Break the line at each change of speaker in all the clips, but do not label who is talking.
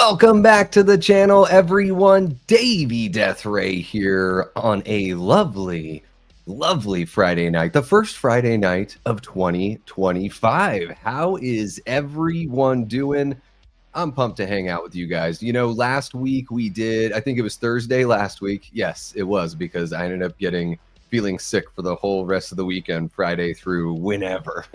Welcome back to the channel, everyone. Davey Death Ray here on a lovely Friday night, the first Friday night of 2025. How is everyone doing? I'm pumped to hang out with you guys. You know, last week we did, I think it was Thursday last week. Yes, it was, because I ended up feeling sick for the whole rest of the weekend, Friday through whenever.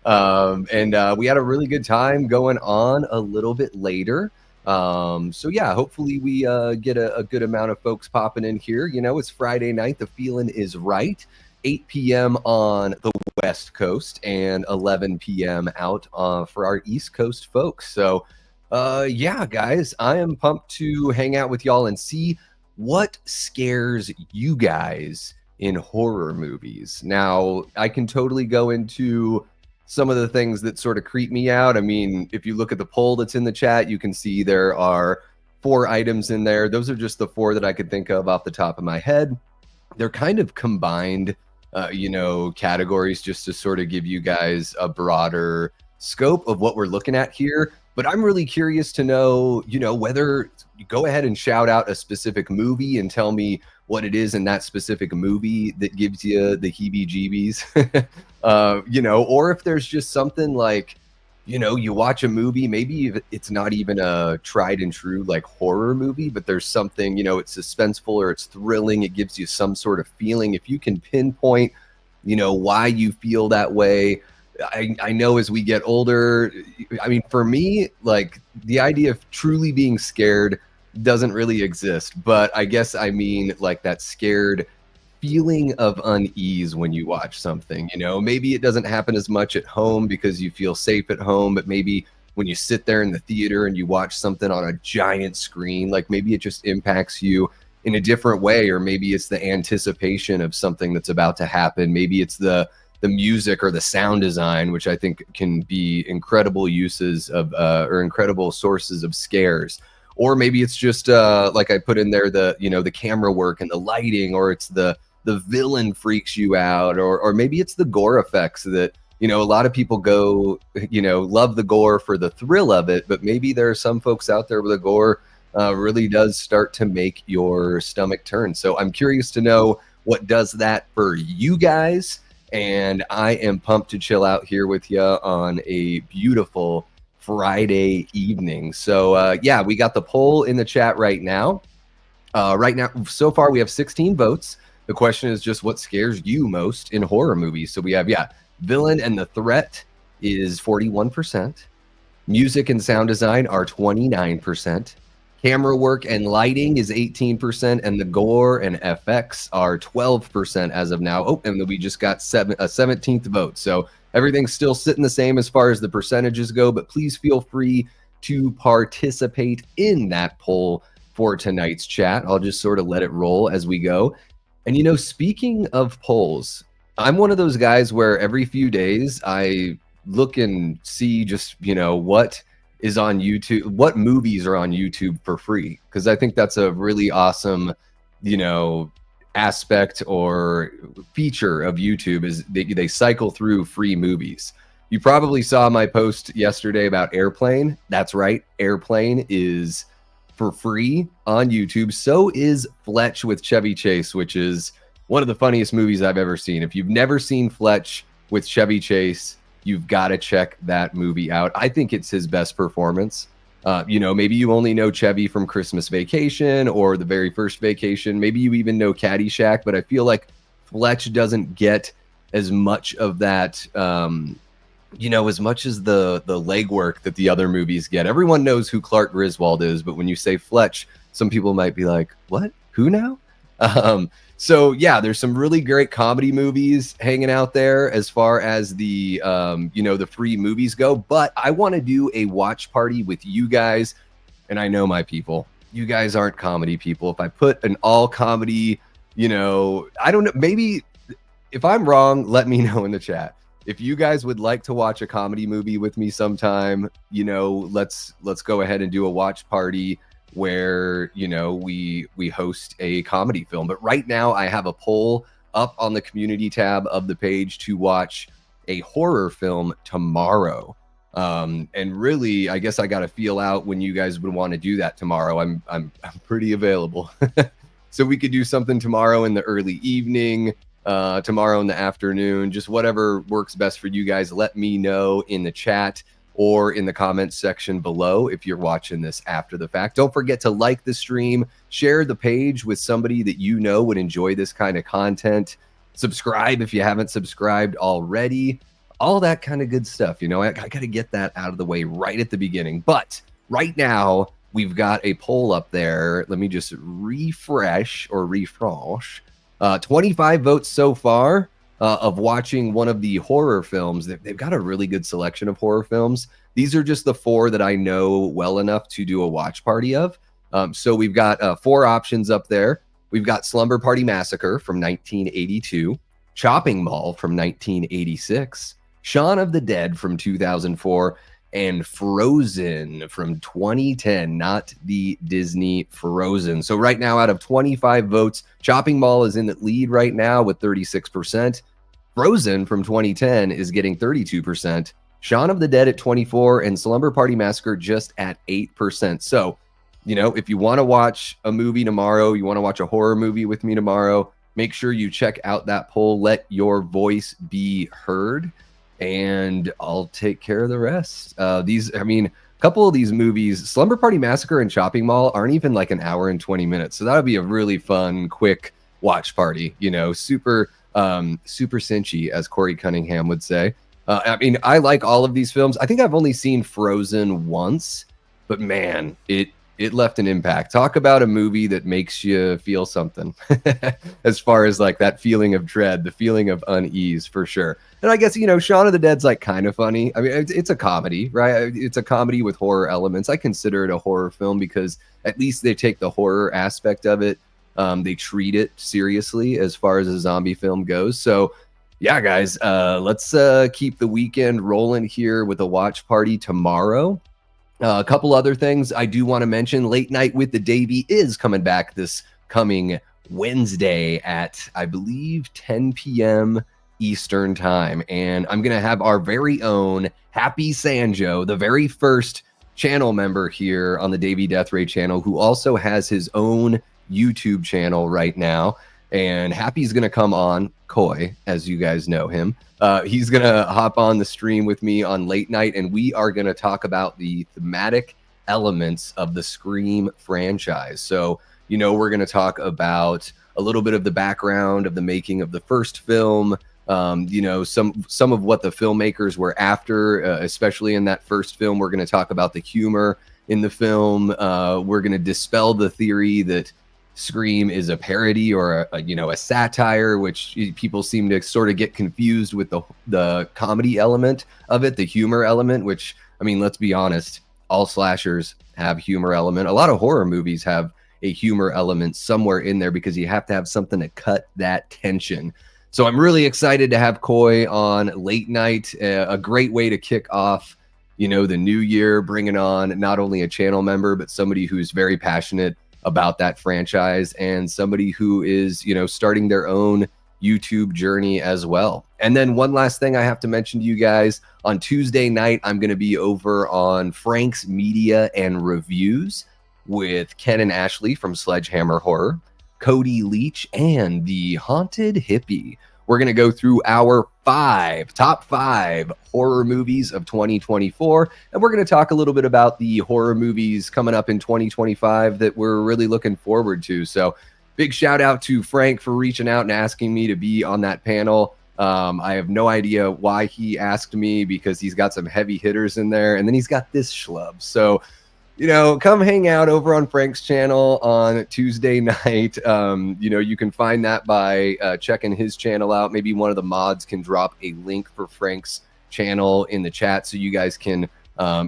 We had a really good time going on a little bit later. So yeah, hopefully we get a good amount of folks popping in here. You know, it's Friday night. The feeling is right. 8 p.m. on the West Coast and 11 p.m. out for our East Coast folks. So yeah, guys, I am pumped to hang out with y'all and see what scares you guys in horror movies. Now, I can totally go into some of the things that sort of creep me out. I mean, if you look at the poll that's in the chat, you can see there are 4 items in there. Those are just the 4 that I could think of off the top of my head. They're kind of combined, you know, categories just to sort of give you guys a broader scope of what we're looking at here. But I'm really curious to know, you know, whether you go ahead and shout out a specific movie and tell me what it is in that specific movie that gives you the heebie-jeebies, you know, or if there's just something like, you know, you watch a movie, maybe it's not even a tried and true like horror movie, but there's something, you know, it's suspenseful or it's thrilling. It gives you some sort of feeling. If you can pinpoint, you know, why you feel that way. I know as we get older, I mean, for me, like the idea of truly being scared doesn't really exist, but I guess I mean like that scared feeling of unease when you watch something. You know, maybe it doesn't happen as much at home because you feel safe at home, but maybe when you sit there in the theater and you watch something on a giant screen, like maybe it just impacts you in a different way, or maybe it's the anticipation of something that's about to happen. Maybe it's the music or the sound design, which I think can be incredible uses of or incredible sources of scares. Or maybe it's just like I put in there, the, you know, the camera work and the lighting, or it's the villain freaks you out, or maybe it's the gore effects that, you know, a lot of people go, you know, love the gore for the thrill of it, but maybe there are some folks out there where the gore really does start to make your stomach turn. So I'm curious to know what does that for you guys. And I am pumped to chill out here with you on a beautiful Friday evening. So yeah, we got the poll in the chat right now. Right now, so far we have 16 votes. The question is just what scares you most in horror movies. So we have, yeah, villain and the threat is 41%. Music and sound design are 29%. Camera work and lighting is 18%, and the gore and FX are 12% as of now. Oh, and then we just got a 17th vote. So everything's still sitting the same as far as the percentages go, but please feel free to participate in that poll for tonight's chat. I'll just sort of let it roll as we go. And, you know, speaking of polls, I'm one of those guys where every few days I look and see just, you know, what is on YouTube, what movies are on YouTube for free, because I think that's a really awesome, you know, aspect or feature of YouTube, is they cycle through free movies. You probably saw my post yesterday about Airplane. That's right, Airplane is for free on YouTube. So is Fletch with Chevy Chase, which is one of the funniest movies I've ever seen. If you've never seen Fletch with Chevy Chase, you've got to check that movie out. I think it's his best performance. You know, maybe you only know Chevy from Christmas Vacation or The Very First Vacation. Maybe you even know Caddyshack, but I feel like Fletch doesn't get as much of that, you know, as much as the legwork that the other movies get. Everyone knows who Clark Griswold is, but when you say Fletch, some people might be like, what? Who now? So yeah, there's some really great comedy movies hanging out there as far as the, you know, the free movies go. But I want to do a watch party with you guys. And I know my people, you guys aren't comedy people. If I put an all comedy, you know, I don't know, maybe if I'm wrong, let me know in the chat. If you guys would like to watch a comedy movie with me sometime, you know, let's go ahead and do a watch party where, you know, we host a comedy film. But right now I have a poll up on the community tab of the page to watch a horror film tomorrow. And really, I guess I got to feel out when you guys would want to do that tomorrow. I'm pretty available. So we could do something tomorrow in the early evening, tomorrow in the afternoon, just whatever works best for you guys. Let me know in the chat or in the comments section below if you're watching this after the fact. Don't forget to like the stream, share the page with somebody that you know would enjoy this kind of content. Subscribe if you haven't subscribed already. All that kind of good stuff. You know, I got to get that out of the way right at the beginning. But right now, we've got a poll up there. Let me just refresh. 25 votes so far of watching one of the horror films. They've got a really good selection of horror films. These are just the 4 that I know well enough to do a watch party of. So we've got 4 options up there. We've got Slumber Party Massacre from 1982, Chopping Mall from 1986, Shaun of the Dead from 2004, and Frozen from 2010, not the Disney Frozen. So right now, out of 25 votes, Chopping Mall is in the lead right now with 36%. Frozen from 2010 is getting 32%. Shaun of the Dead at 24%, and Slumber Party Massacre just at 8%. So, you know, if you want to watch a movie tomorrow, you want to watch a horror movie with me tomorrow, make sure you check out that poll. Let your voice be heard, and I'll take care of the rest. A couple of these movies, Slumber Party Massacre and Chopping Mall, aren't even like an hour and 20 minutes. So that would be a really fun, quick watch party, you know, super cinchy, as Corey Cunningham would say. I like all of these films. I think I've only seen Frozen once, but man, it left an impact. Talk about a movie that makes you feel something as far as like that feeling of dread, the feeling of unease for sure. And I guess, you know, Shaun of the Dead's like kind of funny. I mean, it's a comedy, right? It's a comedy with horror elements. I consider it a horror film because at least they take the horror aspect of it. They treat it seriously as far as a zombie film goes. So yeah, guys, let's keep the weekend rolling here with a watch party tomorrow. A couple other things I do want to mention. Late Night with the Davey is coming back this coming Wednesday at, I believe, 10 p.m. Eastern time. And I'm going to have our very own Happy Sanjo, the very first channel member here on the Davey Death Ray channel, who also has his own YouTube channel right now. And Happy's going to come on, Coy, as you guys know him. He's going to hop on the stream with me on Late Night, and we are going to talk about the thematic elements of the Scream franchise. So, you know, we're going to talk about a little bit of the background of the making of the first film, you know, some of what the filmmakers were after, especially in that first film. We're going to talk about the humor in the film. We're going to dispel the theory that Scream is a parody or a satire, which people seem to sort of get confused with the comedy element of it, the humor element, which, I mean, let's be honest, all slashers have humor element. A lot of horror movies have a humor element somewhere in there because you have to have something to cut that tension. So I'm really excited to have Coy on Late Night, a great way to kick off, you know, the new year, bringing on not only a channel member, but somebody who's very passionate about that franchise and somebody who is, you know, starting their own YouTube journey as well. And then one last thing I have to mention to you guys, on Tuesday night, I'm going to be over on Frank's Media and Reviews with Ken and Ashley from Sledgehammer Horror, Cody Leach, and the Haunted Hippie. We're going to go through our top five horror movies of 2024. And we're going to talk a little bit about the horror movies coming up in 2025 that we're really looking forward to. So big shout out to Frank for reaching out and asking me to be on that panel. I have no idea why he asked me, because he's got some heavy hitters in there. And then he's got this schlub. So, you know, come hang out over on Frank's channel on Tuesday night. You know, you can find that by checking his channel out. Maybe one of the mods can drop a link for Frank's channel in the chat so you guys can,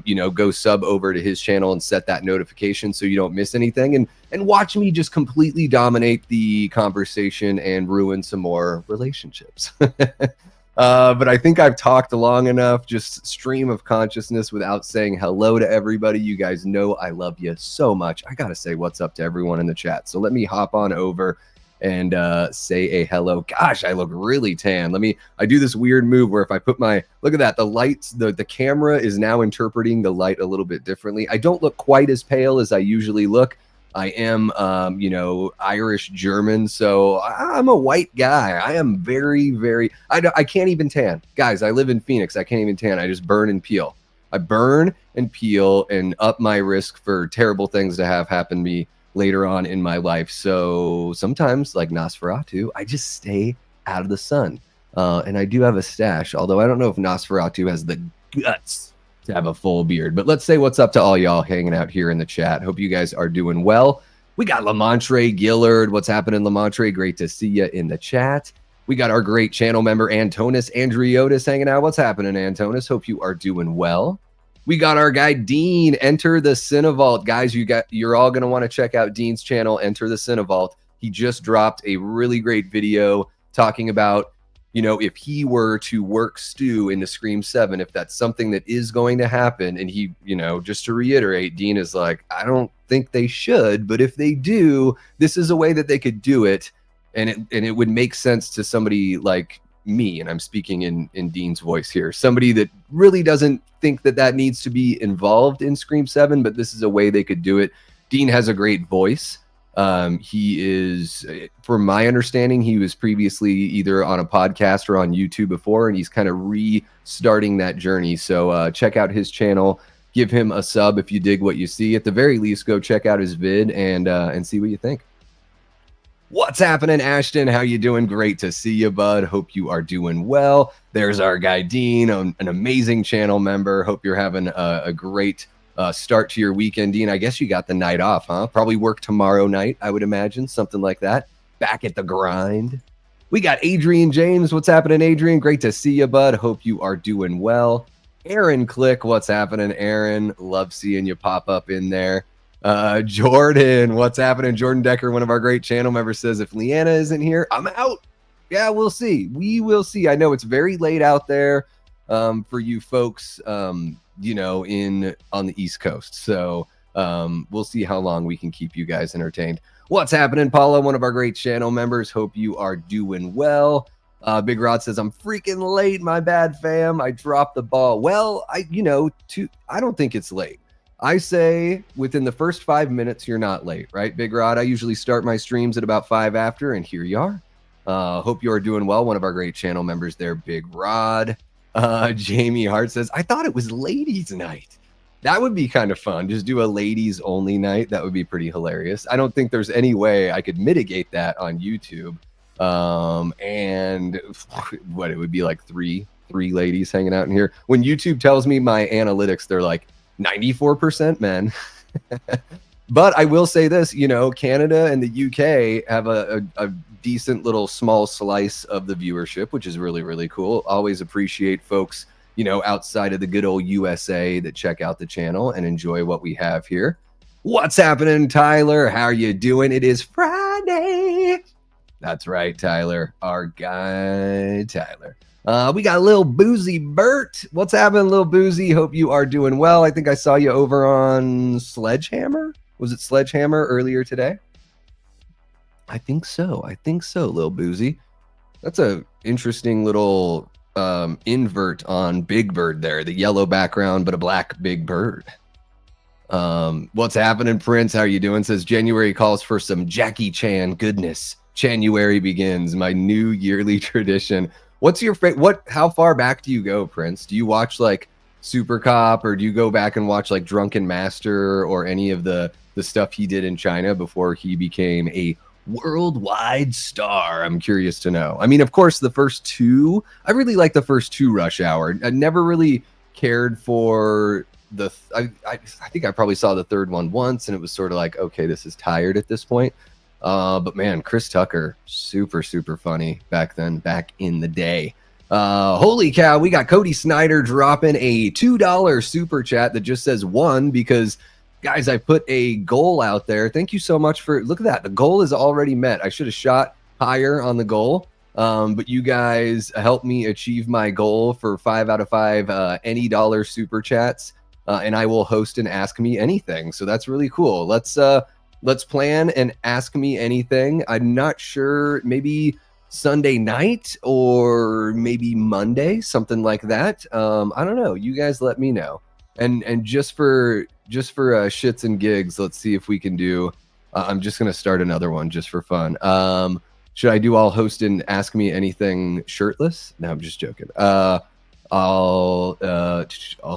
you know, go sub over to his channel and set that notification so you don't miss anything. And watch me just completely dominate the conversation and ruin some more relationships. But I think I've talked long enough, just stream of consciousness without saying hello to everybody. You guys know I love you so much. I got to say what's up to everyone in the chat. So let me hop on over and say a hello. Gosh, I look really tan. I do this weird move where if I put look at that, the lights, the camera is now interpreting the light a little bit differently. I don't look quite as pale as I usually look. I am, Irish German, so I'm a white guy. I am very, very, I can't even tan. Guys, I live in Phoenix. I can't even tan. I just burn and peel. I burn and peel and up my risk for terrible things to have happen to me later on in my life. So sometimes, like Nosferatu, I just stay out of the sun. And I do have a stash, although I don't know if Nosferatu has the guts to have a full beard. But let's say what's up to all y'all hanging out here in the chat. Hope you guys are doing well. We got Lamontre Gillard. What's happening, Lamontre? Great to see you in the chat. We got our great channel member, Antonis Andriotis, hanging out. What's happening, Antonis? Hope you are doing well. We got our guy, Dean. Enter the Cinevault. Guys, you're all going to want to check out Dean's channel, Enter the Cinevault. He just dropped a really great video talking about, if he were to work Stu into Scream 7, if that's something that is going to happen. And he, just to reiterate, Dean is like, I don't think they should, but if they do, this is a way that they could do it. And it would make sense to somebody like me, and I'm speaking in Dean's voice here, somebody that really doesn't think that needs to be involved in Scream 7, but this is a way they could do it. Dean has a great voice. He is, from my understanding, he was previously either on a podcast or on YouTube before, and he's kind of restarting that journey. So check out his channel, give him a sub if you dig what you see. At the very least, go check out his vid and see what you think. What's happening, Ashton? How you doing? Great to see you, bud. Hope you are doing well. There's our guy, Dean, an amazing channel member. Hope you're having a great start to your weekend, Dean. I guess you got the night off, huh? Probably work tomorrow night, I would imagine, something like that. Back at the grind. We got Adrian James. What's happening, Adrian? Great to see you, bud. Hope you are doing well. Aaron Click. What's happening, Aaron? Love seeing you pop up in there. Jordan, what's happening? Jordan Decker, one of our great channel members, says if Leanna isn't here, I'm out. Yeah, we'll see. We will see. I know it's very late out there for you folks, on the East Coast. So we'll see how long we can keep you guys entertained. What's happening, Paula? One of our great channel members. Hope you are doing well. Big Rod says, I'm freaking late. My bad, fam. I dropped the ball. Well, I don't think it's late. I say within the first 5 minutes, you're not late, right, Big Rod? I usually start my streams at about 5 after, and here you are. Hope you are doing well. One of our great channel members there, Big Rod. Jamie Hart says, I thought it was ladies' night. That would be kind of fun. Just do a ladies only night. That would be pretty hilarious. I don't think there's any way I could mitigate that on YouTube. And what, it would be like three ladies hanging out in here. When YouTube tells me my analytics, they're like 94% men. But I will say this, Canada and the UK have a decent little small slice of the viewership, which is really, really cool. Always appreciate folks, outside of the good old USA that check out the channel and enjoy what we have here. What's happening, Tyler? How are you doing? It is Friday. That's right, Tyler. Our guy, Tyler. We got Lil Boozy Bert. What's happening, Lil Boozy? Hope you are doing well. I think I saw you over on Sledgehammer. Was it Sledgehammer earlier today? I think so, Lil Boozy. That's a interesting little invert on Big Bird there. The yellow background, but a black Big Bird. What's happening, Prince? How are you doing? Says January calls for some Jackie Chan goodness. January begins, my new yearly tradition. What's your favorite? How far back do you go, Prince? Do you watch like Super Cop, or do you go back and watch like Drunken Master or any of the stuff he did in China before he became a worldwide star? I'm curious to know. I mean, of course, the first two, I really like the first two Rush Hour. I never really cared for I think I probably saw the third one once, and it was sort of like, okay, this is tired at this point. But man, Chris Tucker, super, super funny back then, back in the day. Holy cow, we got Cody Snyder dropping a $2 super chat that just says one because, guys, I put a goal out there. Thank you so much for, look at that. The goal is already met. I should have shot higher on the goal, but you guys helped me achieve my goal for 5 out of 5 any dollar super chats, and I will host and ask me anything. So that's really cool. Let's let's plan and Ask Me Anything. I'm not sure, maybe Sunday night or maybe Monday, something like that. I don't know. You guys let me know. And just for shits and gigs, let's see if we can do. I'm just gonna start another one just for fun. Should I do all host and Ask Me Anything shirtless? No, I'm just joking. I'll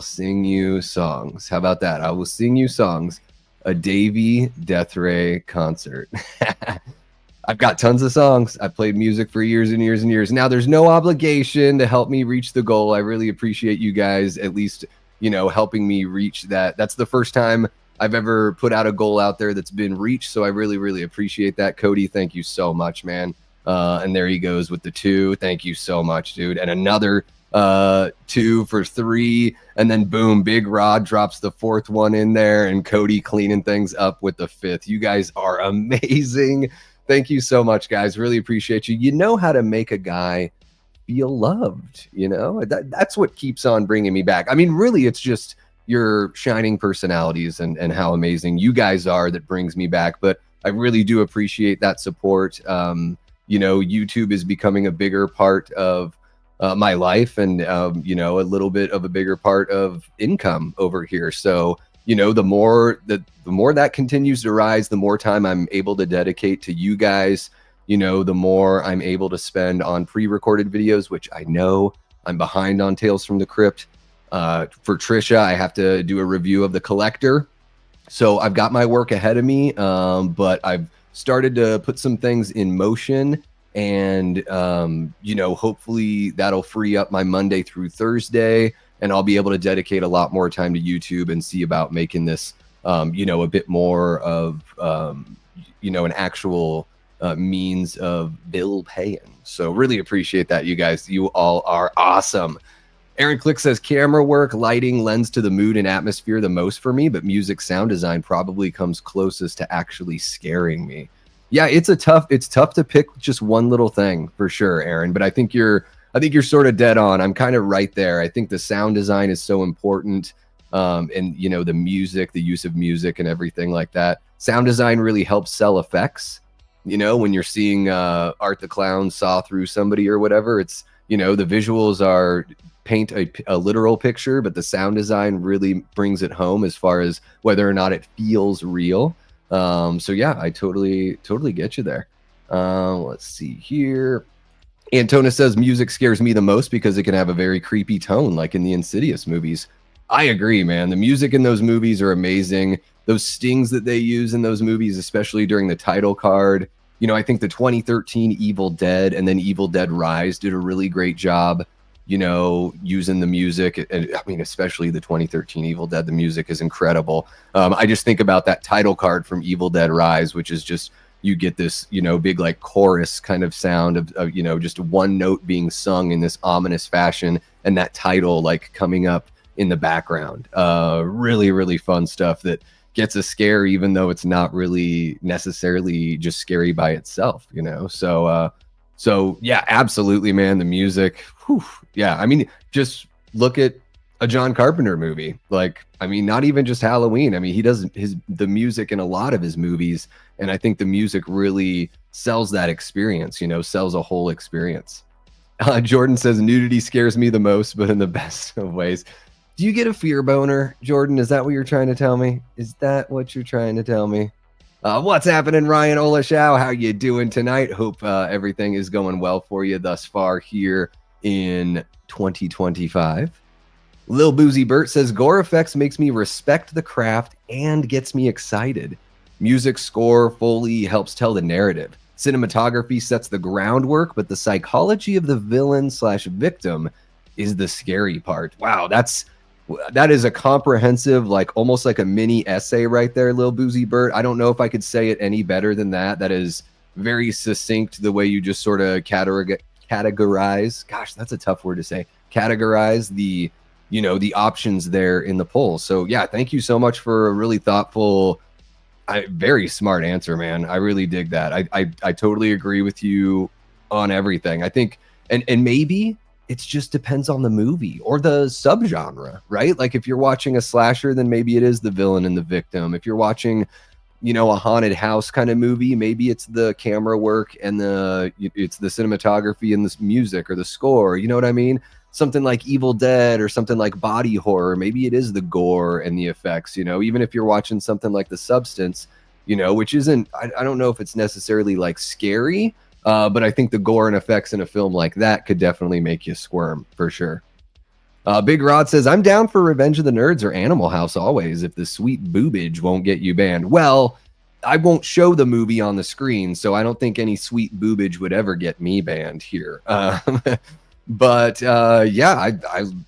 sing you songs. How about that? I will sing you songs. A Davy Death Ray concert. I've got tons of songs. I played music for years and years and years. Now there's no obligation to help me reach the goal. I really appreciate you guys at least, helping me reach that. That's the first time I've ever put out a goal out there that's been reached. So I really, really appreciate that. Cody, thank you so much, man. And there he goes with the 2. Thank you so much, dude. And another 2 for 3, and then boom, Big Rod drops the 4th one in there, and Cody cleaning things up with the 5th. You guys are amazing. Thank you so much, guys. Really appreciate you. You know how to make a guy feel loved, that's what keeps on bringing me back. I mean, really, it's just your shining personalities and how amazing you guys are that brings me back. But I really do appreciate that support. YouTube is becoming a bigger part of my life, and a little bit of a bigger part of income over here. So the more that continues to rise, the more time I'm able to dedicate to you guys. The more I'm able to spend on pre-recorded videos, which I know I'm behind on Tales from the Crypt. For Trisha, I have to do a review of The Collector, so I've got my work ahead of me. But I've started to put some things in motion. And, hopefully that'll free up my Monday through Thursday, and I'll be able to dedicate a lot more time to YouTube and see about making this, a bit more of, an actual means of bill paying. So really appreciate that, you guys. You all are awesome. Aaron Click says camera work, lighting lends to the mood and atmosphere the most for me, but music sound design probably comes closest to actually scaring me. Yeah, it's tough to pick just one little thing for sure, Aaron, but I think you're sort of dead on. I'm kind of right there. I think the sound design is so important. And the music, the use of music and everything like that. Sound design really helps sell effects. When you're seeing Art the Clown saw through somebody or whatever, it's, the visuals are paint a literal picture, but the sound design really brings it home as far as whether or not it feels real. So yeah, I totally get you there. Let's see here. Antona says music scares me the most because it can have a very creepy tone, like in the Insidious movies. I agree, man. The music in those movies are amazing. Those stings that they use in those movies, especially during the title card. I think the 2013 Evil Dead and then Evil Dead Rise did a really great job, using the music. And I mean, especially the 2013 Evil Dead, the music is incredible. I just think about that title card from Evil Dead Rise, which is just, you get this, big like chorus kind of sound of just one note being sung in this ominous fashion, and that title like coming up in the background. Really, really fun stuff that gets a scare, even though it's not really necessarily just scary by itself, So yeah, absolutely, man. The music, whew, yeah. I mean, just look at a John Carpenter movie. Like, I mean, not even just Halloween. I mean, he does the music in a lot of his movies, and I think the music really sells that experience. Sells a whole experience. Jordan says nudity scares me the most, but in the best of ways. Do you get a fear boner, Jordan? Is that what you're trying to tell me? Is that what you're trying to tell me? What's happening, Ryan Olashow? How you doing tonight? Hope everything is going well for you thus far here in 2025. Lil Boozy Bert says gore effects makes me respect the craft and gets me excited. Music score Foley helps tell the narrative. Cinematography sets the groundwork, but the psychology of the villain/victim is the scary part. Wow, that is a comprehensive, like almost like a mini essay right there, Lil Boozy Bert. I don't know if I could say it any better than that. That is very succinct, the way you just sort of categorize. Gosh, that's a tough word to say. Categorize the options there in the poll. So yeah, thank you so much for a really thoughtful, very smart answer, man. I really dig that. I totally agree with you on everything. I think, and maybe it just depends on the movie or the subgenre, right? Like if you're watching a slasher, then maybe it is the villain and the victim. If you're watching, a haunted house kind of movie. Maybe it's the camera work and it's the cinematography and the music or the score. You know what I mean? Something like Evil Dead or something like body horror. Maybe it is the gore and the effects, even if you're watching something like The Substance, which isn't, I don't know if it's necessarily like scary, but I think the gore and effects in a film like that could definitely make you squirm for sure. Big Rod says, I'm down for Revenge of the Nerds or Animal House always if the sweet boobage won't get you banned. Well, I won't show the movie on the screen, so I don't think any sweet boobage would ever get me banned here. But yeah,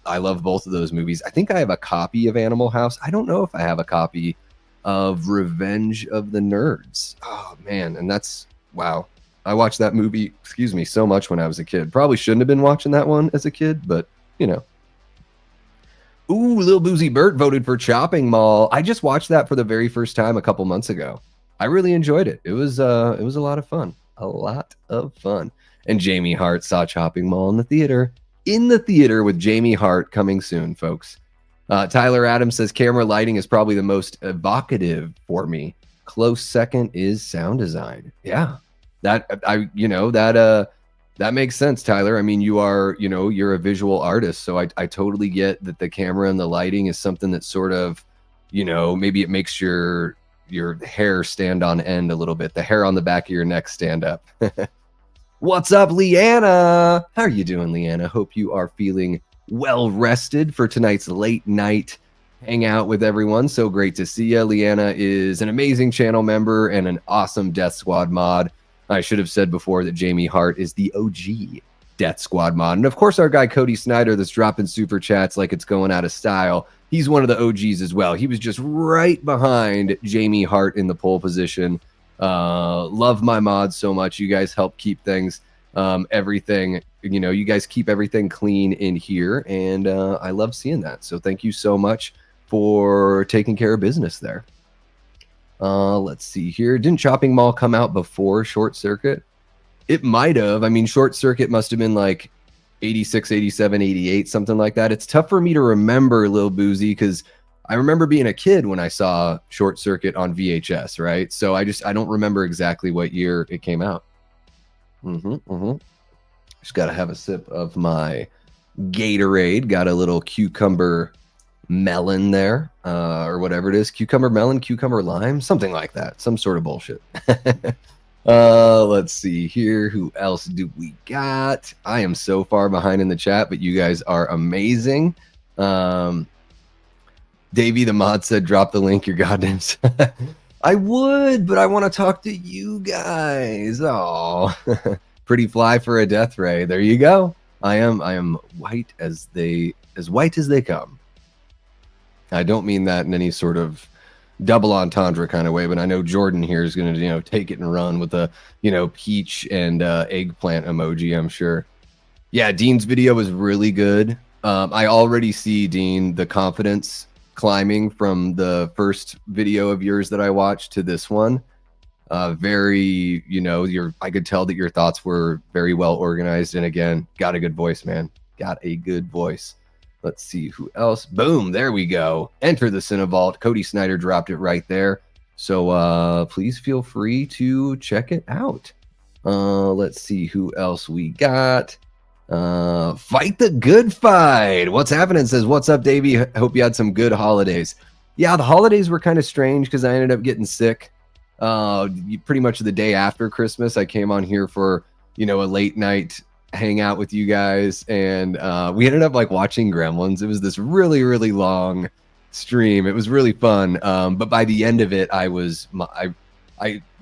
I love both of those movies. I think I have a copy of Animal House. I don't know if I have a copy of Revenge of the Nerds. Oh, man. And that's, wow. I watched that movie, so much when I was a kid. Probably shouldn't have been watching that one as a kid, but, Ooh, Lil Boozy Bert voted for Chopping Mall. I just watched that for the very first time a couple months ago. I really enjoyed it. It was a lot of fun. A lot of fun. And Jamie Hart saw Chopping Mall in the theater. In the theater with Jamie Hart coming soon, folks. Tyler Adams says camera lighting is probably the most evocative for me. Close second is sound design. Yeah. That makes sense, Tyler. I mean, you're a visual artist, so I totally get that the camera and the lighting is something that sort of, maybe it makes your hair stand on end a little bit. The hair on the back of your neck stand up. What's up, Leanna? How are you doing, Leanna? Hope you are feeling well rested for tonight's late night hangout with everyone. So great to see you. Leanna is an amazing channel member and an awesome Death Squad mod. I should have said before that Jamie Hart is the OG Death Squad mod. And of course, our guy Cody Snyder that's dropping super chats like it's going out of style. He's one of the OGs as well. He was just right behind Jamie Hart in the pole position. Love my mods so much. You guys help keep things, everything, you guys keep everything clean in here. And I love seeing that. So thank you so much for taking care of business there. Let's see here. Didn't Chopping Mall come out before Short Circuit? It might have. I mean, Short Circuit must have been like 86, 87, 88, something like that. It's tough for me to remember, Lil Boozy, because I remember being a kid when I saw Short Circuit on VHS, right? So I don't remember exactly what year it came out. Just got to have a sip of my Gatorade. Got a little cucumber melon there, or whatever it is. Cucumber melon, cucumber lime, something like that. Some sort of bullshit. Let's see here. Who else do we got? I am so far behind in the chat, but you guys are amazing. Davey the mod said, drop the link, your goddamn. I would, but I want to talk to you guys. Oh, pretty fly for a death ray. There you go. I am white as they come. I don't mean that in any sort of double entendre kind of way, but I know Jordan here is going to, take it and run with a, peach and eggplant emoji, I'm sure. Yeah, Dean's video was really good. I already see, Dean, the confidence climbing from the first video of yours that I watched to this one. Very, I could tell that your thoughts were very well organized. And again, got a good voice, man. Got a good voice. Let's see who else. Boom, there we go. Enter the Cinevault. Cody Snyder dropped it right there. So please feel free to check it out. Let's see who else we got. Fight the Good Fight. What's happening? Says, what's up, Davey? Hope you had some good holidays. Yeah, the holidays were kind of strange because I ended up getting sick. Pretty much the day after Christmas, I came on here for, a late night hang out with you guys, and we ended up watching Gremlins. It was this really, really long stream. It was really fun. But by the end of it, I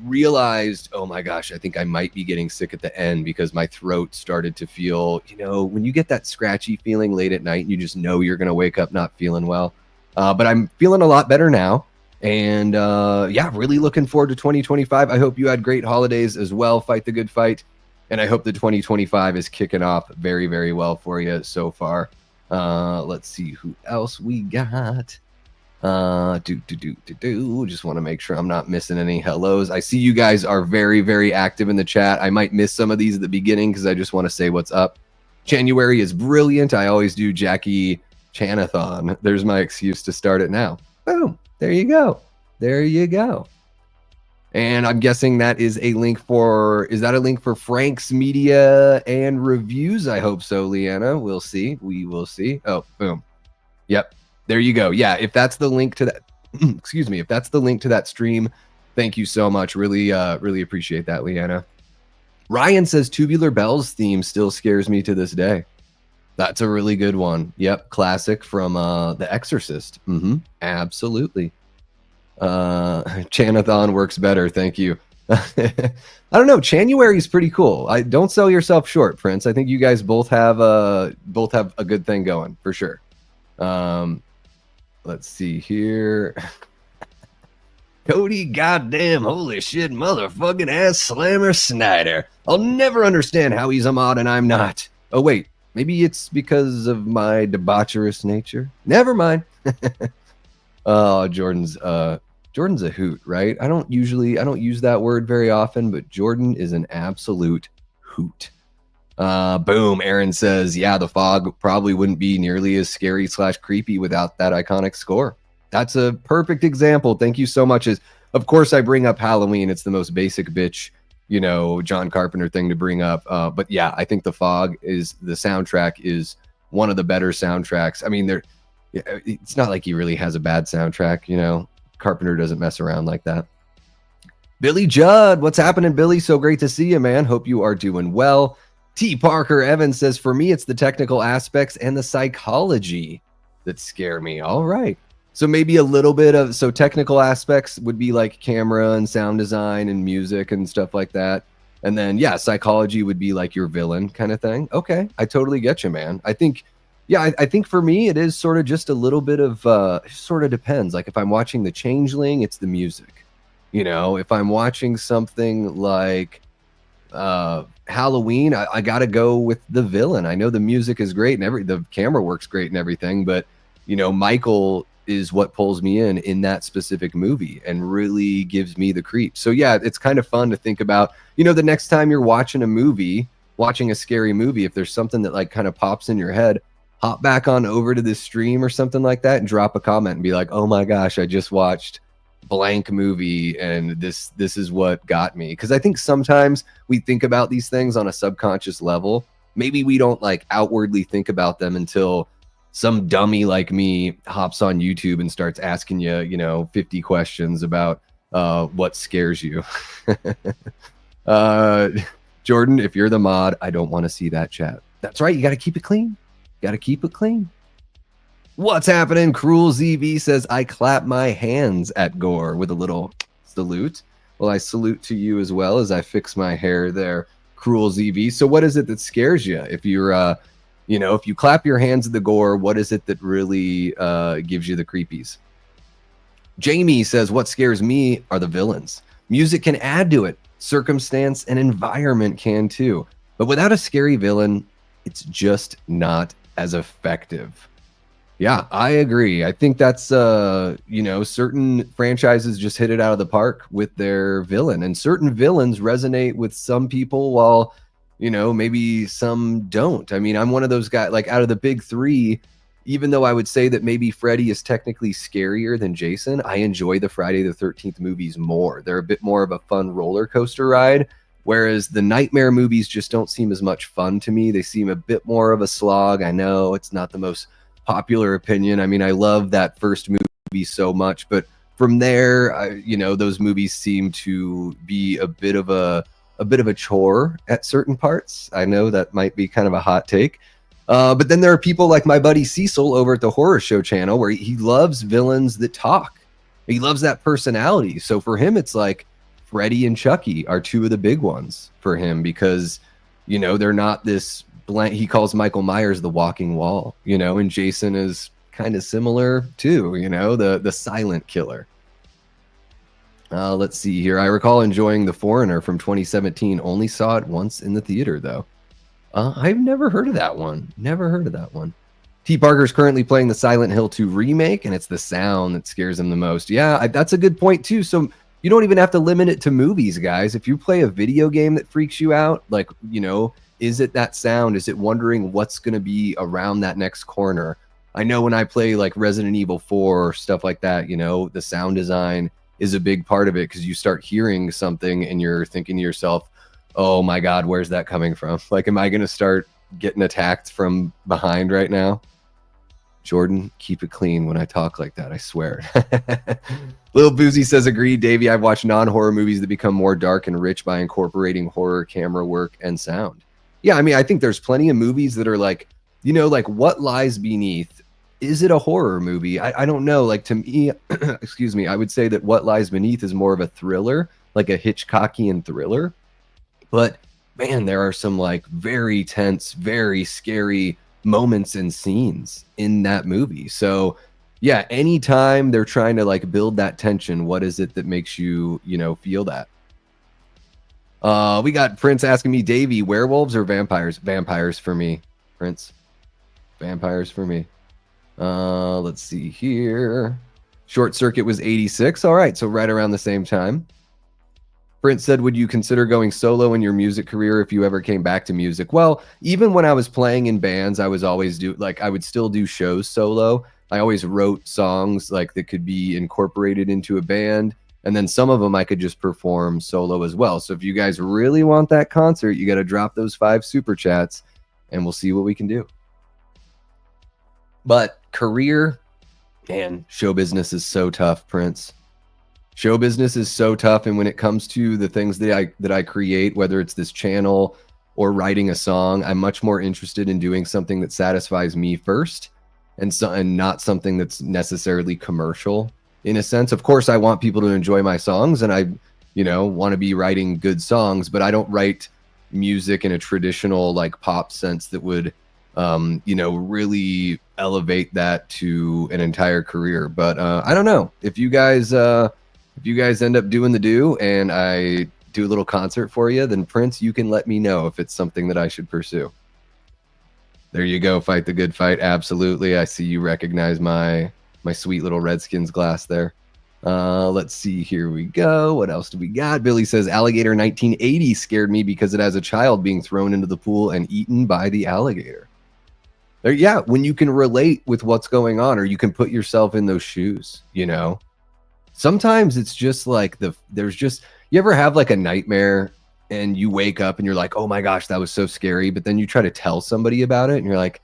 realized, oh my gosh, I think I might be getting sick at the end because my throat started to feel, when you get that scratchy feeling late at night, you just know you're going to wake up not feeling well. But I'm feeling a lot better now. And yeah, really looking forward to 2025. I hope you had great holidays as well. Fight the good fight. And I hope the 2025 is kicking off very, very well for you so far. Let's see who else we got. Just want to make sure I'm not missing any hellos. I see you guys are very, very active in the chat. I might miss some of these at the beginning because I just want to say what's up. January is brilliant. I always do Jackie Chanathon. There's my excuse to start it now. Boom. There you go. There you go. And I'm guessing that is a link for, is that a link for Frank's Media and Reviews? I hope so, Leanna. We'll see. We will see. Oh, boom. Yep. There you go. Yeah. If that's the link to that, excuse me, if that's the link to that stream, thank you so much. Really, really appreciate that, Leanna. Ryan says Tubular Bells theme still scares me to this day. That's a really good one. Yep. Classic from The Exorcist. Absolutely. Chanathon works better. Thank you. I don't know. January is pretty cool. I don't sell yourself short, Prince. I think you guys both have a good thing going for sure. Let's see here. Cody, goddamn, holy shit, motherfucking ass slammer Snyder. I'll never understand how he's a mod and I'm not. Oh wait, maybe it's because of my debaucherous nature. Never mind. Oh, Jordan's a hoot, right? I don't use that word very often, but Jordan is an absolute hoot. Boom. Aaron says, yeah, the fog probably wouldn't be nearly as scary / creepy without that iconic score. That's a perfect example. Thank you so much. Of course I bring up Halloween. It's the most basic bitch, John Carpenter thing to bring up. But yeah, I think the fog the soundtrack is one of the better soundtracks. I mean, it's not like he really has a bad soundtrack, Carpenter doesn't mess around like that. Billy Judd, what's happening, Billy? So great to see you, man. Hope you are doing well. T. Parker Evans says, for me, it's the technical aspects and the psychology that scare me. All right. So maybe a little bit of, technical aspects would be like camera and sound design and music and stuff like that. And then, yeah, psychology would be like your villain kind of thing. Okay. I totally get you, man. I think for me, it is sort of just a little bit of, sort of depends. Like if I'm watching The Changeling, it's the music. If I'm watching something like Halloween, I got to go with the villain. I know the music is great and the camera works great and everything, but Michael is what pulls me in that specific movie and really gives me the creep. So yeah, it's kind of fun to think about, the next time you're watching a scary movie, if there's something that like kind of pops in your head, hop back on over to this stream or something like that and drop a comment and be like, oh my gosh, I just watched blank movie and this is what got me. Because I think sometimes we think about these things on a subconscious level. Maybe we don't like outwardly think about them until some dummy like me hops on YouTube and starts asking you 50 questions about what scares you. Jordan, if you're the mod, I don't want to see that chat. That's right, you got to keep it clean. What's happening? Cruel ZV says, I clap my hands at Gore with a little salute. Well, I salute to you as well as I fix my hair there, Cruel ZV. So what is it that scares you? If you're, if you clap your hands at the Gore, what is it that really gives you the creepies? Jamie says, what scares me are the villains. Music can add to it. Circumstance and environment can too. But without a scary villain, it's just not as effective. Yeah, I agree. I think that's, certain franchises just hit it out of the park with their villain, and certain villains resonate with some people while, maybe some don't. I mean, I'm one of those guys, like out of the big three, even though I would say that maybe Freddy is technically scarier than Jason, I enjoy the Friday the 13th movies more. They're a bit more of a fun roller coaster ride, whereas the Nightmare movies just don't seem as much fun to me. They seem a bit more of a slog. I know it's not the most popular opinion. I mean, I love that first movie so much, but from there, those movies seem to be a bit of a chore at certain parts. I know that might be kind of a hot take. But then there are people like my buddy Cecil over at the Horror Show channel where he loves villains that talk. He loves that personality. So for him, it's like Freddy and Chucky are two of the big ones for him because, they're not this blank. He calls Michael Myers the walking wall, and Jason is kind of similar too, the silent killer. Let's see here. I recall enjoying The Foreigner from 2017. Only saw it once in the theater though. I've never heard of that one. T. Parker's currently playing the Silent Hill 2 remake, and it's the sound that scares him the most. Yeah, that's a good point too. So you don't even have to limit it to movies, guys. If you play a video game that freaks you out, like, is it that sound? Is it wondering what's going to be around that next corner? I know when I play like Resident Evil 4 or stuff like that, the sound design is a big part of it, because you start hearing something and you're thinking to yourself, oh my God, where's that coming from? Like, am I going to start getting attacked from behind right now? Jordan, keep it clean when I talk like that, I swear. Lil Boozy says, agreed, Davey. I've watched non-horror movies that become more dark and rich by incorporating horror camera work and sound. Yeah, I mean, I think there's plenty of movies that are like, you know, like What Lies Beneath. Is it a horror movie? I don't know. Like, to me, excuse me, I would say that What Lies Beneath is more of a thriller, like a Hitchcockian thriller. But man, there are some like very tense, very scary moments and scenes in that movie. So yeah, anytime they're trying to like build that tension, what is it that makes you, you know, feel that? We got Prince asking me, Davey, werewolves or vampires? Vampires for me, Prince. Vampires for me. Let's see here. Short Circuit was 86. All right, so right around the same time. Prince said, would you consider going solo in your music career if you ever came back to music? Well, even when I was playing in bands, I was always I would still do shows solo. I always wrote songs like that could be incorporated into a band. And then some of them I could just perform solo as well. So if you guys really want that concert, you got to drop those 5 super chats and we'll see what we can do. But career, man, show business is so tough, Prince. Show business is so tough, and when it comes to the things that I create, whether it's this channel or writing a song, I'm much more interested in doing something that satisfies me first, and not something that's necessarily commercial in a sense. Of course, I want people to enjoy my songs, and I, you know, want to be writing good songs, but I don't write music in a traditional like pop sense that would, you know, really elevate that to an entire career. But I don't know if you guys end up doing the do and I do a little concert for you, then Prince, you can let me know if it's something that I should pursue. There you go. Fight the good fight. Absolutely. I see you recognize my sweet little Redskins glass there. Let's see. Here we go. What else do we got? Billy says, Alligator 1980 scared me because it has a child being thrown into the pool and eaten by the alligator. There, yeah, when you can relate with what's going on, or you can put yourself in those shoes, you know. Sometimes it's just like you ever have like a nightmare and you wake up and you're like, oh my gosh, that was so scary. But then you try to tell somebody about it and you're like,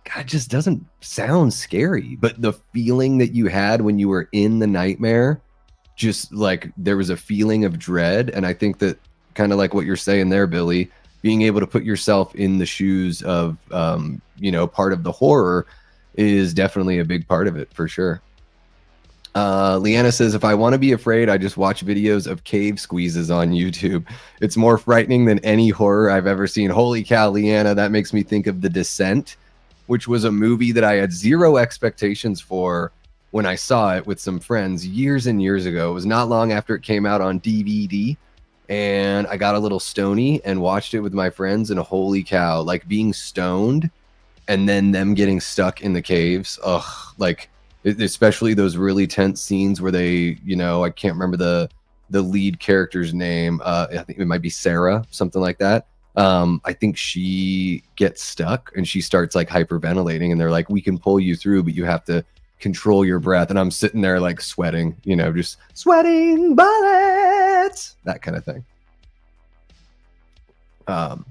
God, it just doesn't sound scary. But the feeling that you had when you were in the nightmare, just like there was a feeling of dread. And I think that kind of like what you're saying there, Billy, being able to put yourself in the shoes of, you know, part of the horror is definitely a big part of it for sure. Leanna says, if I want to be afraid, I just watch videos of cave squeezes on YouTube. It's more frightening than any horror I've ever seen. Holy cow, Leanna, that makes me think of The Descent, which was a movie that I had zero expectations for when I saw it with some friends years and years ago. It was not long after it came out on DVD, and I got a little stony and watched it with my friends, and holy cow, like being stoned and then them getting stuck in the caves. Ugh, like, especially those really tense scenes where they, you know, I can't remember the lead character's name. I think it might be Sarah, something like that. I think she gets stuck and she starts like hyperventilating, and they're like, we can pull you through, but you have to control your breath. And I'm sitting there like sweating, you know, just sweating bullets, that kind of thing.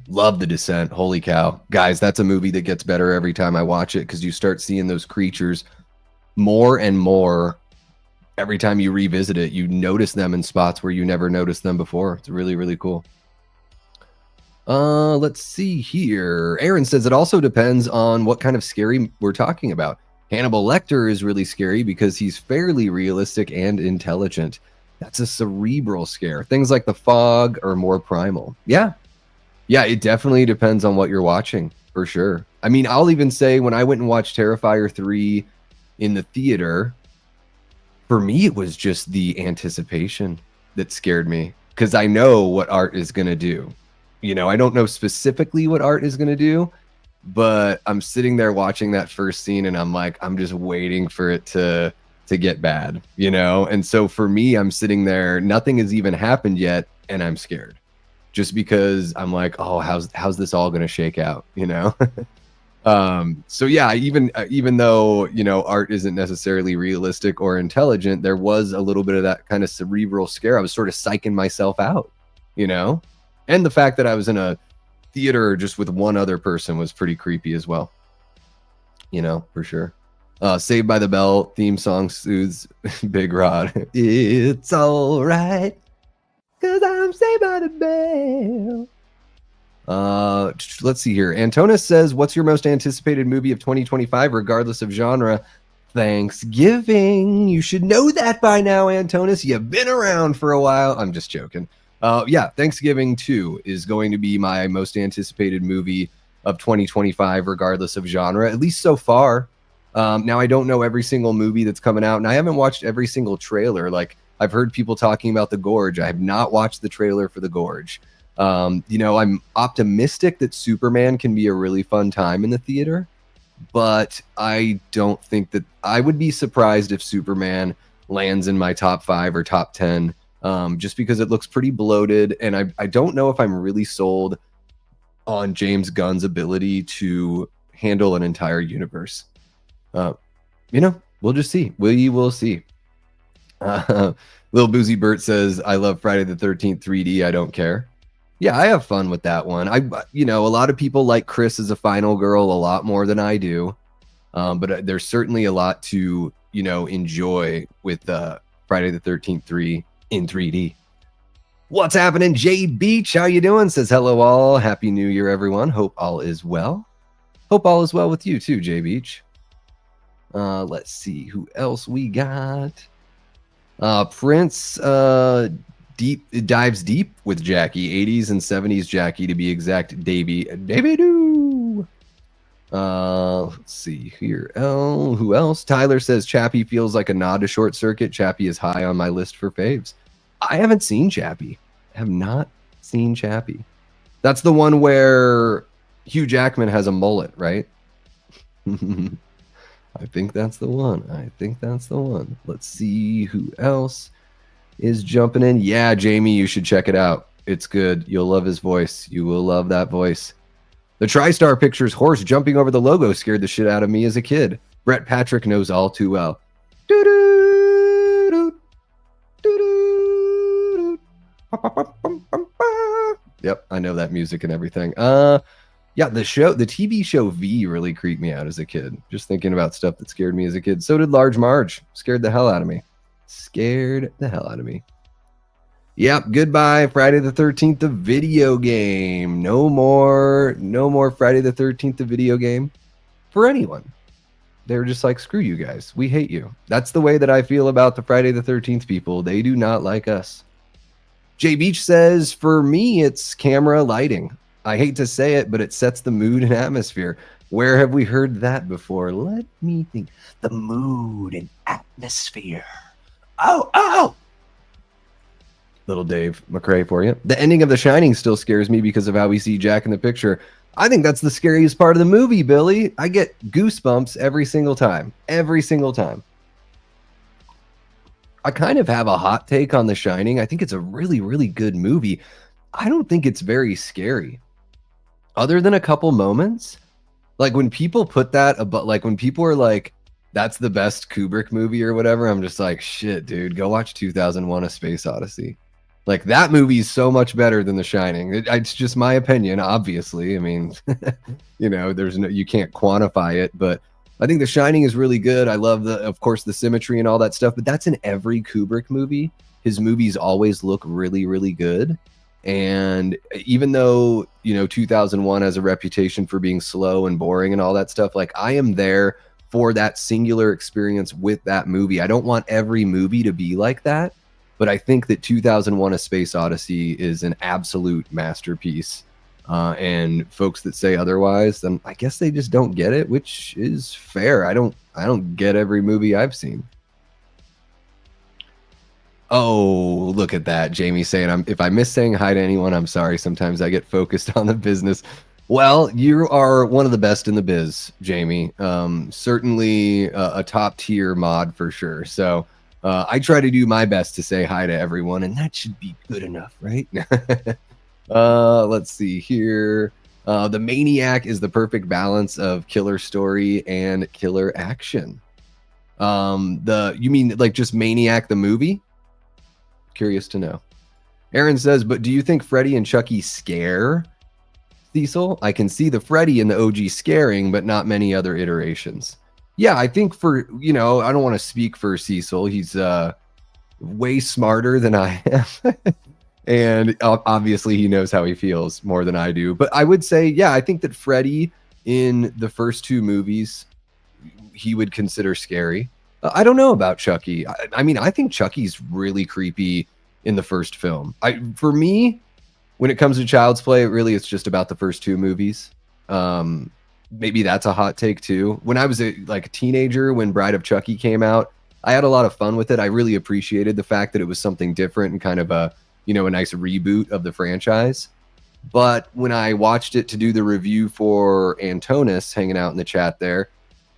Love The Descent. Holy cow, guys, that's a movie that gets better every time I watch it, because you start seeing those creatures more and more. Every time you revisit it, you notice them in spots where you never noticed them before. It's really, really cool. Let's see here. Aaron says it also depends on what kind of scary we're talking about. Hannibal Lecter is really scary because he's fairly realistic and intelligent. That's a cerebral scare. Things like The Fog are more primal. Yeah, it definitely depends on what you're watching, for sure. I mean, I'll even say when I went and watched Terrifier 3 in the theater, for me, it was just the anticipation that scared me, because I know what art is going to do. You know, I don't know specifically what art is going to do, but I'm sitting there watching that first scene and I'm like, I'm just waiting for it to get bad, you know? And so for me, I'm sitting there, nothing has even happened yet, and I'm scared just because I'm like, oh, how's this all going to shake out, you know? So yeah, even though, you know, art isn't necessarily realistic or intelligent, there was a little bit of that kind of cerebral scare. I was sort of psyching myself out, you know? And the fact that I was in a theater just with one other person was pretty creepy as well, you know, for sure. Saved by the Bell theme song soothes Big Rod. It's all right, 'cause I'm saved by the bell. Let's see here. Antonis says, "What's your most anticipated movie of 2025, regardless of genre?" Thanksgiving. You should know that by now, Antonis. You've been around for a while. I'm just joking. Yeah, Thanksgiving 2 is going to be my most anticipated movie of 2025, regardless of genre, at least so far. Now, I don't know every single movie that's coming out, and I haven't watched every single trailer. Like, I've heard people talking about The Gorge. I have not watched the trailer for The Gorge. You know, I'm optimistic that Superman can be a really fun time in the theater, but I don't think that I would be surprised if Superman lands in my top 5 or top 10, just because it looks pretty bloated. And I don't know if I'm really sold on James Gunn's ability to handle an entire universe. You know, we'll just see. We will see. Lil Boozy Bert says, "I love Friday the 13th 3D. I don't care." Yeah, I have fun with that one. You know, a lot of people like Chris as a final girl a lot more than I do. But there's certainly a lot to, you know, enjoy with Friday the 13th 3 in 3D. What's happening, Jay Beach? How you doing? Says hello all. Happy New Year, everyone. Hope all is well. Hope all is well with you too, Jay Beach. Let's see who else we got. Prince dives deep with Jackie, 80s and 70s Jackie to be exact. Davey Doo. Let's see here. Who else? Tyler says Chappie feels like a nod to Short Circuit. Chappie is high on my list for faves. I haven't seen Chappie. I have not seen Chappie. That's the one where Hugh Jackman has a mullet, right? I think that's the one. Let's see who else is jumping in. Yeah, Jamie, you should check it out. It's good. You'll love his voice. You will love that voice. The TriStar Pictures horse jumping over the logo scared the shit out of me as a kid. Brett Patrick knows all too well. Yep, I know that music and everything. Yeah, the TV show V really creeped me out as a kid. Just thinking about stuff that scared me as a kid. So did Large Marge. Scared the hell out of me. Yep, goodbye, Friday the 13th, the video game. No more Friday the 13th, the video game for anyone. They're just like, screw you guys. We hate you. That's the way that I feel about the Friday the 13th people. They do not like us. Jay Beach says, for me, it's camera lighting. I hate to say it, but it sets the mood and atmosphere. Where have we heard that before? Let me think. The mood and atmosphere. Oh! Little Dave McRae for you. The ending of The Shining still scares me because of how we see Jack in the picture. I think that's the scariest part of the movie, Billy. I get goosebumps every single time. I kind of have a hot take on The Shining. I think it's a really, really good movie. I don't think it's very scary. Other than a couple moments. Like when people put that, like when people are like, that's the best Kubrick movie or whatever, I'm just like, shit, dude, go watch 2001: A Space Odyssey. Like that movie is so much better than The Shining. It's just my opinion, obviously. I mean, you know, you can't quantify it, but I think The Shining is really good. I love of course, the symmetry and all that stuff, but that's in every Kubrick movie. His movies always look really, really good. And even though, you know, 2001 has a reputation for being slow and boring and all that stuff, like I am there for that singular experience with that movie. I don't want every movie to be like that, but I think that 2001: A Space Odyssey is an absolute masterpiece. And folks that say otherwise, then I guess they just don't get it, which is fair. I don't get every movie I've seen. Oh, look at that. Jamie saying, if I miss saying hi to anyone, I'm sorry. Sometimes I get focused on the business. Well, you are one of the best in the biz, Jamie. Certainly a top tier mod for sure. So I try to do my best to say hi to everyone, and that should be good enough, right? Let's see here. The Maniac is the perfect balance of killer story and killer action. You mean like just Maniac the movie? Curious to know. Aaron says, but do you think Freddy and Chucky scare Cecil? I can see the Freddy in the OG scaring, but not many other iterations. Yeah, I think I don't want to speak for Cecil. He's way smarter than I am. And obviously he knows how he feels more than I do. But I would say, yeah, I think that Freddy in the first two movies, he would consider scary. I don't know about Chucky. I mean, I think Chucky's really creepy in the first film. For me, when it comes to Child's Play, really it's just about the first two movies. Maybe that's a hot take too. When I was a teenager, when Bride of Chucky came out, I had a lot of fun with it. I really appreciated the fact that it was something different and kind of a nice reboot of the franchise. But when I watched it to do the review for Antonis hanging out in the chat there,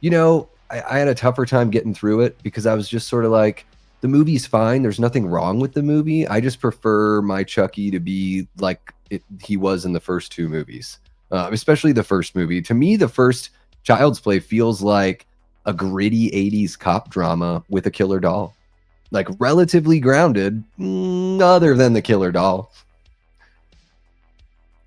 I had a tougher time getting through it because I was just sort of like, the movie's fine. There's nothing wrong with the movie. I just prefer my Chucky to be like he was in the first two movies, especially the first movie. To me, the first Child's Play feels like a gritty 80s cop drama with a killer doll. Like relatively grounded, other than the killer doll.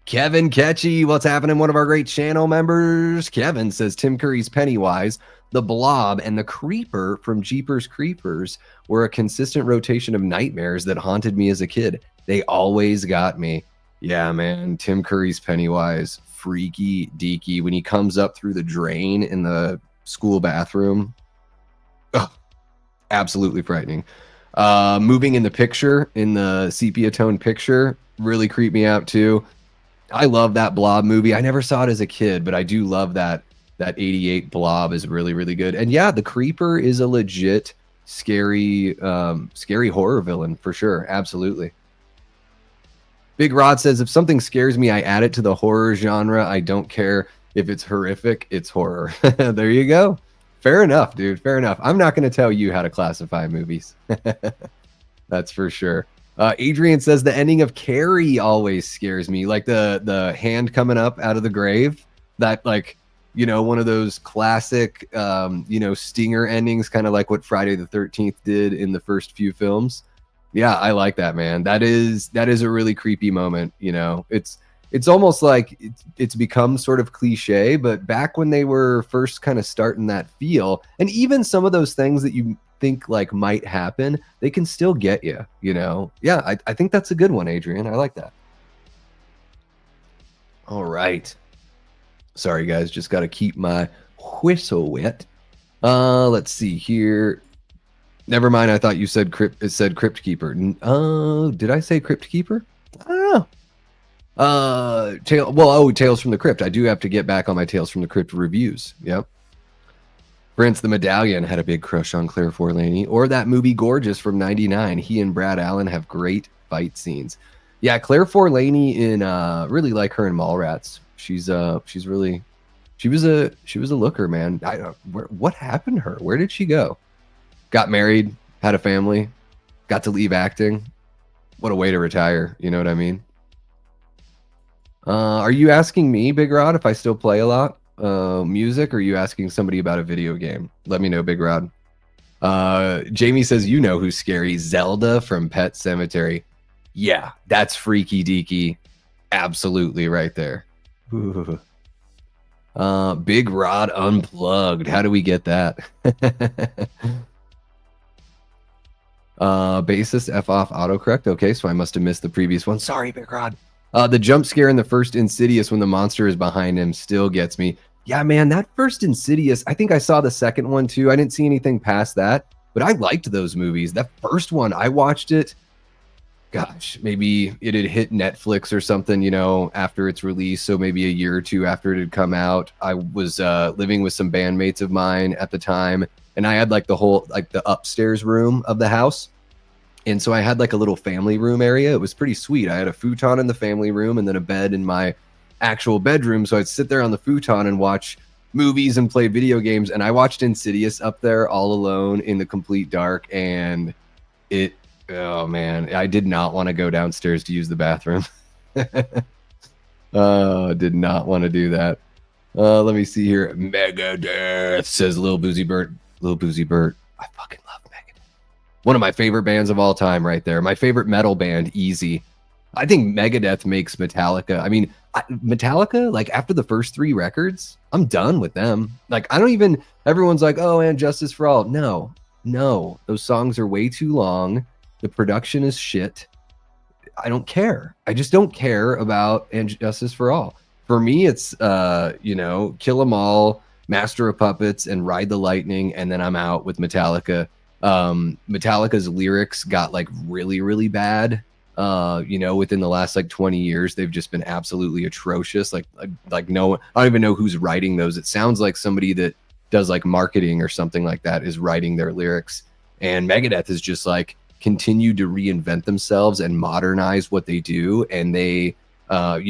Kevin Ketchy, what's happening? One of our great channel members. Kevin says Tim Curry's Pennywise, the Blob, and the Creeper from Jeepers Creepers were a consistent rotation of nightmares that haunted me as a kid. They always got me. Yeah, man. Tim Curry's Pennywise, freaky deaky. When he comes up through the drain in the school bathroom. Ugh. Absolutely frightening. Moving in the picture, in the sepia tone picture, really creeped me out too. I love that Blob movie. I never saw it as a kid, but I do love that 88 Blob is really, really good. And yeah, the Creeper is a legit scary horror villain for sure. Absolutely. Big Rod says, if something scares me, I add it to the horror genre. I don't care if it's horrific, it's horror. There you go. Fair enough, dude. Fair enough. I'm not going to tell you how to classify movies. That's for sure. Adrian says the ending of Carrie always scares me. Like the hand coming up out of the grave. That one of those classic, stinger endings, kind of like what Friday the 13th did in the first few films. Yeah, I like that, man. That is a really creepy moment. It's almost like it's become sort of cliche, but back when they were first kind of starting that feel, and even some of those things that you think might happen, they can still get you, Yeah, I think that's a good one, Adrian. I like that. All right. Sorry, guys. Just got to keep my whistle wet. Let's see here. Never mind. I thought you said It said Crypt Keeper. Did I say Crypt Keeper? I don't know. Tales from the Crypt. I do have to get back on my Tales from the Crypt reviews. Yep. Prince the Medallion had a big crush on Claire Forlani, or that movie Gorgeous from '99. He and Brad Allen have great fight scenes. Yeah, Claire Forlani in really like her in Mallrats. She was a looker, man. What happened to her? Where did she go? Got married, had a family, got to leave acting. What a way to retire. You know what I mean? Are you asking me, Big Rod, if I still play a lot music, or are you asking somebody about a video game? Let me know, Big Rod. Jamie says, who's scary? Zelda from Pet Sematary. Yeah, that's freaky deaky. Absolutely right there. Big Rod Unplugged. How do we get that? Bassist F off autocorrect. Okay, so I must have missed the previous one. Sorry, Big Rod. The jump scare in the first Insidious when the monster is behind him still gets me. Yeah, man, that first Insidious, I think I saw the second one too. I didn't see anything past that, but I liked those movies. That first one, I watched it. Gosh, maybe it had hit Netflix or something, after its release. So maybe a year or two after it had come out. I was living with some bandmates of mine at the time, and I had the upstairs room of the house. And so I had a little family room area. It was pretty sweet. I had a futon in the family room and then a bed in my actual bedroom. So I'd sit there on the futon and watch movies and play video games. And I watched Insidious up there all alone in the complete dark. And oh man, I did not want to go downstairs to use the bathroom. Did not want to do that. Let me see here. Megadeth, says Lil Boozy Bert. Lil Boozy Bert. I fucking love Megadeth. One of my favorite bands of all time right there. My favorite metal band, easy. I think Megadeth makes Metallica. I mean, Metallica, like after the first 3 records, I'm done with them. Like, I don't even, everyone's like, oh, and Justice for All. No, those songs are way too long. The production is shit. I don't care. I just don't care about And Justice for All. For me, it's, Kill 'Em All, Master of Puppets, and Ride the Lightning, and then I'm out with Metallica. Metallica's lyrics got like really, really bad. Within the last like 20 years, they've just been absolutely atrocious. Like no, I don't even know who's writing those. It sounds like somebody that does like marketing or something like that is writing their lyrics. And Megadeth is just like continued to reinvent themselves and modernize what they do. And they, not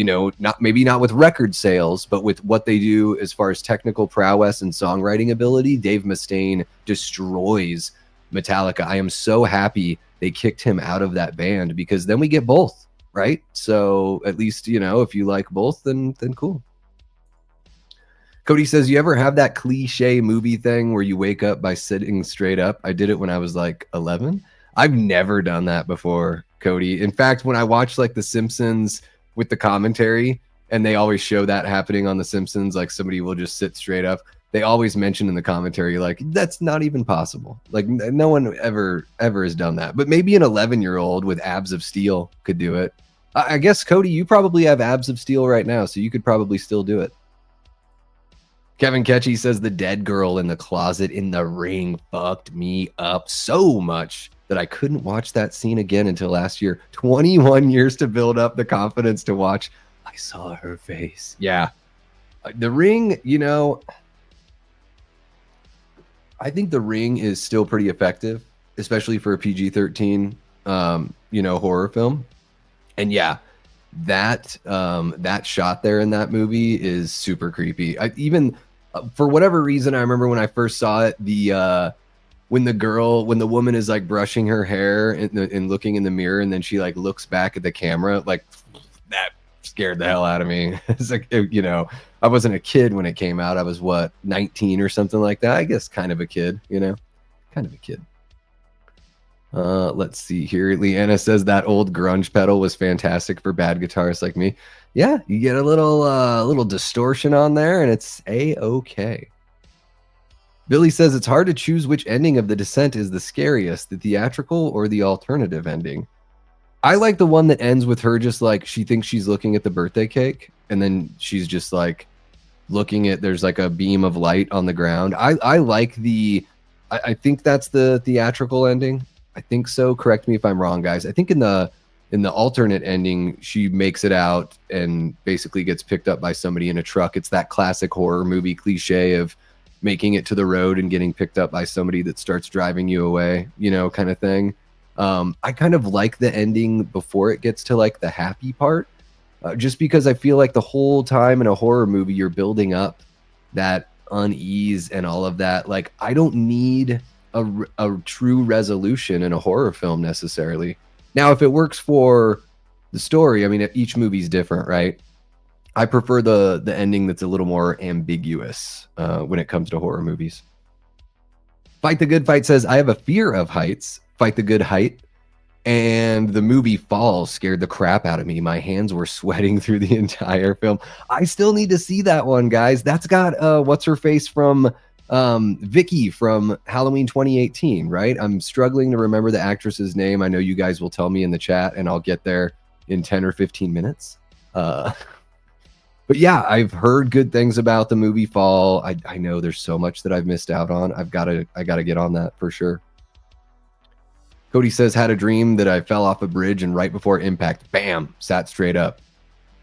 with record sales, but with what they do as far as technical prowess and songwriting ability. Dave Mustaine destroys Metallica. I am so happy they kicked him out of that band, because then we get both, right? So at least, if you like both, then cool. Cody says, you ever have that cliche movie thing where you wake up by sitting straight up? I did it when I was like 11. I've never done that before, Cody. In fact, when I watch like The Simpsons with the commentary, and they always show that happening on The Simpsons, like somebody will just sit straight up. They always mention in the commentary, like, that's not even possible. Like, no one ever has done that. But maybe an 11-year-old with abs of steel could do it. I guess, Cody, you probably have abs of steel right now, so you could probably still do it. Kevin Ketchy says, the dead girl in the closet in The Ring fucked me up so much that I couldn't watch that scene again until last year. 21 years to build up the confidence to watch. I saw her face. Yeah. The Ring, I think The Ring is still pretty effective, especially for a PG-13, horror film. And yeah, that shot there in that movie is super creepy. For whatever reason, I remember when I first saw it, when the woman is like brushing her hair and looking in the mirror, and then she like looks back at the camera, like that scared the hell out of me. It's like, I wasn't a kid when it came out. I was 19 or something like that. I guess kind of a kid, kind of a kid. Let's see here. Leanna says that old grunge pedal was fantastic for bad guitarists like me. Yeah, you get a little distortion on there, and it's a-okay. Billy says it's hard to choose which ending of The Descent is the scariest, the theatrical or the alternative ending. I like the one that ends with her just like, she thinks she's looking at the birthday cake, and then she's just like looking at, there's like a beam of light on the ground. I like I think that's the theatrical ending. I think so. Correct me if I'm wrong, guys. I think in the alternate ending, she makes it out and basically gets picked up by somebody in a truck. It's that classic horror movie cliche of making it to the road and getting picked up by somebody that starts driving you away, kind of thing. I kind of like the ending before it gets to like the happy part, just because I feel like the whole time in a horror movie, you're building up that unease and all of that. Like, I don't need a true resolution in a horror film necessarily. Now, if it works for the story, I mean, each movie's different, right? I prefer the ending that's a little more ambiguous when it comes to horror movies. Fight the Good Fight says, I have a fear of heights. Fight the Good Height. And the movie Fall scared the crap out of me. My hands were sweating through the entire film. I still need to see that one, guys. That's got what's her face from Vicky from Halloween 2018, right? I'm struggling to remember the actress's name. I know you guys will tell me in the chat, and I'll get there in 10 or 15 minutes. But yeah, I've heard good things about the movie Fall. I know there's so much that I've missed out on. I gotta get on that for sure. Cody says, had a dream that I fell off a bridge and right before impact, bam, sat straight up.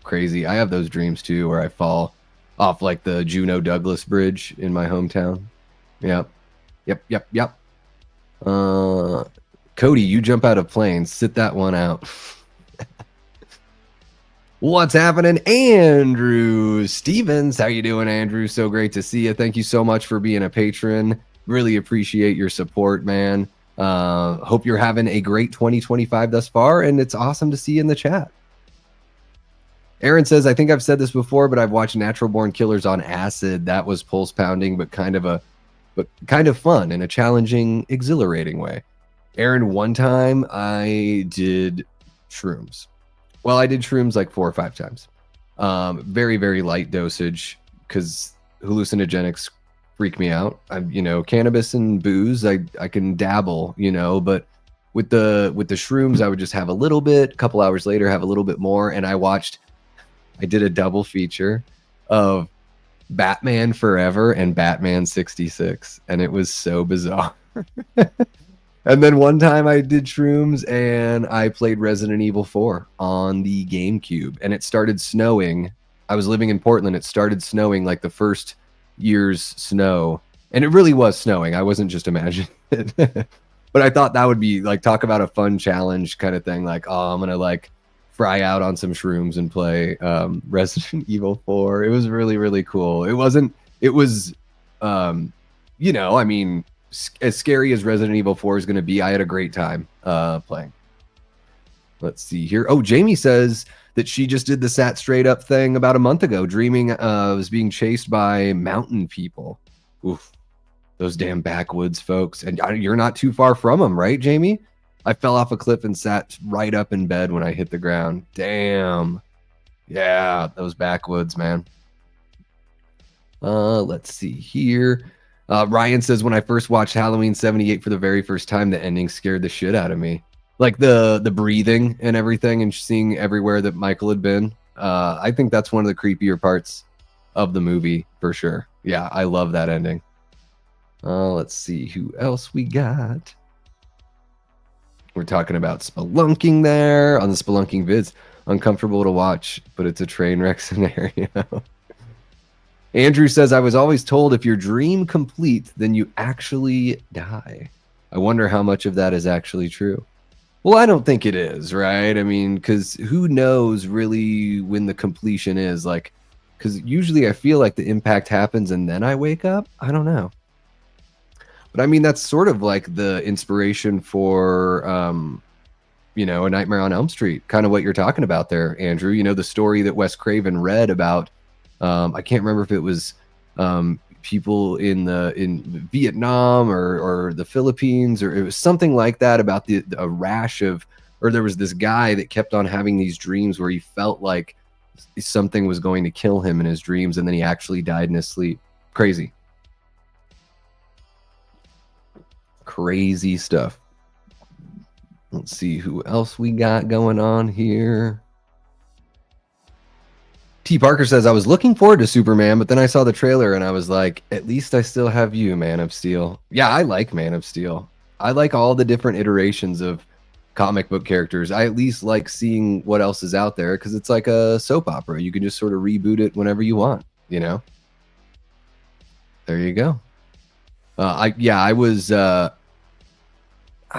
Crazy. I have those dreams too, where I fall off like the Juneau Douglas Bridge in my hometown. Yep. Cody, you jump out of planes. Sit that one out. What's happening, Andrew Stevens? How you doing, Andrew? So great to see you. Thank you so much for being a patron. Really appreciate your support, man. Hope you're having a great 2025 thus far, and it's awesome to see you in the chat. Aaron says, I think I've said this before, but I've watched Natural Born Killers on acid. That was pulse pounding, but kind of fun in a challenging, exhilarating way. Aaron, one time I did shrooms. Well, I did shrooms like 4 or 5 times. Very, very light dosage because hallucinogenics freak me out. Cannabis and booze, I can dabble, but with the shrooms, I would just have a little bit, a couple hours later, have a little bit more. And I did a double feature of Batman Forever and Batman 66. And it was so bizarre. And then one time I did shrooms and I played Resident Evil 4 on the GameCube, and it started snowing. I was living in Portland. It started snowing like the first year's snow, and it really was snowing. I wasn't just imagining it. But I thought that would be like, talk about a fun challenge kind of thing. Like, oh, I'm going to like fry out on some shrooms and play Resident Evil 4. It was really, really cool. It was, I mean, as scary as Resident Evil 4 is going to be, I had a great time playing. Let's see here. Oh, Jamie says that she just did the sat straight up thing about a month ago, dreaming was being chased by mountain people. Oof, those damn backwoods folks. And you're not too far from them, right, Jamie? I fell off a cliff and sat right up in bed when I hit the ground. Damn. Yeah, those backwoods, man. Let's see here. Ryan says, when I first watched Halloween 78 for the very first time, the ending scared the shit out of me. Like the breathing and everything and seeing everywhere that Michael had been. I think that's one of the creepier parts of the movie for sure. Yeah, I love that ending. Let's see who else we got. We're talking about spelunking there on the spelunking vids. Uncomfortable to watch, but it's a train wreck scenario. Andrew says, I was always told if your dream complete, then you actually die. I wonder how much of that is actually true. Well, I don't think it is, right? I mean, because who knows really when the completion is? Like, because usually I feel like the impact happens and then I wake up. I don't know. But I mean, that's sort of like the inspiration for, A Nightmare on Elm Street. Kind of what you're talking about there, Andrew. You know, the story that Wes Craven read about, I can't remember if it was people in Vietnam or the Philippines, or it was something like that about a rash of, or there was this guy that kept on having these dreams where he felt like something was going to kill him in his dreams, and then he actually died in his sleep. Crazy stuff. Let's see who else we got going on here. T. Parker says, I was looking forward to Superman, but then I saw the trailer and I was like, at least I still have you, Man of Steel. Yeah, I like Man of Steel. I like all the different iterations of comic book characters. I at least like seeing what else is out there because it's like a soap opera. You can just sort of reboot it whenever you want, you know? There you go. I was, I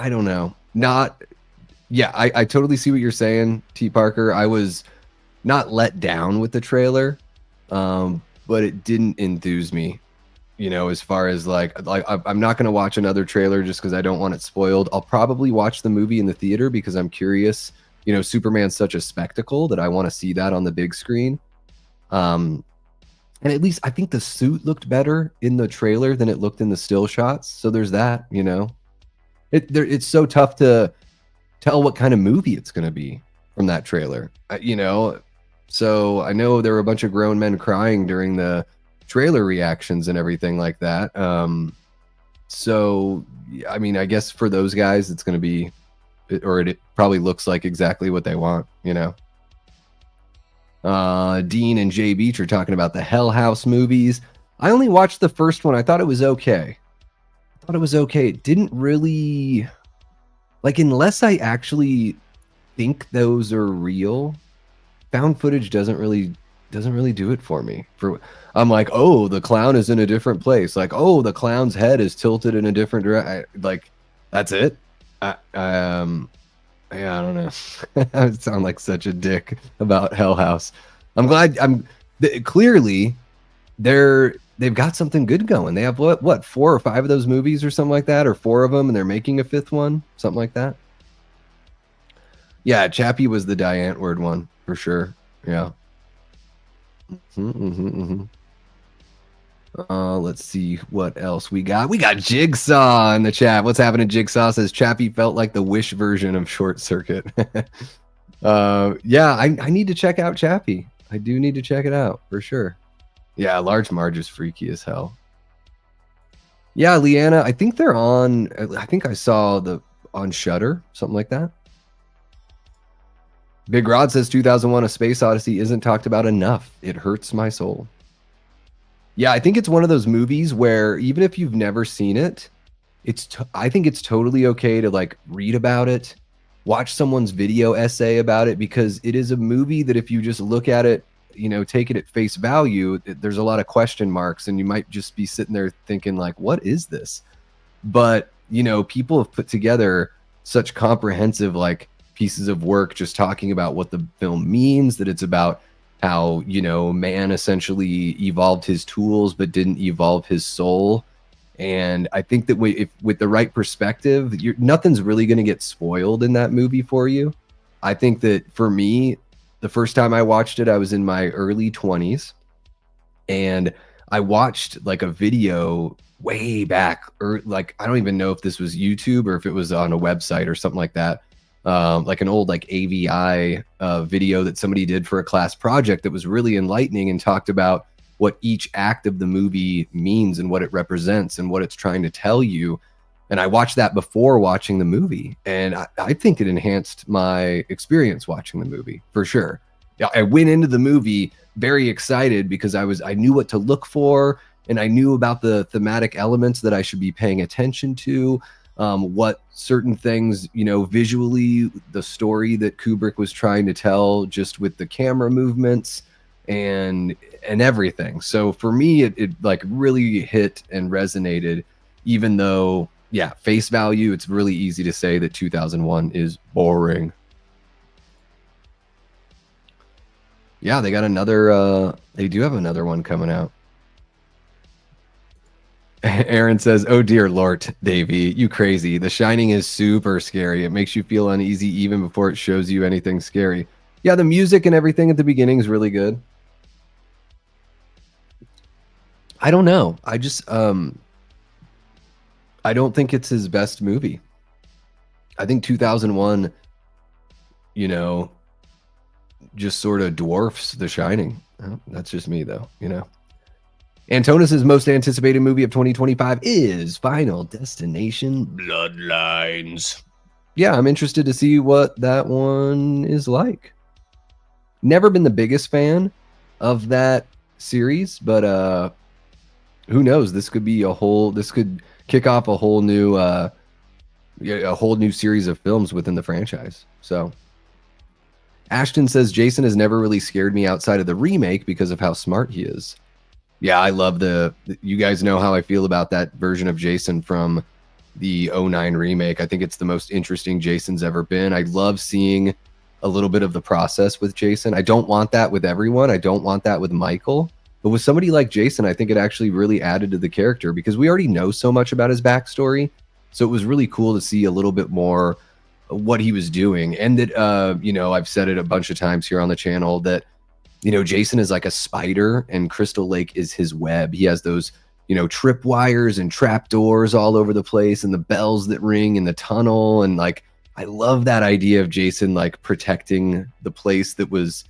don't know. I totally see what you're saying, T. Parker. I was not let down with the trailer, but it didn't enthuse me, as far as like I'm not going to watch another trailer just because I don't want it spoiled. I'll probably watch the movie in the theater because I'm curious. Superman's such a spectacle that I want to see that on the big screen. And at least I think the suit looked better in the trailer than it looked in the still shots. So there's that, it's so tough to tell what kind of movie it's going to be from that trailer, So I know there were a bunch of grown men crying during the trailer reactions and everything like that. So, I mean, I guess for those guys, it's going to be, or it probably looks like exactly what they want, Dean and Jay Beach are talking about the Hell House movies. I only watched the first one. I thought it was okay. It didn't really, like, unless I actually think those are real, found footage doesn't really do it for me. I'm like, oh, the clown is in a different place. Like, oh, the clown's head is tilted in a different direction. Like, that's it. I don't know. I sound like such a dick about Hell House. I'm glad. Clearly they've got something good going. They have what 4 or 5 of those movies or something like that, or 4 of them, and they're making a 5th one, something like that. Yeah, Chappie was the Diane word one for sure. Yeah. Let's see what else we got. We got Jigsaw in the chat. What's happening? Jigsaw says Chappie felt like the Wish version of Short Circuit. Yeah, I need to check out Chappie. I do need to check it out for sure. Yeah, Large Marge is freaky as hell. Yeah, Leanna, I think they're on. I think I saw the on Shudder, something like that. Big Rod says 2001: A Space Odyssey isn't talked about enough. It hurts my soul. Yeah, I think it's one of those movies where even if you've never seen it, I think it's totally okay to like read about it, watch someone's video essay about it, because it is a movie that if you just look at it, take it at face value, there's a lot of question marks and you might just be sitting there thinking like, what is this? But, people have put together such comprehensive like pieces of work just talking about what the film means, that it's about how, man essentially evolved his tools but didn't evolve his soul. And I think that with the right perspective, nothing's really going to get spoiled in that movie for you. I think that for me, the first time I watched it, I was in my early 20s, and I watched like a video way back, or like, I don't even know if this was YouTube or if it was on a website or something like that. Like an old like AVI video that somebody did for a class project that was really enlightening and talked about what each act of the movie means and what it represents and what it's trying to tell you. And I watched that before watching the movie, and I think it enhanced my experience watching the movie for sure. I went into the movie very excited because I knew what to look for, and I knew about the thematic elements that I should be paying attention to, what certain things, visually, the story that Kubrick was trying to tell just with the camera movements and everything. So for me, it like really hit and resonated, even though, yeah, face value, it's really easy to say that 2001 is boring. Yeah, they got another, they do have another one coming out. Aaron says, oh dear Lord, Davey, you crazy. The Shining is super scary. It makes you feel uneasy even before it shows you anything scary. Yeah, the music and everything at the beginning is really good. I don't know. I just, I don't think it's his best movie. I think 2001, just sort of dwarfs The Shining. Oh, that's just me though, Antonis's most anticipated movie of 2025 is Final Destination Bloodlines. Yeah, I'm interested to see what that one is like. Never been the biggest fan of that series, but who knows? This could be this could kick off a whole new series of films within the franchise. So Ashton says Jason has never really scared me outside of the remake because of how smart he is. Yeah, I love you guys know how I feel about that version of Jason from the 2009 remake. I think it's the most interesting Jason's ever been. I love seeing a little bit of the process with Jason. I don't want that with everyone. I don't want that with Michael. But with somebody like Jason, I think it actually really added to the character because we already know so much about his backstory. So it was really cool to see a little bit more what he was doing. And that, I've said it a bunch of times here on the channel that, Jason is like a spider and Crystal Lake is his web. He has those, trip wires and trap doors all over the place and the bells that ring in the tunnel. And like, I love that idea of Jason, like protecting the place that was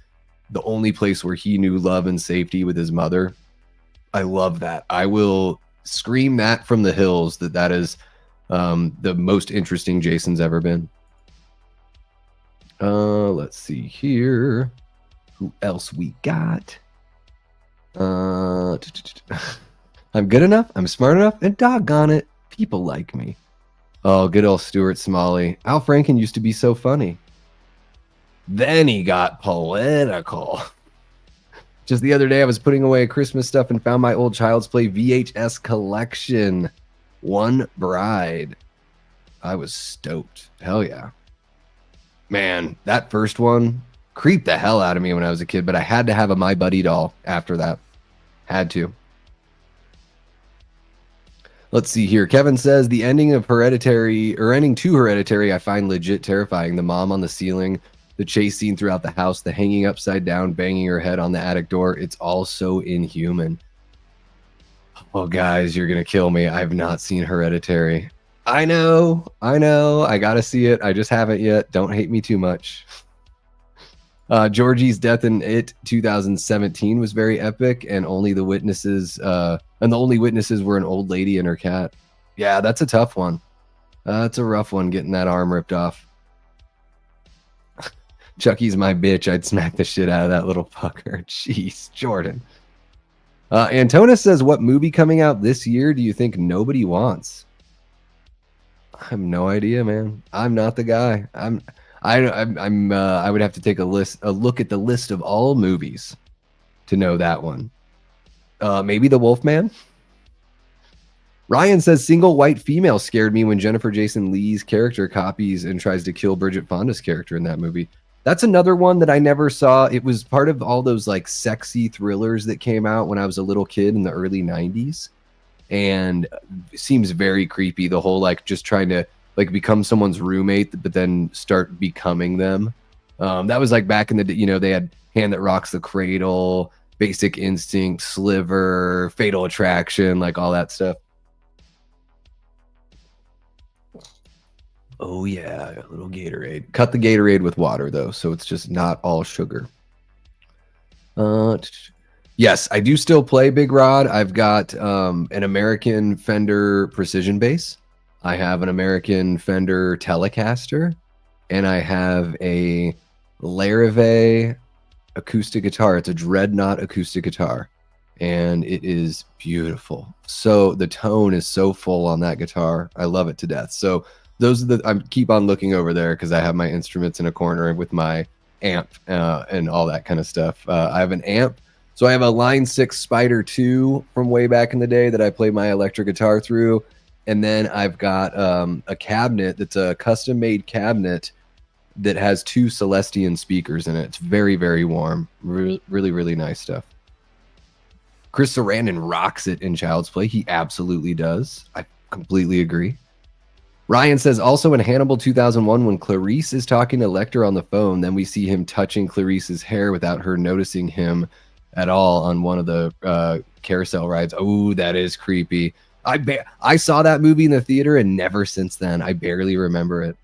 the only place where he knew love and safety with his mother. I love that. I will scream that from the hills that is the most interesting Jason's ever been. Let's see here. Who else we got? I'm good enough, I'm smart enough, and doggone it, people like me. Oh, good old Stuart Smalley. Al Franken used to be so funny. Then he got political. Just the other day, I was putting away Christmas stuff and found my old Child's Play VHS collection. One Bride. I was stoked. Hell yeah. Man, that first one creeped the hell out of me when I was a kid, but I had to have a My Buddy doll after that. Had to. Let's see here. Kevin says the ending of Hereditary, or ending to Hereditary, I find legit terrifying. The mom on the ceiling the chase scene throughout the house, the hanging upside down, banging her head on the attic door. It's all so inhuman. Oh, guys, you're going to kill me. I've not seen Hereditary. I know. I got to see it. I just haven't yet. Don't hate me too much. Georgie's death in It 2017 was very epic, and the only witnesses were an old lady and her cat. Yeah, that's a tough one. That's a rough one, getting that arm ripped off. Chucky's my bitch. I'd smack the shit out of that little fucker. Jeez, Jordan. Antona says, what movie coming out this year do you think nobody wants? I have no idea, man. I'm not the guy. I would have to take a look at the list of all movies to know that one. Maybe The Wolfman. Ryan says single white female scared me when Jennifer Jason Leigh's character copies and tries to kill Bridget Fonda's character in that movie. That's another one that I never saw. It was part of all those like sexy thrillers that came out when I was a little kid in the early 90s. And it seems very creepy. The whole like just trying to like become someone's roommate, but then start becoming them. That was like back in the, they had Hand That Rocks the Cradle, Basic Instinct, Sliver, Fatal Attraction, like all that stuff. Oh yeah, a little Gatorade. Cut the Gatorade with water though, so it's just not all sugar. Yes, I do still play Big Rod. I've got an American Fender Precision Bass. I have an American Fender Telecaster, and I have a Larrivee acoustic guitar. It's a Dreadnought acoustic guitar, and it is beautiful. So the tone is so full on that guitar. I love it to death. So those are I keep on looking over there because I have my instruments in a corner with my amp and all that kind of stuff. I have an amp. So I have a Line 6 Spider 2 from way back in the day that I play my electric guitar through. And then I've got a cabinet that's a custom-made cabinet that has 2 Celestion speakers in it. It's very, very warm. Really, really nice stuff. Chris Sarandon rocks it in Child's Play. He absolutely does. I completely agree. Ryan says, also in Hannibal 2001, when Clarice is talking to Lecter on the phone, then we see him touching Clarice's hair without her noticing him at all on one of the carousel rides. Oh, that is creepy. I saw that movie in the theater and never since then. I barely remember it.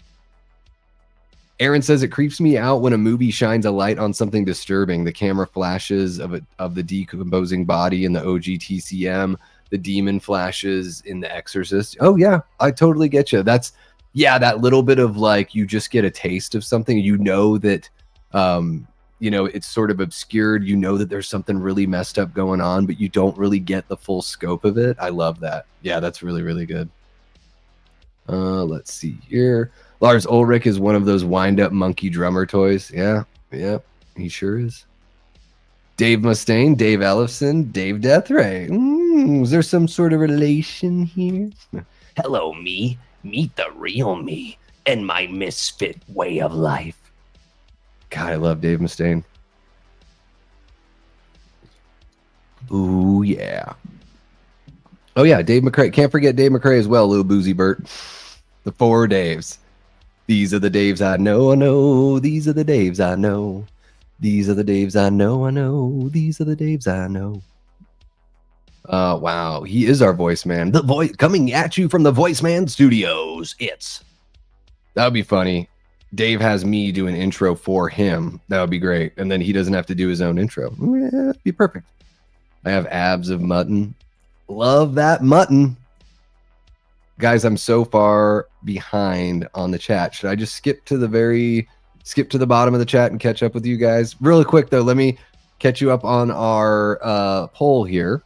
Aaron says, it creeps me out when a movie shines a light on something disturbing. The camera flashes of the decomposing body in the OG TCM. The demon flashes in The Exorcist. Oh yeah, I totally get you. That's that little bit of like, you just get a taste of something. That, it's sort of obscured. That there's something really messed up going on, but you don't really get the full scope of it. I love that. Yeah, that's really, really good. Let's see here. Lars Ulrich is one of those wind-up monkey drummer toys. Yeah, he sure is. Dave Mustaine, Dave Ellefson, Dave Deathray. Is there some sort of relation here? Hello, me. Meet the real me and my misfit way of life. God, I love Dave Mustaine. Ooh, yeah. Oh, yeah, Dave McCrae. Can't forget Dave McCrae as well, little Boozy Bert. The 4 Daves. These are the Daves I know. These are the Daves I know. These are the Daves I know. These are the Daves I know. Wow, he is our voice man. The voice coming at you from the Voice Man Studios. That would be funny. Dave has me do an intro for him. That would be great. And then he doesn't have to do his own intro. Yeah, that'd be perfect. I have abs of mutton. Love that mutton. Guys, I'm so far behind on the chat. Should I just skip to the bottom of the chat and catch up with you guys? Really quick, though, let me catch you up on our poll here.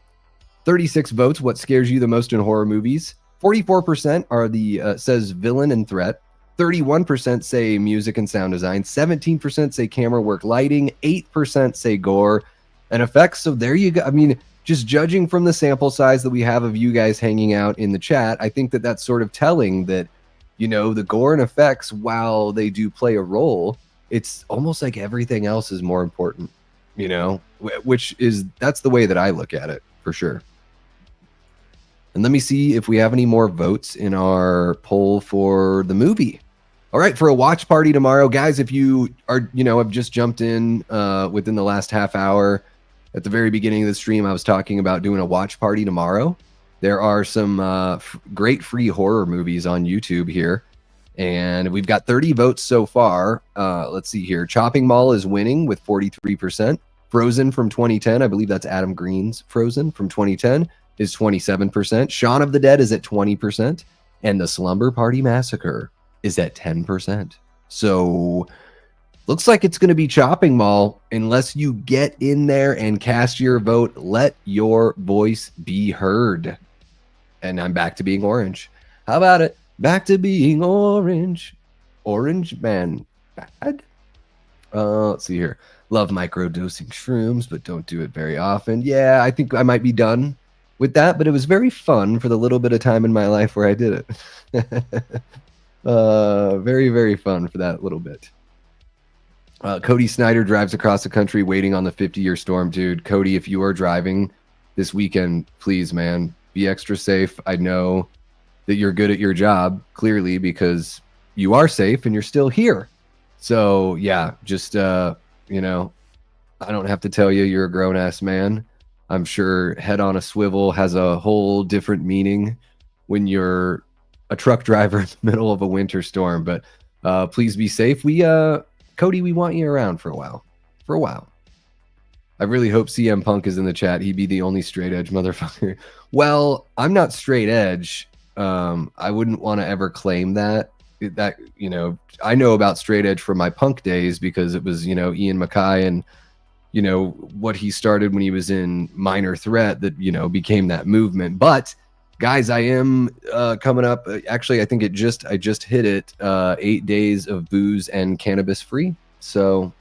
36 votes. What scares you the most in horror movies? 44% are says villain and threat. 31% say music and sound design. 17% say camera work, lighting. 8% say gore and effects. So there you go. I mean, just judging from the sample size that we have of you guys hanging out in the chat, I think that that's sort of telling that, the gore and effects, while they do play a role, it's almost like everything else is more important, that's the way that I look at it for sure. And let me see if we have any more votes in our poll for the movie. All right, for a watch party tomorrow, guys, if you are, have just jumped in within the last half hour, at the very beginning of the stream, I was talking about doing a watch party tomorrow. There are some great free horror movies on YouTube here, and we've got 30 votes so far. Let's see here. Chopping Mall is winning with 43%. Frozen from 2010, I believe that's Adam Green's Frozen from 2010, is 27%. Shaun of the Dead is at 20%, and The Slumber Party Massacre is at 10%. So looks like it's going to be Chopping Mall unless you get in there and cast your vote. Let your voice be heard. And I'm back to being orange. How about it? Back to being orange. Orange man bad. Let's see here. Love microdosing shrooms, but don't do it very often. Yeah, I think I might be done with that, but it was very fun for the little bit of time in my life where I did it. Very, very fun for that little bit. Cody Snyder drives across the country waiting on the 50-year storm. Dude, Cody, if you are driving this weekend, please, man, be extra safe. I know that you're good at your job, clearly, because you are safe and you're still here. So, yeah, just, I don't have to tell you, you're a grown-ass man. I'm sure head on a swivel has a whole different meaning when you're a truck driver in the middle of a winter storm, but please be safe. Cody, we want you around for a while. I really hope CM Punk is in the chat. He'd be the only straight edge motherfucker. Well, I'm not straight edge. I wouldn't want to ever claim that, I know about straight edge from my Punk days because it was, Ian MacKay and, what he started when he was in Minor Threat that, became that movement. But guys, I am coming up. Actually, I think I just hit it. 8 days of booze and cannabis free. So,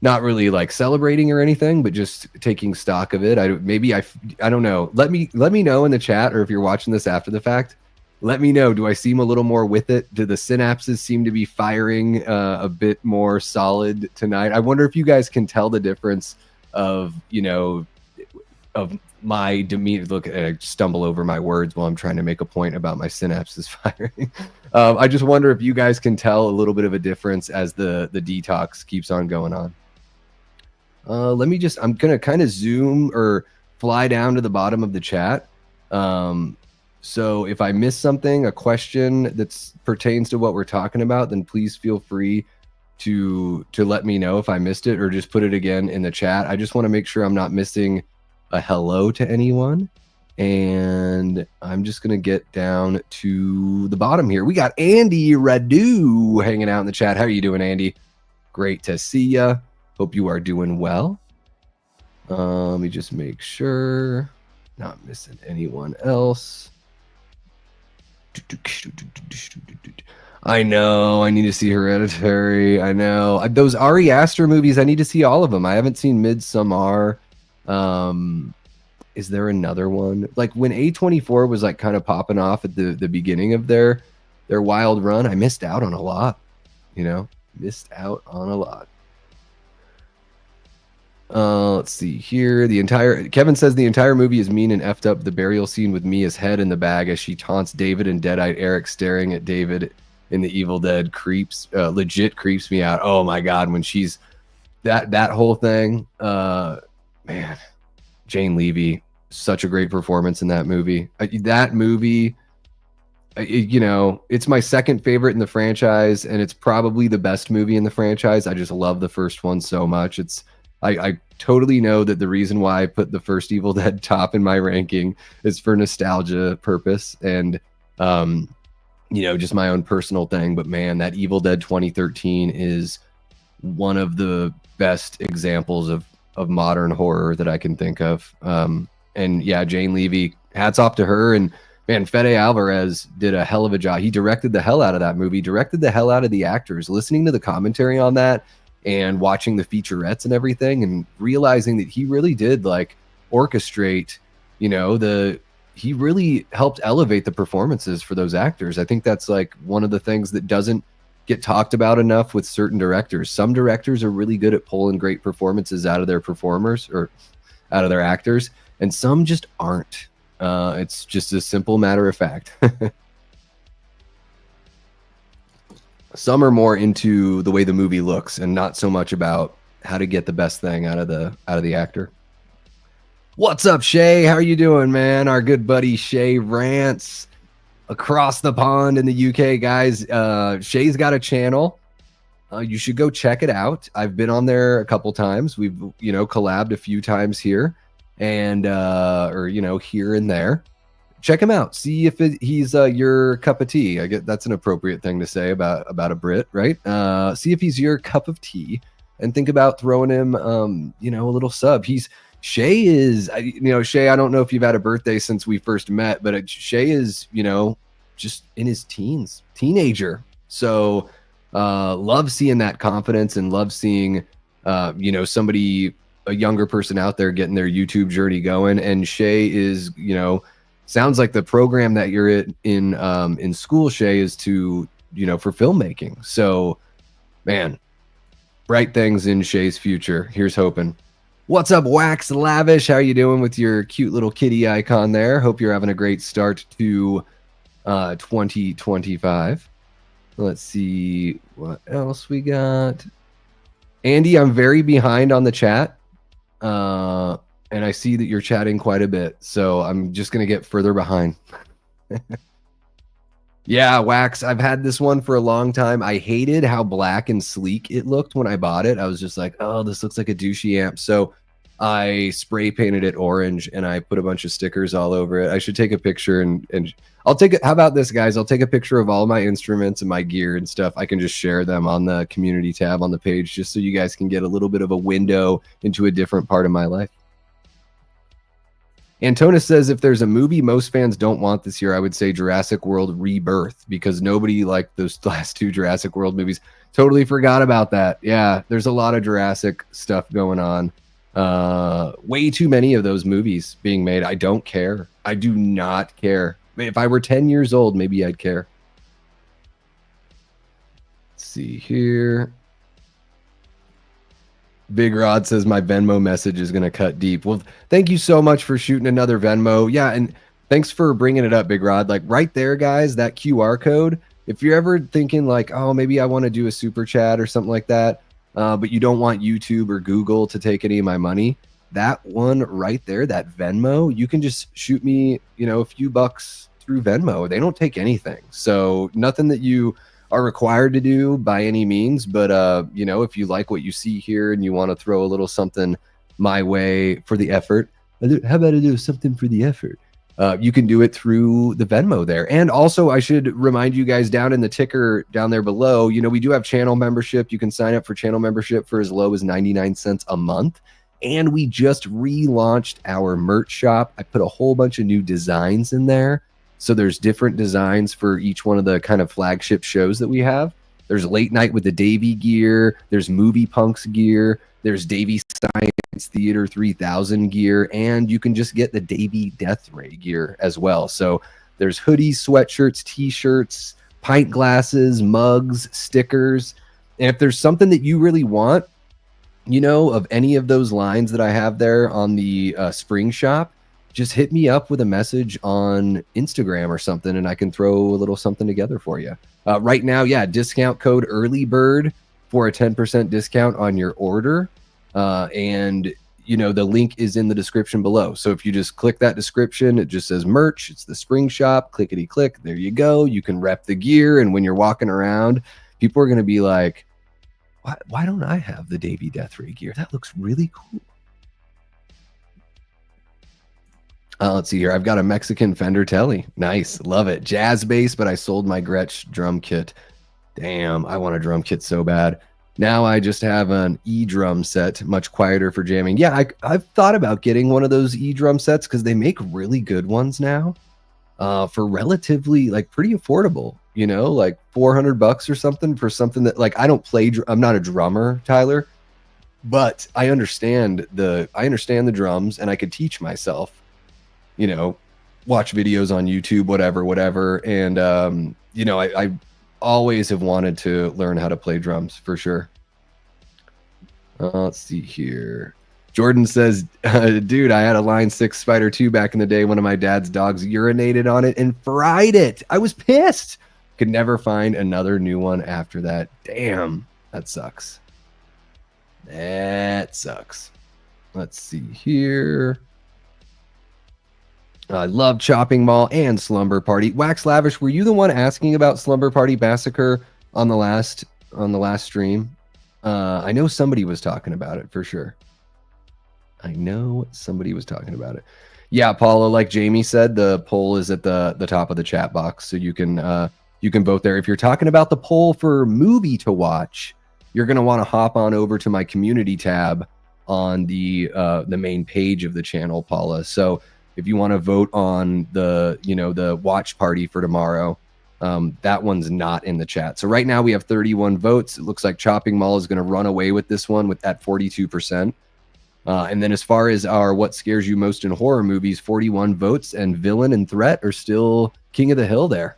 not really like celebrating or anything, but just taking stock of it. I don't know. Let me know in the chat, or if you're watching this after the fact, let me know. Do I seem a little more with it? Do the synapses seem to be firing a bit more solid tonight? I wonder if you guys can tell the difference of my demeanor. Look, I stumble over my words while I'm trying to make a point about my synapses firing. I just wonder if you guys can tell a little bit of a difference as the detox keeps on going on. I'm going to kind of zoom or fly down to the bottom of the chat. So if I miss something, a question that pertains to what we're talking about, then please feel free to let me know if I missed it, or just put it again in the chat. I just want to make sure I'm not missing a hello to anyone. And I'm just going to get down to the bottom here. We got Andy Radu hanging out in the chat. How are you doing, Andy? Great to see ya. Hope you are doing well. Let me just make sure. Not missing anyone else. I know. I need to see Hereditary. I know. Those Ari Aster movies, I need to see all of them. I haven't seen Midsommar. Is there another one? Like when A24 was like kind of popping off at the beginning of their wild run, I missed out on a lot. Missed out on a lot. Let's see here. Kevin says the entire movie is mean and effed up. The burial scene with Mia's head in the bag as she taunts David and dead-eyed Eric staring at David in the Evil Dead legit creeps me out. Oh my God. When she's that whole thing, man, Jane Levy, such a great performance in that movie. That movie, it's my second favorite in the franchise, and it's probably the best movie in the franchise. I just love the first one so much. I totally know that the reason why I put the first Evil Dead top in my ranking is for nostalgia purpose and, just my own personal thing. But man, that Evil Dead 2013 is one of the best examples of modern horror that I can think of. And yeah, Jane Levy, hats off to her. And man, Fede Alvarez did a hell of a job. He directed the hell out of that movie, directed the hell out of the actors. Listening to the commentary on that and watching the featurettes and everything, and realizing that he really did like orchestrate, he really helped elevate the performances for those actors. I think that's like one of the things that doesn't get talked about enough with certain directors. Some directors are really good at pulling great performances out of their performers or out of their actors, and some just aren't. It's just a simple matter of fact. Some are more into the way the movie looks and not so much about how to get the best thing out of the actor. What's up, Shay? How are you doing, man? Our good buddy Shay Rants across the pond in the UK, guys. Shay's got a channel. You should go check it out. I've been on there a couple times. We've, collabed a few times here and, or, here and there. Check him out. See if he's your cup of tea. I get that's an appropriate thing to say about a Brit, right? See if he's your cup of tea and think about throwing him, a little sub. Shay is, Shay, I don't know if you've had a birthday since we first met, but Shay is, just in his teens, teenager. So love seeing that confidence and love seeing, somebody, a younger person out there getting their YouTube journey going. And Shay is, sounds like the program that you're in school, Shay, is to, for filmmaking. So, man, bright things in Shay's future. Here's hoping. What's up, Wax Lavish? How are you doing with your cute little kitty icon there? Hope you're having a great start to 2025. Let's see what else we got. Andy, I'm very behind on the chat. And I see that you're chatting quite a bit. So I'm just going to get further behind. Yeah, Wax. I've had this one for a long time. I hated how black and sleek it looked when I bought it. I was just like, oh, this looks like a douchey amp. So I spray painted it orange and I put a bunch of stickers all over it. I should take a picture and I'll take it. How about this, guys? I'll take a picture of all my instruments and my gear and stuff. I can just share them on the community tab on the page just so you guys can get a little bit of a window into a different part of my life. Antonis says, if there's a movie most fans don't want this year, I would say Jurassic World Rebirth, because nobody liked those last two Jurassic World movies. Totally forgot about that. Yeah, there's a lot of Jurassic stuff going on. Way too many of those movies being made. I don't care. I do not care. If I were 10 years old, maybe I'd care. Let's see here. Big Rod says my Venmo message is going to cut deep. Well, thank you so much for shooting another Venmo. Yeah, and thanks for bringing it up, Big Rod. Like right there, guys, that QR code. If you're ever thinking like, oh, maybe I want to do a super chat or something like that, but you don't want YouTube or Google to take any of my money, that one right there, that Venmo, you can just shoot me, a few bucks through Venmo. They don't take anything. So nothing that you are required to do by any means, but if you like what you see here and you want to throw a little something my way for the effort, how about I do something for the effort? You can do it through the Venmo there. And also, I should remind you guys down in the ticker down there below, we do have channel membership. You can sign up for channel membership for as low as 99 cents a month. And we just relaunched our merch shop. I put a whole bunch of new designs in there. So there's different designs for each one of the kind of flagship shows that we have. There's Late Night with the Davey gear. There's Movie Punks gear. There's Davey Science Theater 3000 gear. And you can just get the Davey Death Ray gear as well. So there's hoodies, sweatshirts, t-shirts, pint glasses, mugs, stickers. And if there's something that you really want, of any of those lines that I have there on the spring shop, just hit me up with a message on Instagram or something, and I can throw a little something together for you. Right now, yeah, discount code EARLYBIRD for a 10% discount on your order. And, the link is in the description below. So if you just click that description, it just says merch. It's the spring shop. Clickety click. There you go. You can rep the gear. And when you're walking around, people are going to be like, why don't I have the Davey Death Ray gear? That looks really cool. Let's see here. I've got a Mexican Fender Tele. Nice. Love it. Jazz bass, but I sold my Gretsch drum kit. Damn, I want a drum kit so bad. Now I just have an E-drum set, much quieter for jamming. Yeah, I've thought about getting one of those E-drum sets because they make really good ones now for relatively, pretty affordable, like $400 or something for something that, I don't play. I'm not a drummer, Tyler, but I understand the drums and I could teach myself. Watch videos on YouTube, whatever. And, I always have wanted to learn how to play drums for sure. Let's see here. Jordan says, dude, I had a Line 6 Spider 2 back in the day. One of my dad's dogs urinated on it and fried it. I was pissed. Could never find another new one after that. Damn, that sucks. That sucks. Let's see here. I love Chopping Mall and Slumber Party. Wax Lavish, were you the one asking about Slumber Party Massacre on the last stream? I know somebody was talking about it for sure. I know somebody was talking about it. Yeah, Paula, like Jamie said, the poll is at the top of the chat box, so you can vote there. If you're talking about the poll for movie to watch, you're going to want to hop on over to my community tab on the main page of the channel, Paula. So if you want to vote on the watch party for tomorrow, that one's not in the chat. So right now we have 31 votes. It looks like Chopping Mall is going to run away with this one with that 42%. And then as far as our what scares you most in horror movies, 41 votes, and Villain and Threat are still king of the hill there.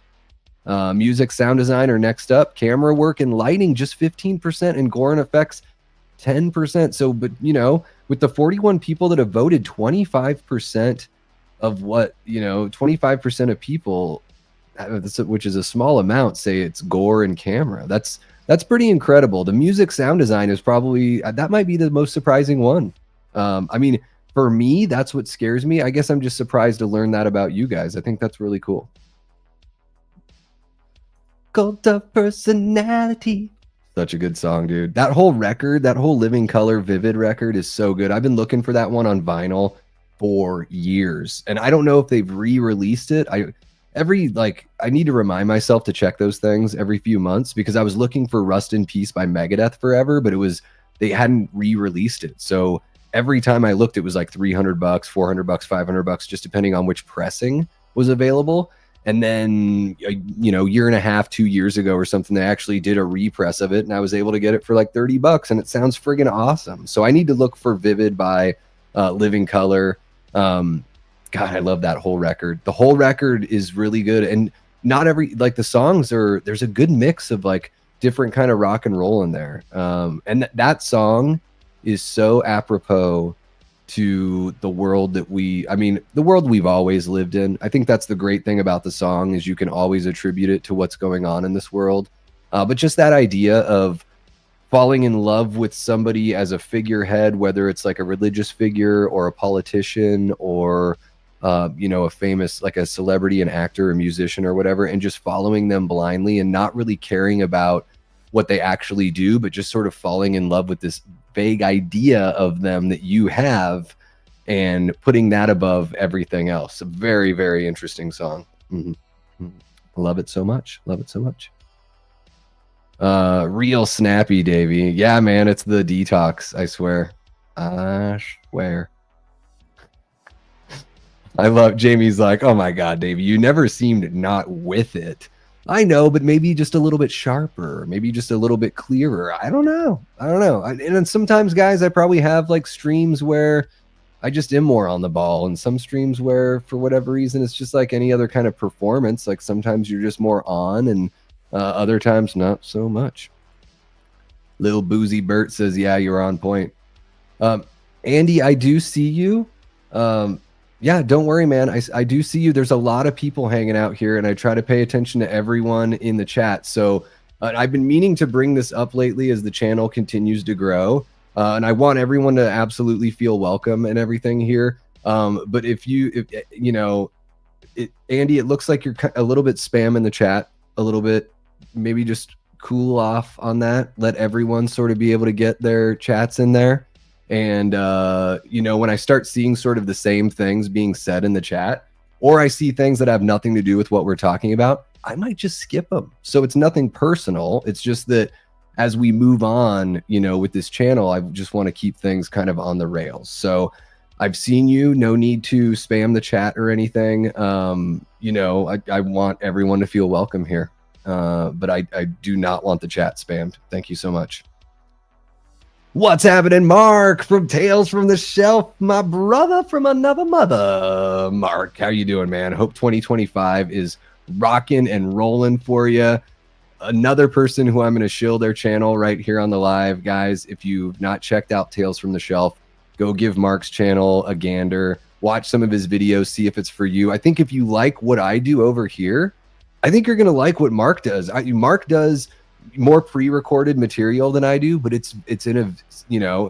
Music, sound design are next up. Camera work and lighting, just 15%, and gore and effects, 10%. So, but with the 41 people that have voted, 25% of 25% of people, which is a small amount, say it's gore and camera. That's pretty incredible. The music, sound design is probably, that might be the most surprising one. I mean, for me, that's what scares me. I guess I'm just surprised to learn that about you guys. I think that's really cool. Cult of Personality. Such a good song, dude. That whole record, that whole Living Color Vivid record is so good. I've been looking for that one on vinyl for years, and I don't know if they've re-released it. I need to remind myself to check those things every few months, because I was looking for Rust in Peace by Megadeth forever, but they hadn't re-released it. So every time I looked, it was like $300, $400, $500, just depending on which pressing was available. And then, year and a half, 2 years ago or something, they actually did a repress of it, and I was able to get it for like $30, and it sounds friggin' awesome. So I need to look for Vivid by Living Color. God, I love that whole record. The whole record is really good, and not every, like, the songs there's a good mix of like different kind of rock and roll in there. And that song is so apropos to the world the world we've always lived in. I think that's the great thing about the song, is you can always attribute it to what's going on in this world. But just that idea of falling in love with somebody as a figurehead, whether it's like a religious figure or a politician or a famous, like a celebrity, an actor, a musician or whatever, and just following them blindly and not really caring about what they actually do, but just sort of falling in love with this vague idea of them that you have and putting that above everything else. A very, very interesting song. Love it so much. Love it so much. Real snappy, Davey. Yeah, man, it's the detox. I swear. I swear. I love Jamie's like, oh my God, Davey, you never seemed not with it. I know, but maybe just a little bit sharper, maybe just a little bit clearer. I don't know. And then sometimes, guys, I probably have like streams where I just am more on the ball, and some streams where, for whatever reason, it's just like any other kind of performance. Like sometimes you're just more on, and other times not so much. Little Boozy Bert says, yeah, you're on point. Andy, I do see you. Yeah, don't worry, man. I do see you. There's a lot of people hanging out here, and I try to pay attention to everyone in the chat. So I've been meaning to bring this up lately as the channel continues to grow. And I want everyone to absolutely feel welcome and everything here. But Andy, it looks like you're a little bit spam in the chat, a little bit. Maybe just cool off on that. Let everyone sort of be able to get their chats in there. And, when I start seeing sort of the same things being said in the chat, or I see things that have nothing to do with what we're talking about, I might just skip them. So it's nothing personal. It's just that as we move on, with this channel, I just want to keep things kind of on the rails. So I've seen you. No need to spam the chat or anything. I want everyone to feel welcome here. But I do not want the chat spammed. Thank you so much. What's happening, Mark from Tales from the Shelf, my brother from another mother? Mark, how you doing, man? Hope 2025 is rocking and rolling for you. Another person who I'm going to shill their channel right here on the live. Guys, if you've not checked out Tales from the Shelf, go give Mark's channel a gander. Watch some of his videos, see if it's for you. I think if you like what I do over here, I think you're going to like what Mark does. Mark does more pre-recorded material than I do, but it's in a,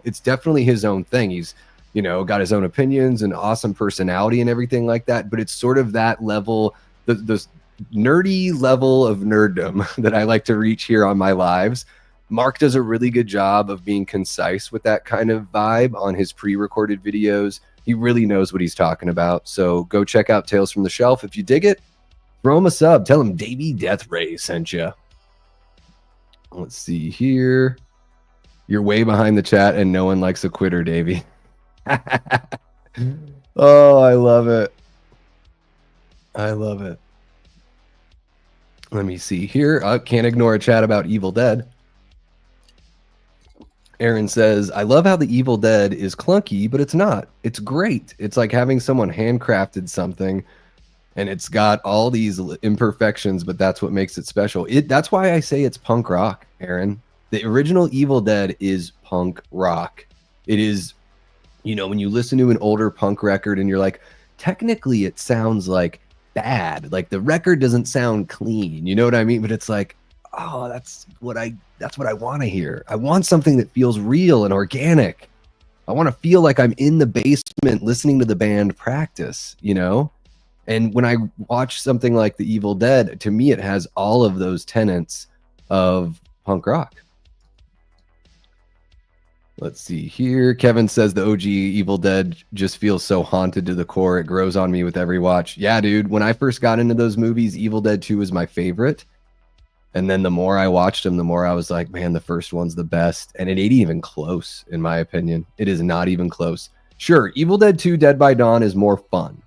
it's definitely his own thing. He's, got his own opinions and awesome personality and everything like that. But it's sort of that level, the nerdy level of nerddom that I like to reach here on my lives. Mark does a really good job of being concise with that kind of vibe on his pre-recorded videos. He really knows what he's talking about. So go check out Tales from the Shelf. If you dig it, throw him a sub. Tell him Davey Death Ray sent you. Let's see here. You're way behind the chat and no one likes a quitter, Davey. Oh, I love it. I love it. Let me see here. I can't ignore a chat about Evil Dead. Aaron says, I love how the Evil Dead is clunky, but it's not. It's great. It's like having someone handcrafted something, and it's got all these imperfections, but that's what makes it special. That's why I say it's punk rock, Aaron. The original Evil Dead is punk rock. It is, when you listen to an older punk record and you're like, technically it sounds like bad. Like the record doesn't sound clean. You know what I mean? But it's like, oh, that's what I want to hear. I want something that feels real and organic. I want to feel like I'm in the basement listening to the band practice, And when I watch something like The Evil Dead, to me, it has all of those tenets of punk rock. Let's see here. Kevin says the OG Evil Dead just feels so haunted to the core. It grows on me with every watch. Yeah, dude. When I first got into those movies, Evil Dead 2 was my favorite. And then the more I watched them, the more I was like, man, the first one's the best. And it ain't even close, in my opinion. It is not even close. Sure, Evil Dead 2 Dead by Dawn is more fun.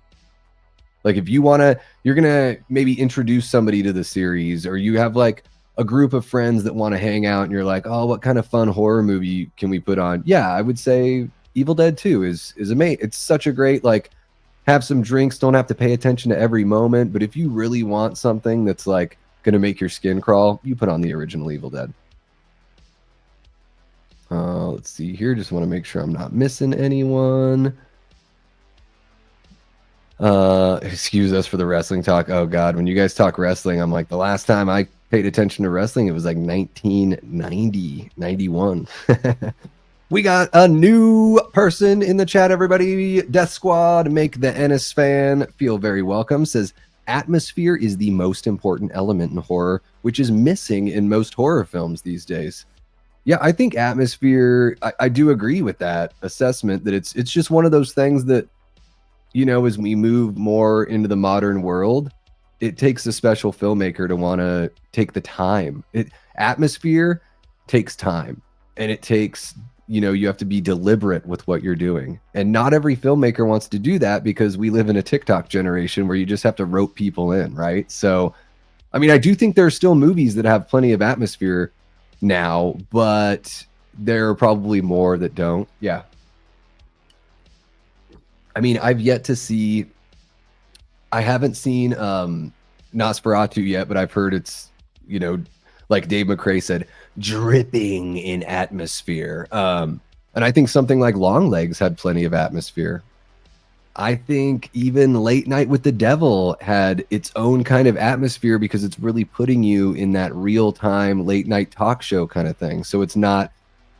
Like if you're going to maybe introduce somebody to the series, or you have like a group of friends that want to hang out and you're like, oh, what kind of fun horror movie can we put on? Yeah, I would say Evil Dead 2 is amazing. It's such a great, like, have some drinks, don't have to pay attention to every moment. But if you really want something that's like going to make your skin crawl, you put on the original Evil Dead. Let's see here. Just want to make sure I'm not missing anyone. Excuse us for the wrestling talk. Oh God, when you guys talk wrestling, I'm like, the last time I paid attention to wrestling, it was like 1990, 91. We got a new person in the chat, everybody. Death Squad, make the Ennis fan feel very welcome. Says, atmosphere is the most important element in horror, which is missing in most horror films these days. Yeah, I think atmosphere, I do agree with that assessment, that it's just one of those things that, as we move more into the modern world, it takes a special filmmaker to want to take the time. Atmosphere takes time, and it takes, you have to be deliberate with what you're doing. And not every filmmaker wants to do that, because we live in a TikTok generation where you just have to rope people in, right? So, I mean, I do think there are still movies that have plenty of atmosphere now, but there are probably more that don't. Yeah. I mean, I've yet to see, I haven't seen Nosferatu yet, but I've heard it's, like Dave McRae said, dripping in atmosphere. And I think something like Longlegs had plenty of atmosphere. I think even Late Night with the Devil had its own kind of atmosphere, because it's really putting you in that real-time late night talk show kind of thing. So it's not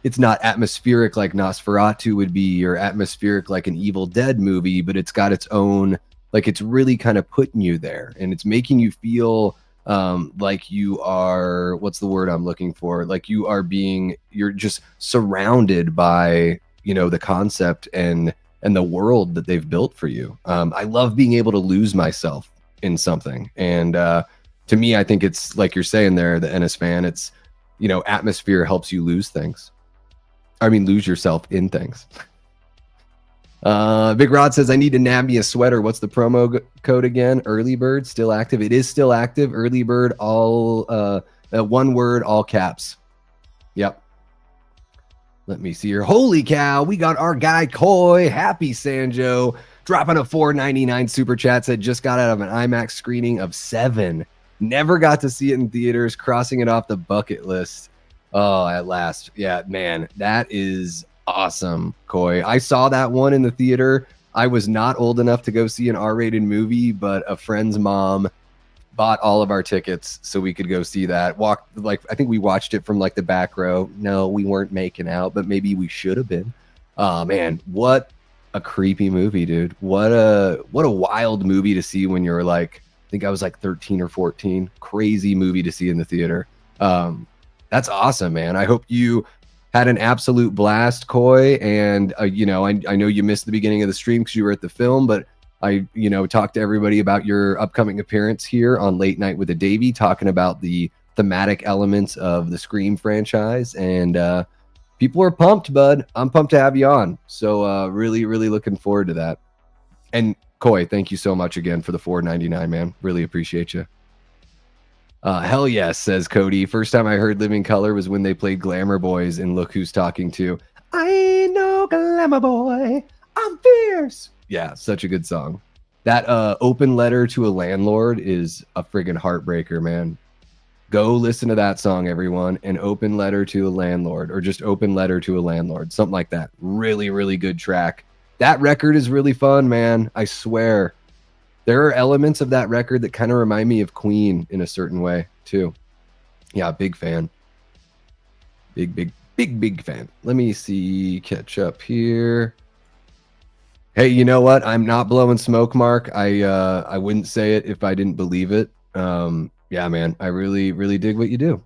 atmospheric like Nosferatu would be, or atmospheric like an Evil Dead movie, but it's got its own, like, it's really kind of putting you there, and it's making you feel like you are, what's the word I'm looking for? Like you're just surrounded by, the concept and the world that they've built for you. I love being able to lose myself in something. And to me, I think it's like you're saying there, the Ennis fan, it's, atmosphere helps you lose things. I mean, lose yourself in things. Big Rod says, I need to nab me a sweater. What's the promo code again? Early Bird, still active. It is still active. Early Bird, all one word, all caps. Yep. Let me see here. Holy cow, we got our guy Coy. Happy Sanjo dropping a $4.99 super chat. Said, just got out of an IMAX screening of Seven. Never got to see it in theaters. Crossing it off the bucket list. Oh, at last. Yeah, man, that is awesome, Coy. I saw that one in the theater. I was not old enough to go see an R-rated movie, but a friend's mom bought all of our tickets so we could go see that. Walked, like, I think we watched it from like the back row. No, we weren't making out, but maybe we should have been. Man, what a creepy movie, dude. What a wild movie to see when you're like, I think I was like 13 or 14. Crazy movie to see in the theater. That's awesome, man. I hope you had an absolute blast, Coy. And you know, I know you missed the beginning of the stream because you were at the film, but I, you know, talked to everybody about your upcoming appearance here on Late Night with a Davey, talking about the thematic elements of the Scream franchise. And people are pumped, bud. I'm pumped to have you on. So really, really looking forward to that. And Coy, thank you so much again for the $4.99, man. Really appreciate you. Hell yes, says Cody. First time I heard Living Color was when they played Glamour Boys and Look Who's Talking To. I ain't no glamour boy. I'm fierce. Yeah, such a good song. That Open Letter to a Landlord is a friggin' heartbreaker, man. Go listen to that song, everyone. An Open Letter to a Landlord, or just Open Letter to a Landlord, something like that. Really, really good track. That record is really fun, man. I swear. There are elements of that record that kind of remind me of Queen in a certain way, too. Yeah, big fan. Big fan. Let me see. Catch up here. Hey, you know what? I'm not blowing smoke, Mark. I wouldn't say it if I didn't believe it. Yeah, man. I really, really dig what you do.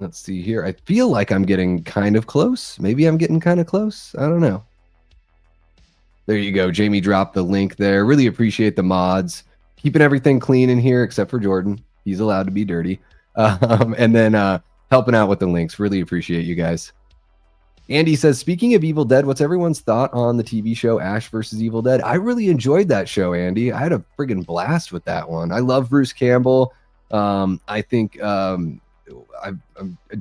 Let's see here. I feel like I'm getting kind of close. Maybe I'm getting kind of close. I don't know. There you go. Jamie dropped the link there. Really appreciate the mods. Keeping everything clean in here except for Jordan. He's allowed to be dirty. And then helping out with the links. Really appreciate you guys. Andy says, speaking of Evil Dead, what's everyone's thought on the TV show Ash versus Evil Dead? I really enjoyed that show, Andy. I had a friggin' blast with that one. I love Bruce Campbell. I think Dana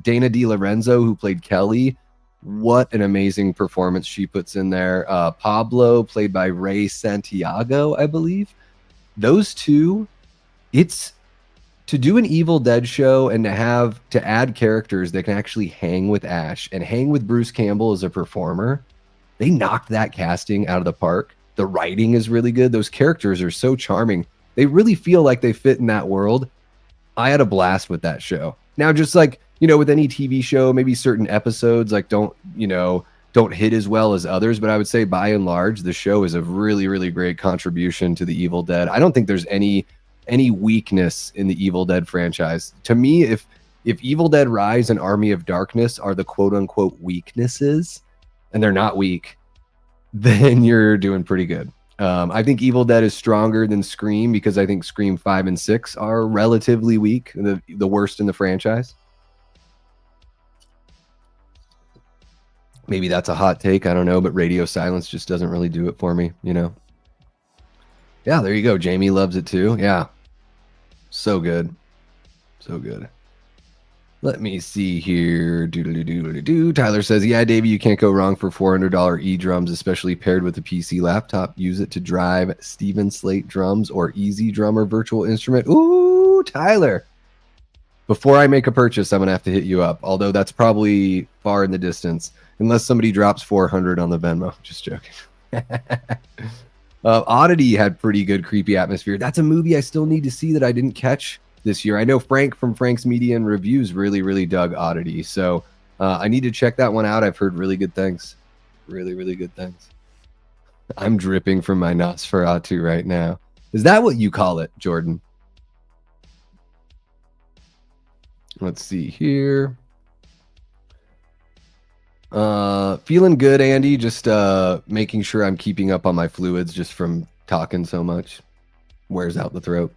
DiLorenzo, who played Kelly, what an amazing performance she puts in there. Pablo, played by Ray Santiago, I believe. Those two, it's to do an Evil Dead show and to add characters that can actually hang with Ash and hang with Bruce Campbell as a performer. They knocked that casting out of the park. The writing is really good. Those characters are so charming. They really feel like they fit in that world. I had a blast with that show. Now, just like, you know, with any TV show, maybe certain episodes like don't hit as well as others, but I would say by and large, the show is a really, really great contribution to the Evil Dead. I don't think there's any weakness in the Evil Dead franchise. To me, if Evil Dead Rise and Army of Darkness are the quote unquote weaknesses, and they're not weak, then you're doing pretty good. I think Evil Dead is stronger than Scream because I think Scream 5 and 6 are relatively weak, the worst in the franchise. Maybe that's a hot take, I don't know, but Radio Silence just doesn't really do it for me, you know? Yeah, there you go. Jamie loves it too. Yeah. So good. So good. Let me see here. Tyler says, yeah, Davey, you can't go wrong for $400 E-drums, especially paired with a PC laptop. Use it to drive Steven Slate drums or Easy Drummer virtual instrument. Ooh, Tyler. Before I make a purchase, I'm going to have to hit you up, although that's probably far in the distance, unless somebody drops 400 on the Venmo. Just joking. Oddity had pretty good creepy atmosphere. That's a movie I still need to see that I didn't catch this year. I know Frank from Frank's Media and Reviews really, really dug Oddity. So I need to check that one out. I've heard really good things. Really, really good things. I'm dripping from my Nosferatu right now. Is that what you call it, Jordan? Let's see here. Feeling good, Andy. Just making sure I'm keeping up on my fluids just from talking so much. Wears out the throat.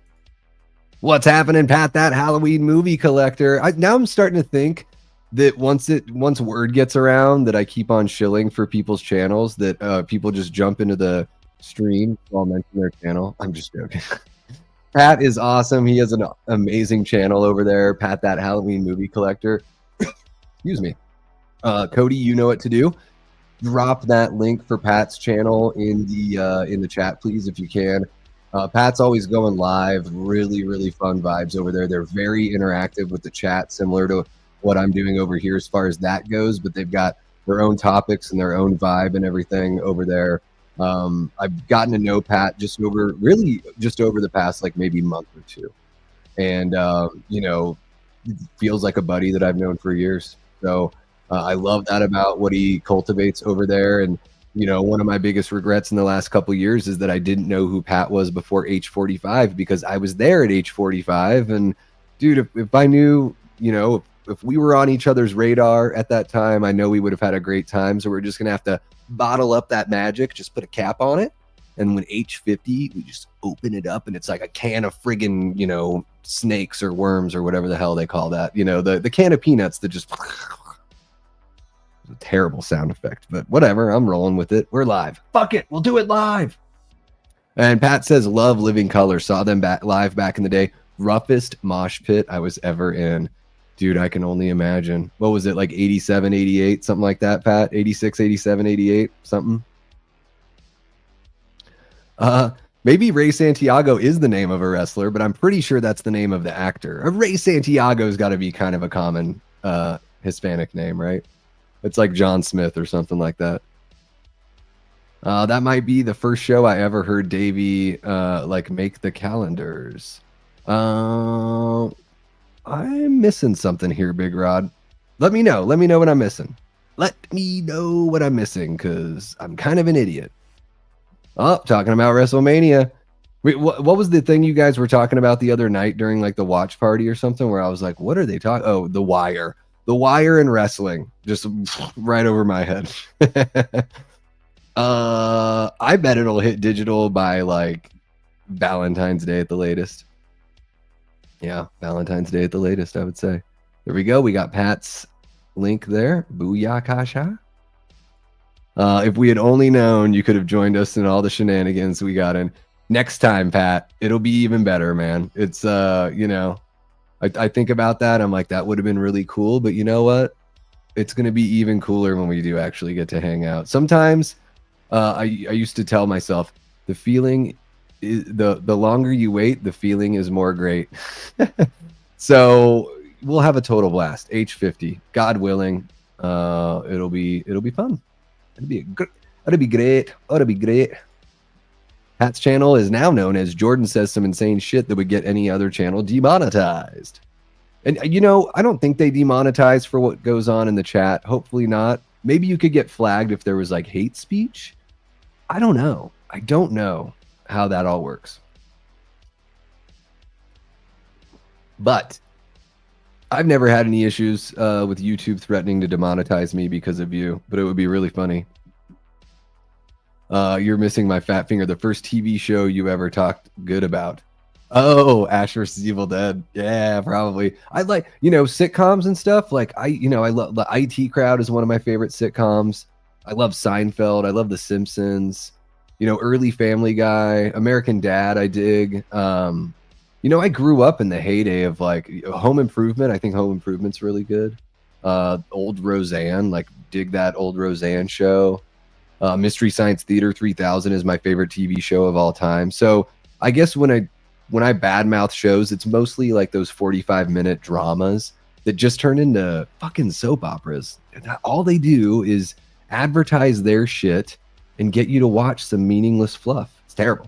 What's happening, Pat? That Halloween movie collector. Now I'm starting to think that once word gets around that I keep on shilling for people's channels, that people just jump into the stream while I mention their channel. I'm just joking. Pat is awesome. He has an amazing channel over there. Pat, that Halloween movie collector. Excuse me. Cody, you know what to do. Drop that link for Pat's channel in the chat, please, if you can. Pat's always going live. Really, really fun vibes over there. They're very interactive with the chat, similar to what I'm doing over here as far as that goes, but they've got their own topics and their own vibe and everything over there. I've gotten to know Pat just over the past like maybe month or two, and it feels like a buddy that I've known for years. So I love that about what he cultivates over there. And one of my biggest regrets in the last couple of years is that I didn't know who Pat was before H45, because I was there at H45. And dude, if I knew, if we were on each other's radar at that time, I know we would have had a great time. So we're just gonna have to bottle up that magic, just put a cap on it. And when H50, we just open it up and it's like a can of friggin', snakes or worms or whatever the hell they call that. The can of peanuts that just a terrible sound effect, but whatever. I'm rolling with it. We're live. Fuck it. We'll do it live. And Pat says, love Living Color. Saw them live back in the day. Roughest mosh pit I was ever in. Dude, I can only imagine. What was it, like 87, 88, something like that, Pat? 86, 87, 88, something? Maybe Ray Santiago is the name of a wrestler, but I'm pretty sure that's the name of the actor. Ray Santiago's got to be kind of a common Hispanic name, right? It's like John Smith or something like that. That might be the first show I ever heard Davey like make the calendars. I'm missing something here, Big Rod. Let me know. Let me know what I'm missing. Let me know what I'm missing, because I'm kind of an idiot. Oh, talking about WrestleMania. Wait, what was the thing you guys were talking about the other night during like the watch party or something, where I was like, what are they talking? Oh, The Wire. The Wire and wrestling. Just right over my head. I bet it'll hit digital by like Valentine's Day at the latest. Yeah, Valentine's Day at the latest, I would say. There we go. We got Pat's link there. Booyah Kasha. If we had only known, you could have joined us in all the shenanigans we got in. Next time, Pat, it'll be even better, man. It's, I think about that. I'm like, that would have been really cool. But you know what? It's going to be even cooler when we do actually get to hang out. Sometimes I used to tell myself, the feeling is, the longer you wait, the feeling is more great. So we'll have a total blast. H50, God willing. It'll be fun. It'll be great. It'll be great. Pat's channel is now known as Jordan Says Some Insane Shit that would get any other channel demonetized. And I don't think they demonetize for what goes on in the chat. Hopefully not. Maybe you could get flagged if there was like hate speech. I don't know. I don't know how that all works. But I've never had any issues with YouTube threatening to demonetize me because of you, but it would be really funny. You're missing my fat finger. The first TV show you ever talked good about. Oh, Ash vs. Evil Dead. Yeah, probably. I like, sitcoms and stuff. Like I love the IT Crowd is one of my favorite sitcoms. I love Seinfeld. I love The Simpsons. Early Family Guy, American Dad. I dig. I grew up in the heyday of like Home Improvement. I think Home Improvement's really good. Old Roseanne, like dig that old Roseanne show. Mystery Science Theater 3000 is my favorite TV show of all time. So I guess when I badmouth shows, it's mostly like those 45-minute dramas that just turn into fucking soap operas. All they do is advertise their shit and get you to watch some meaningless fluff. It's terrible.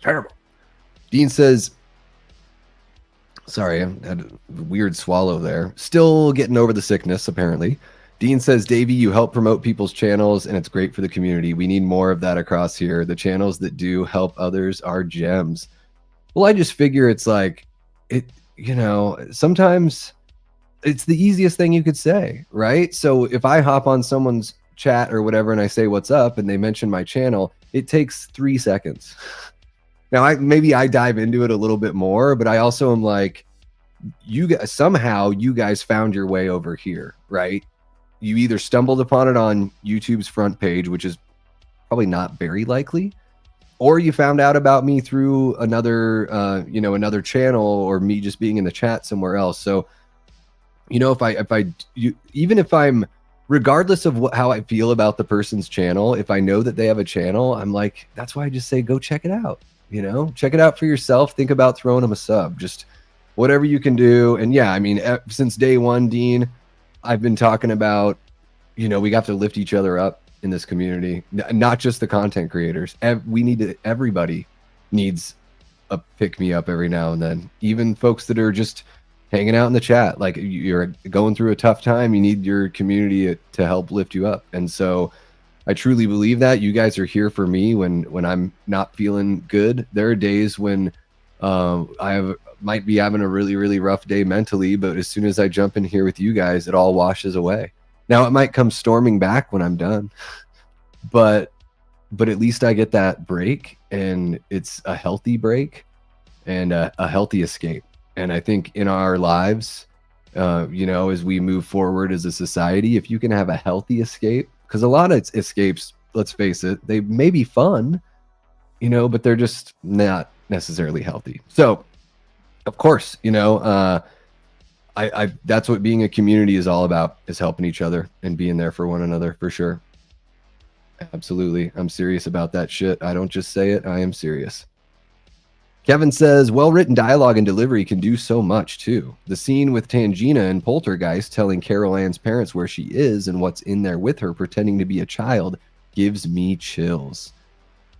Terrible. Dean says, sorry, I had a weird swallow there. Still getting over the sickness, apparently. Dean says, Davey, you help promote people's channels, and it's great for the community. We need more of that across here. The channels that do help others are gems. Well, I just figure it's like, sometimes it's the easiest thing you could say, right? So if I hop on someone's chat or whatever and I say, what's up, and they mention my channel, it takes 3 seconds. Now, maybe I dive into it a little bit more, but I also am like, you guys found your way over here, right? You either stumbled upon it on YouTube's front page, which is probably not very likely, or you found out about me through another, another channel, or me just being in the chat somewhere else. So, even if I'm, regardless of how I feel about the person's channel, if I know that they have a channel, I'm like, that's why I just say, go check it out. Check it out for yourself. Think about throwing them a sub, just whatever you can do. And yeah, I mean, since day one, Dean, I've been talking about, we got to lift each other up. in this community, not just the content creators. Everybody needs a pick me up every now and then. Even folks that are just hanging out in the chat, like you're going through a tough time, you need your community to help lift you up. And so I truly believe that you guys are here for me when I'm not feeling good. There are days when might be having a really, really rough day mentally, but as soon as I jump in here with you guys, it all washes away. Now it might come storming back when I'm done, but at least I get that break, and it's a healthy break and a healthy escape. And I think in our lives, as we move forward as a society, if you can have a healthy escape, because a lot of escapes, let's face it, they may be fun, but they're just not necessarily healthy. So, of course, I that's what being a community is all about, is helping each other and being there for one another, for sure. Absolutely. I'm serious about that shit. I don't just say it. I am serious. Kevin says, well-written dialogue and delivery can do so much, too. The scene with Tangina and Poltergeist telling Carol Ann's parents where she is and what's in there with her pretending to be a child gives me chills.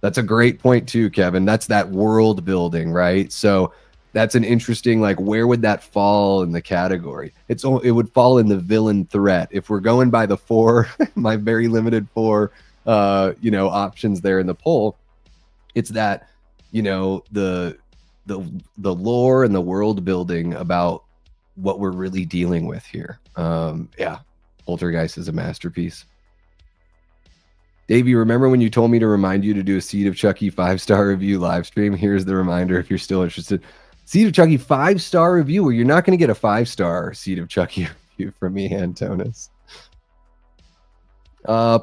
That's a great point, too, Kevin. That's that world building, right? So that's an interesting, like, where would that fall in the category? It would fall in the villain threat. If we're going by the four, my very limited four, options there in the poll, it's that, the lore and the world building about what we're really dealing with here. Poltergeist is a masterpiece. Davey, remember when you told me to remind you to do a Seed of Chucky 5-star review live stream? Here's the reminder if you're still interested. Seed of Chucky 5-star review, where you're not going to get a 5-star Seed of Chucky review from me, Antonis.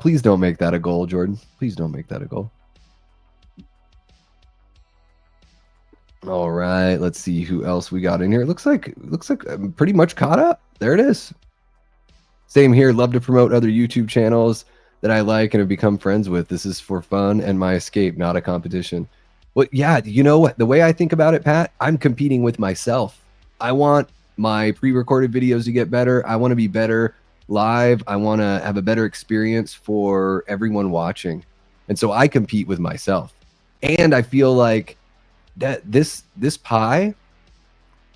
Please don't make that a goal, Jordan. Please don't make that a goal. All right, let's see who else we got in here. It looks like I'm pretty much caught up. There it is. Same here. Love to promote other YouTube channels that I like and have become friends with. This is for fun and my escape, not a competition. Well, yeah, you know what? The way I think about it, Pat, I'm competing with myself. I want my pre-recorded videos to get better. I want to be better live. I want to have a better experience for everyone watching. And so I compete with myself. And I feel like that this pie,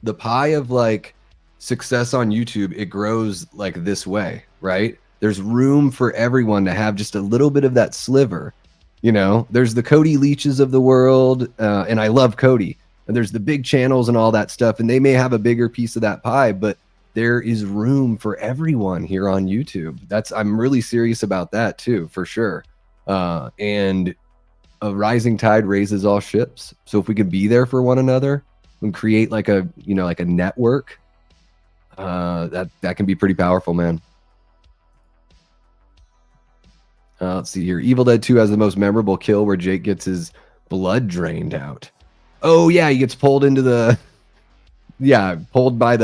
the pie of like success on YouTube, it grows like this way, right? There's room for everyone to have just a little bit of that sliver. There's the Cody Leaches of the world, and I love Cody. And there's the big channels and all that stuff, and they may have a bigger piece of that pie, but there is room for everyone here on YouTube. I'm really serious about that too, for sure. And a rising tide raises all ships. So if we could be there for one another and create like a network, that can be pretty powerful, man. Let's see here. Evil Dead 2 has the most memorable kill where Jake gets his blood drained out. Oh yeah, he gets pulled into pulled by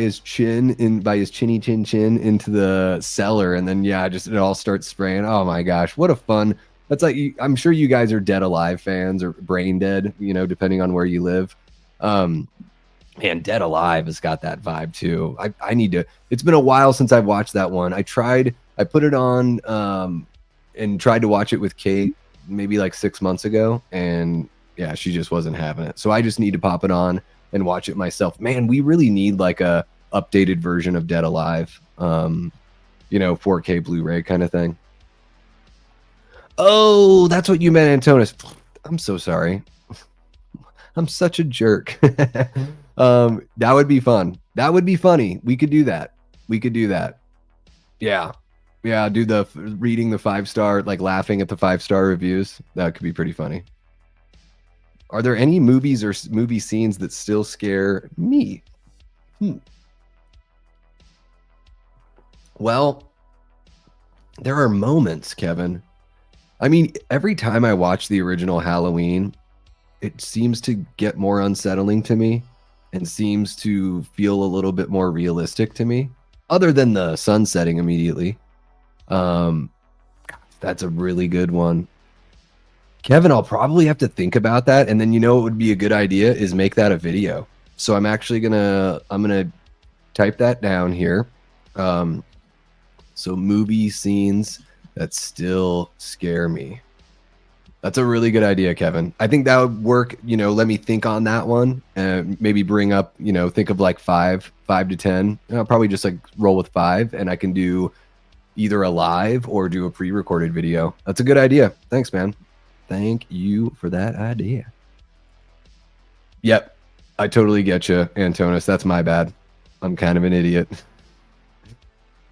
his chin into the cellar, and then it all starts spraying. Oh my gosh, what a fun. That's like, I'm sure you guys are Dead Alive fans or Brain Dead, depending on where you live. And Dead Alive has got that vibe too. I need to, it's been a while since I've watched that one. I put it on and tried to watch it with Kate maybe like 6 months ago, and yeah, she just wasn't having it. So I just need to pop it on and watch it myself. Man, we really need like a updated version of Dead Alive, 4K Blu-ray kind of thing. Oh, that's what you meant, Antonis. I'm so sorry. I'm such a jerk. That would be fun. That would be funny. We could do that. Yeah. Do the reading the 5-star, like laughing at the 5-star reviews. That could be pretty funny. Are there any movies or movie scenes that still scare me? Well, there are moments, Kevin. I mean, every time I watch the original Halloween, it seems to get more unsettling to me and seems to feel a little bit more realistic to me, other than the sun setting immediately. That's a really good one. Kevin, I'll probably have to think about that. And then, what would be a good idea is make that a video. So I'm actually I'm going to type that down here. So movie scenes that still scare me. That's a really good idea, Kevin. I think that would work. Let me think on that one and maybe bring up, think of like five to 10. I'll probably just like roll with 5, and I can do either a live or do a pre-recorded video. That's a good idea. Thanks, man. Thank you for that idea. Yep. I totally get you, Antonis. That's my bad. I'm kind of an idiot.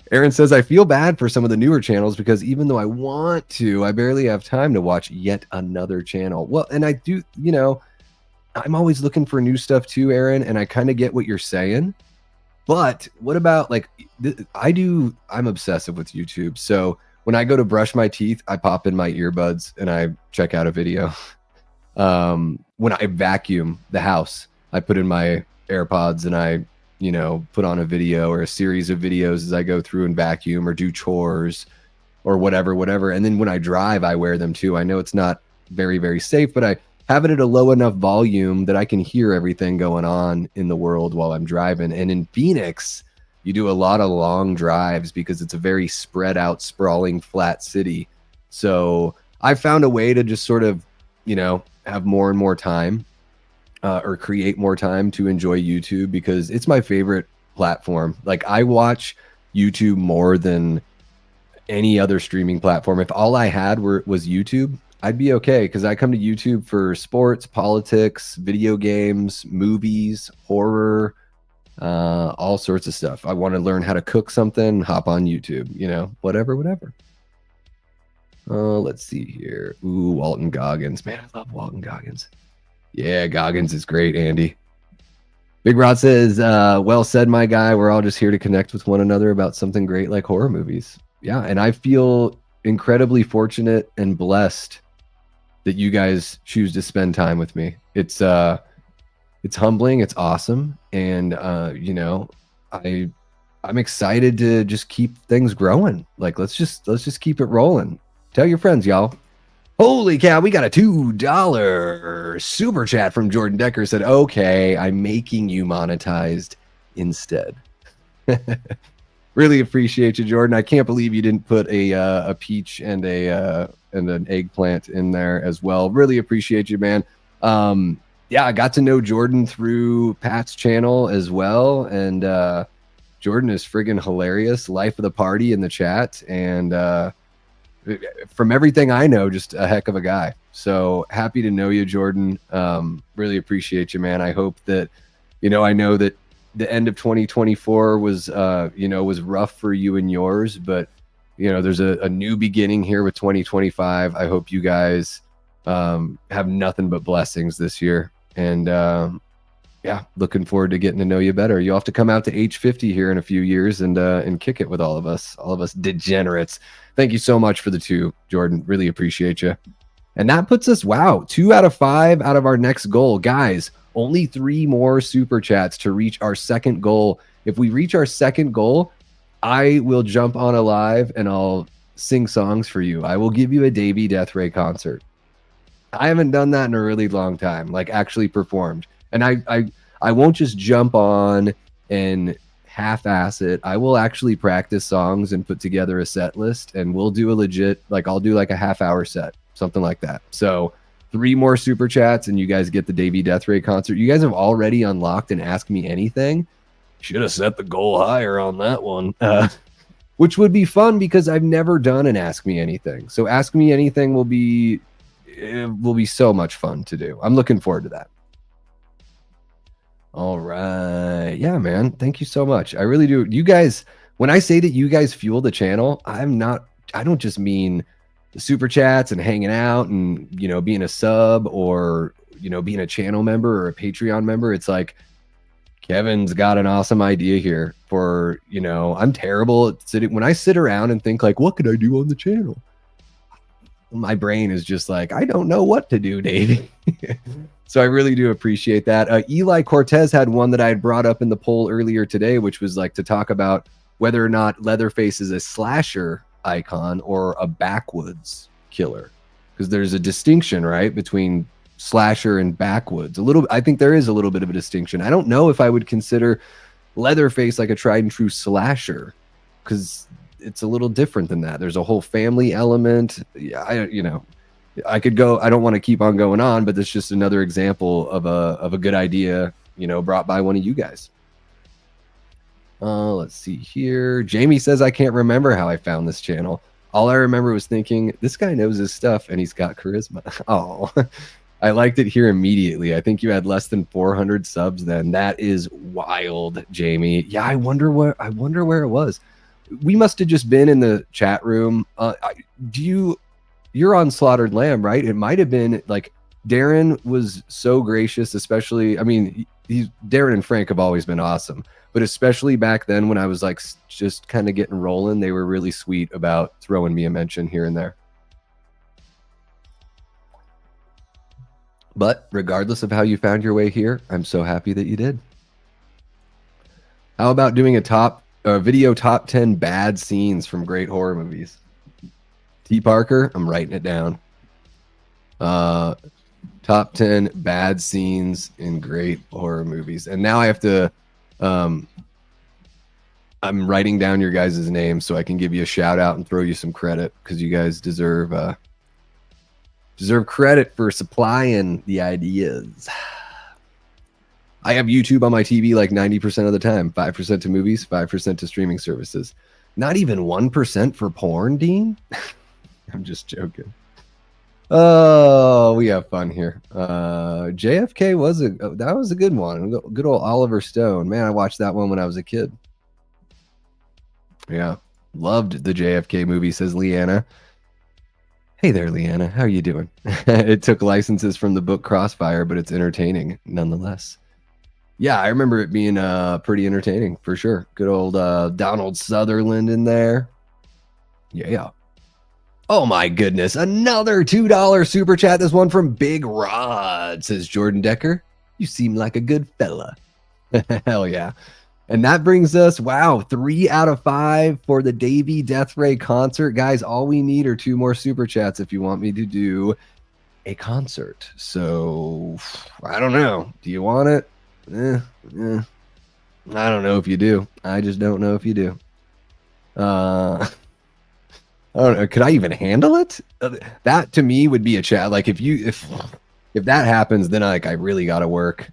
Aaron says, I feel bad for some of the newer channels because even though I want to, I barely have time to watch yet another channel. Well, and I do, I'm always looking for new stuff too, Aaron, and I kind of get what you're saying. But what about like, I'm obsessive with YouTube. So when I go to brush my teeth, I pop in my earbuds and I check out a video. When I vacuum the house, I put in my AirPods and I put on a video or a series of videos as I go through and vacuum or do chores or whatever. And then when I drive, I wear them too. I know it's not very, very safe, but I have it at a low enough volume that I can hear everything going on in the world while I'm driving. And in Phoenix, you do a lot of long drives because it's a very spread out, sprawling, flat city. So I found a way to just sort of, have more and more time or create more time to enjoy YouTube because it's my favorite platform. Like I watch YouTube more than any other streaming platform. If all I had was YouTube, I'd be okay because I come to YouTube for sports, politics, video games, movies, horror, all sorts of stuff. I want to learn how to cook something, hop on YouTube, whatever. Let's see here. Ooh, Walton Goggins. Man, I love Walton Goggins. Yeah, Goggins is great, Andy. Big Rod says, well said, my guy. We're all just here to connect with one another about something great like horror movies. Yeah, and I feel incredibly fortunate and blessed that you guys choose to spend time with me. It's humbling, it's awesome, and I'm excited to just keep things growing. Like let's just keep it rolling. Tell your friends, y'all. Holy cow, we got a $2 super chat from Jordan Decker. Said, okay, I'm making you monetized instead. Really appreciate you, Jordan. I can't believe you didn't put a peach and an eggplant in there as well. Really appreciate you, man. Yeah, I got to know Jordan through Pat's channel as well. And Jordan is friggin' hilarious. Life of the party in the chat. And from everything I know, just a heck of a guy. So happy to know you, Jordan. Really appreciate you, man. I hope that, I know that the end of 2024 was, was rough for you and yours, but, there's a new beginning here with 2025. I hope you guys have nothing but blessings this year. And yeah, looking forward to getting to know you better. You'll have to come out to H50 here in a few years and kick it with all of us degenerates. Thank you so much for the 2, Jordan. Really appreciate you. And that puts us, 2 out of 5 out of our next goal. Guys, only 3 more super chats to reach our second goal. If we reach our second goal, I will jump on a live and I'll sing songs for you. I will give you a Davey Death Ray concert. I haven't done that in a really long time, like actually performed. And I won't just jump on and half-ass it. I will actually practice songs and put together a set list, and we'll do a legit, like I'll do like a half-hour set, something like that. So 3 more super chats and you guys get the Davey Death Ray concert. You guys have already unlocked and Ask Me Anything. Should have set the goal higher on that one. Which would be fun because I've never done an Ask Me Anything. So Ask Me Anything will be so much fun to do. I'm looking forward to that. All right. Yeah, man. Thank you so much. I really do. You guys, when I say that you guys fuel the channel, I don't just mean the super chats and hanging out and, being a sub or, being a channel member or a Patreon member. It's like, Kevin's got an awesome idea here for, I'm terrible at sitting. When I sit around and think like, what could I do on the channel? My brain is just like, I don't know what to do, Davey. So I really do appreciate that. Eli Cortez had one that I had brought up in the poll earlier today, which was like to talk about whether or not Leatherface is a slasher icon or a backwoods killer. Because there's a distinction, right, between slasher and backwoods. I think there is a little bit of a distinction. I don't know if I would consider Leatherface like a tried and true slasher, because it's a little different than that. There's a whole family element. Yeah, I could go. I don't want to keep on going on, but that's just another example of a good idea, brought by one of you guys. Let's see here. Jamie says, I can't remember how I found this channel. All I remember was thinking, this guy knows his stuff and he's got charisma. Oh, I liked it here immediately. I think you had less than 400 subs then. That is wild, Jamie. Yeah, I wonder where it was. We must have just been in the chat room. You're on Slaughtered Lamb, right? It might have been like Darren was so gracious, especially, I mean, Darren and Frank have always been awesome, but especially back then when I was like just kind of getting rolling, they were really sweet about throwing me a mention here and there. But regardless of how you found your way here, I'm so happy that you did. How about doing a video top 10 bad scenes from great horror movies? T. Parker, I'm writing it down. Top 10 bad scenes in great horror movies. And now I have to, I'm writing down your guys' names so I can give you a shout out and throw you some credit, because you guys deserve credit for supplying the ideas. I have YouTube on my TV like 90% of the time. 5% to movies, 5% to streaming services. Not even 1% for porn, Dean? I'm just joking. Oh, we have fun here. JFK was a good one. Good old Oliver Stone. Man, I watched that one when I was a kid. Yeah. Loved the JFK movie, says Leanna. Hey there, Leanna. How are you doing? It took licenses from the book Crossfire, but it's entertaining nonetheless. Yeah, I remember it being pretty entertaining for sure. Good old Donald Sutherland in there. Yeah. Oh my goodness. Another $2 super chat. This one from Big Rod, says Jordan Decker. You seem like a good fella. Hell yeah. And that brings us, wow, 3 out of 5 for the Davey Death Ray concert. Guys, all we need are 2 more super chats if you want me to do a concert. So, I don't know. Do you want it? I don't know if you do. I just don't know if you do. I don't know. Could I even handle it? That to me would be a chat. Like if that happens, then I really got to work.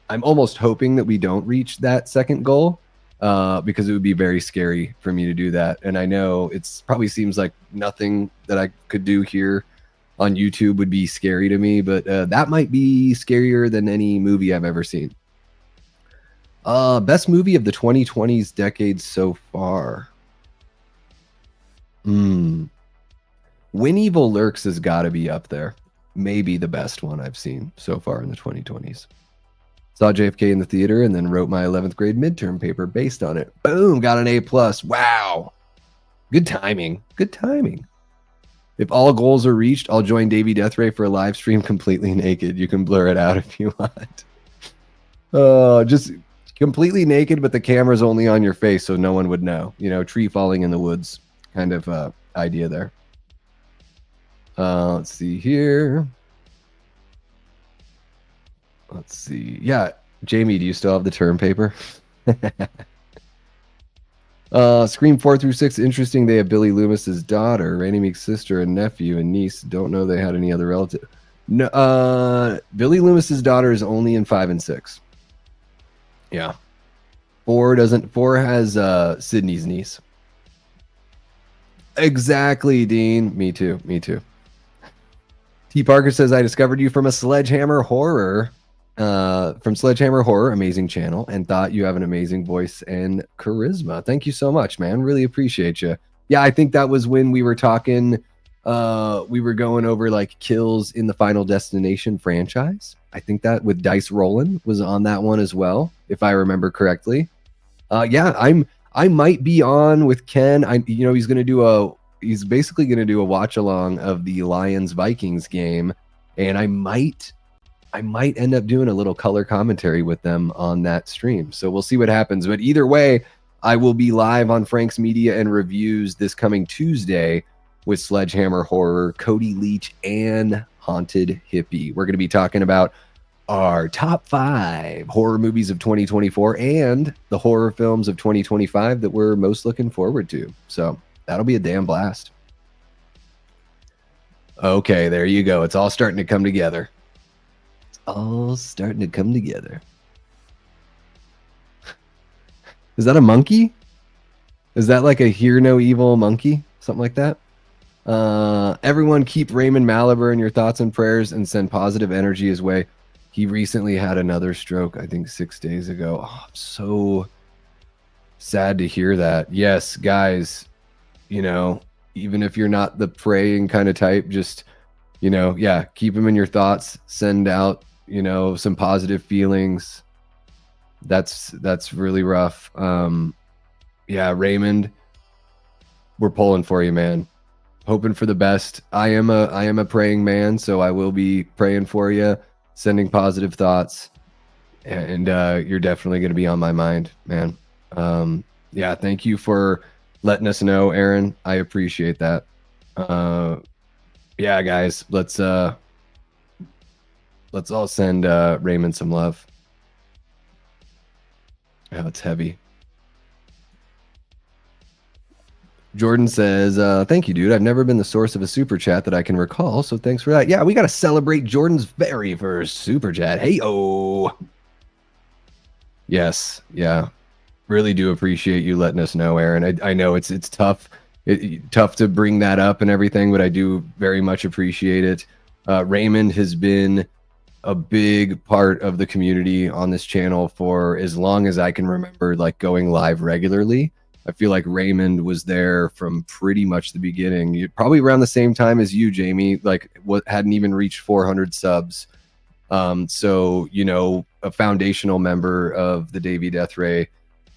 I'm almost hoping that we don't reach that second goal, because it would be very scary for me to do that. And I know it's probably seems like nothing that I could do here on YouTube would be scary to me, but that might be scarier than any movie I've ever seen. Best movie of the 2020s decade so far. When Evil Lurks has got to be up there. Maybe the best one I've seen so far in the 2020s. Saw JFK in the theater and then wrote my 11th grade midterm paper based on it. Boom, got an A+. Wow. Good timing. Good timing. If all goals are reached, I'll join Davey Death Ray for a live stream completely naked. You can blur it out if you want. Just completely naked, but the camera's only on your face so no one would know. You know, tree falling in the woods kind of idea there. Let's see here. Let's see. Yeah, Jamie, do you still have the term paper? Scream 4 through 6. Interesting. They have Billy Loomis's daughter, Rainy Meek's sister, and nephew and niece. Don't know they had any other relative. No, Billy Loomis's daughter is only in 5 and 6. Yeah. 4 has Sydney's niece. Exactly, Dean. Me too. T. Parker says, I discovered you from Sledgehammer Horror, amazing channel, and thought you have an amazing voice and charisma. Thank you so much, man. Really appreciate you. Yeah, I think that was when we were talking, we were going over like kills in the Final Destination franchise. I think that with Dice Rollin was on that one as well, if I remember correctly. Yeah, I might be on with Ken. He's basically going to do a watch along of the Lions Vikings game, and I might end up doing a little color commentary with them on that stream. So we'll see what happens. But either way, I will be live on Frank's Media and Reviews this coming Tuesday with Sledgehammer Horror, Cody Leach, and Haunted Hippie. We're going to be talking about our top 5 horror movies of 2024 and the horror films of 2025 that we're most looking forward to. So that'll be a damn blast. Okay, there you go. It's all starting to come together. It's all starting to come together. Is that a monkey? Is that like a hear no evil monkey? Something like that? Everyone keep Raymond Malaber in your thoughts and prayers and send positive energy his way. He recently had another stroke, I think 6 days ago. Oh, I'm so sad to hear that. Yes, guys, you know, even if you're not the praying kind of type, just, you know, yeah, keep him in your thoughts. Send out, you know, some positive feelings. That's really rough. Yeah, Raymond, we're pulling for you, man. Hoping for the best. I am a praying man, so I will be praying for you, sending positive thoughts, and you're definitely going to be on my mind, man. Yeah, thank you for letting us know, Aaron. I appreciate that. Yeah, guys, let's all send Raymond some love. Oh, it's heavy. Jordan says, thank you, dude. I've never been the source of a super chat that I can recall, so thanks for that. Yeah, we got to celebrate Jordan's very first super chat. Hey-oh. Yes, yeah. Really do appreciate you letting us know, Aaron. I know it's tough. Tough to bring that up and everything, but I do very much appreciate it. Raymond has been a big part of the community on this channel for as long as I can remember, like going live regularly. I feel like Raymond was there from pretty much the beginning. Probably around the same time as you, Jamie, like what hadn't even reached 400 subs. So, you know, a foundational member of the Davey Death Ray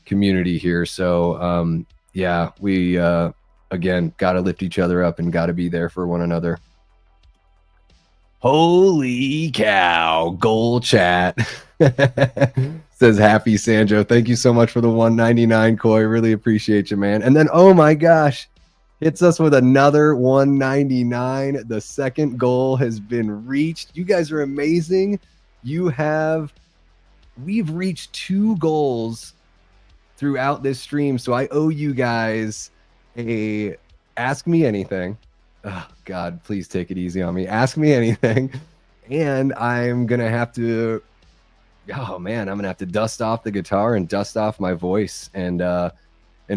community here. So, yeah, we, again, got to lift each other up and got to be there for one another. Holy cow, goal chat. Says Happy Sanjo. Thank you so much for the 199, Coy. Really appreciate you, man. And then, oh my gosh, hits us with another 199. The second goal has been reached. You guys are amazing. We've reached 2 goals throughout this stream. So I owe you guys a Ask Me Anything. Oh God, please take it easy on me. Ask me anything. And I'm going to have to, oh man, I'm going to have to dust off the guitar and dust off my voice and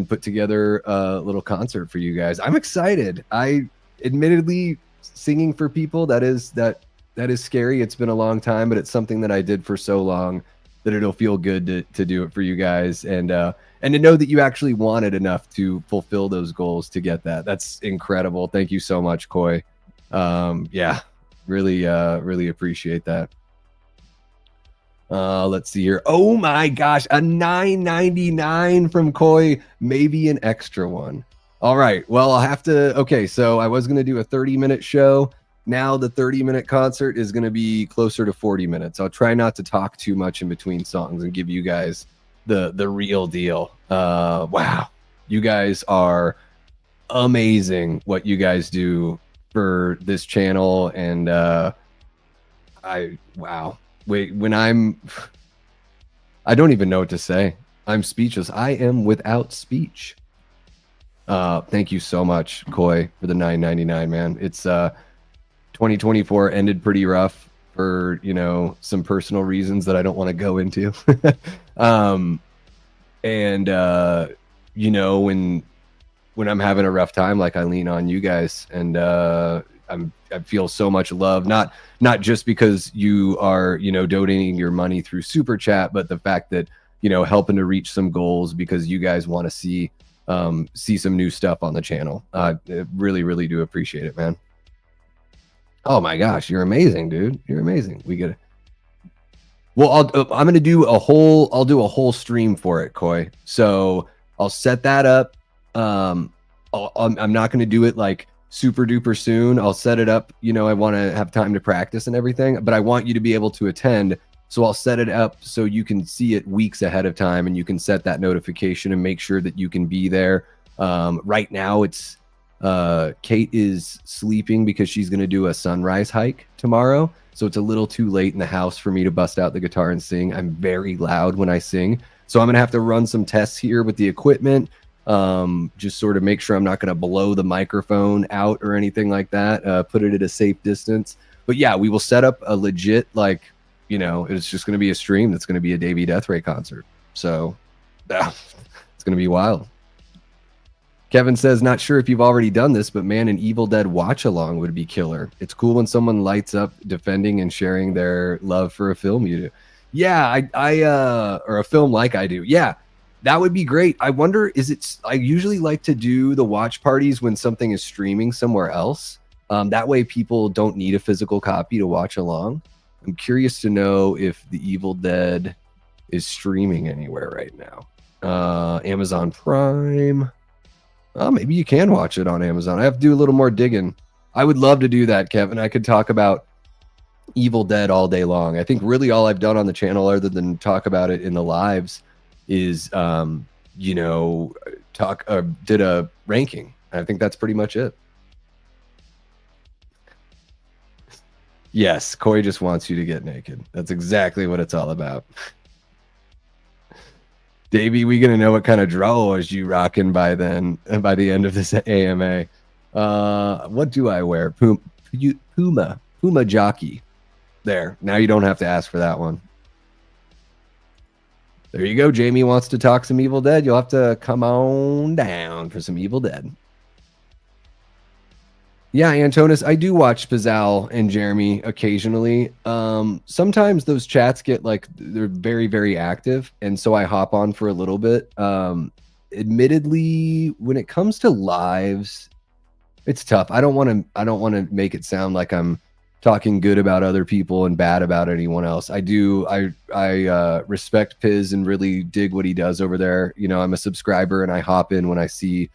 put together a little concert for you guys. I'm excited. I admittedly, singing for people, that is scary. It's been a long time, but it's something that I did for so long that it'll feel good to do it for you guys. And to know that you actually wanted enough to fulfill those goals to get that. That's incredible. Thank you so much, Coy. Yeah, really appreciate that. Let's see here. Oh my gosh, a $9.99 from Coy, maybe an extra one. All right, well, I'll have to, okay, so I was going to do a 30-minute show. Now the 30-minute concert is going to be closer to 40 minutes. I'll try not to talk too much in between songs and give you guys the real deal. Wow, you guys are amazing what you guys do for this channel. And wow. Wait, I don't even know what to say. I'm speechless. I am without speech. Thank you so much, Coy, for the $9.99, man. It's 2024 ended pretty rough for, you know, some personal reasons that I don't want to go into. You know, when I'm having a rough time, like I lean on you guys, and I feel so much love, not just because you are, you know, donating your money through Super Chat, but the fact that, you know, helping to reach some goals because you guys want to see some new stuff on the channel. Really do appreciate it, man. Oh my gosh, you're amazing, dude. You're amazing. We get it. Well, I'm gonna do a whole stream for it, Coy. So I'll set that up. I'm not gonna do it like super duper soon. I'll set it up. You know, I want to have time to practice and everything, but I want you to be able to attend. So I'll set it up so you can see it weeks ahead of time, and you can set that notification and make sure that you can be there. Right now, it's Kate is sleeping because she's going to do a sunrise hike tomorrow. So it's a little too late in the house for me to bust out the guitar and sing. I'm very loud when I sing. So I'm going to have to run some tests here with the equipment. Just sort of make sure I'm not going to blow the microphone out or anything like that. Put it at a safe distance. But yeah, we will set up a legit, like, you know, it's just going to be a stream that's going to be a Davey Death Ray concert. So it's going to be wild. Kevin says, not sure if you've already done this, but man, an Evil Dead watch along would be killer. It's cool when someone lights up defending and sharing their love for a film you do. Yeah, or a film like I do. Yeah, that would be great. I wonder, I usually like to do the watch parties when something is streaming somewhere else. That way people don't need a physical copy to watch along. I'm curious to know if the Evil Dead is streaming anywhere right now. Amazon Prime. Maybe you can watch it on Amazon. I have to do a little more digging. I would love to do that, Kevin. I could talk about Evil Dead all day long. I think really all I've done on the channel, other than talk about it in the lives, is did a ranking. I think that's pretty much it. Yes, Corey just wants you to get naked. That's exactly what it's all about. Davey, we gonna know what kind of drawers you rocking by then, by the end of this AMA. What do I wear? Puma jockey. There. Now you don't have to ask for that one. There you go. Jamie wants to talk some Evil Dead. You'll have to come on down for some Evil Dead. Yeah, Antonis, I do watch Pizzal and Jeremy occasionally. Sometimes those chats get they're very, very active, and so I hop on for a little bit. Admittedly, when it comes to lives, it's tough. I don't want to make it sound like I'm talking good about other people and bad about anyone else. I respect Piz and really dig what he does over there. You know, I'm a subscriber and I hop in when I see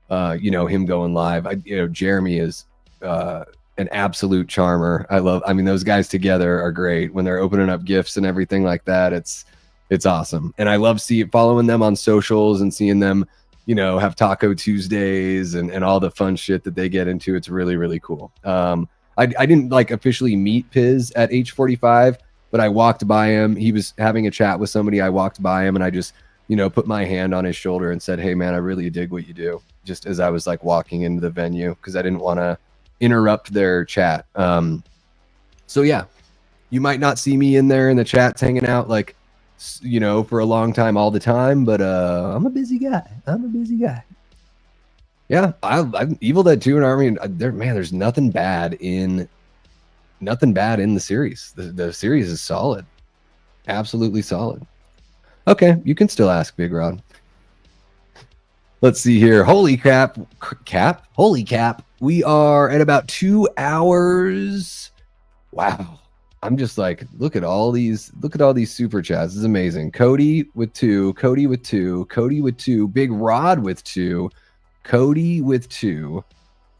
him going live. Jeremy is an absolute charmer. I mean, those guys together are great when they're opening up gifts and everything like that. It's awesome. And I love following them on socials and seeing them, have Taco Tuesdays and all the fun shit that they get into. It's really, really cool. I didn't officially meet Piz at H45, but I walked by him. He was having a chat with somebody. I walked by him and I just, put my hand on his shoulder and said, "Hey man, I really dig what you do." Just as I was walking into the venue, because I didn't want to interrupt their chat. So yeah, you might not see me in there in the chats hanging out for a long time all the time, but I'm a busy guy. Yeah, I'm Evil Dead 2 and Army. There's nothing bad in the series. The series is solid, absolutely solid. Okay, you can still ask, Big Rod. Let's see here. Holy crap. Holy cap. We are at about 2 hours. Wow. I'm just look at all these super chats. This is amazing. Cody with 2, Cody with 2, Cody with 2, Big Rod with 2, Cody with 2,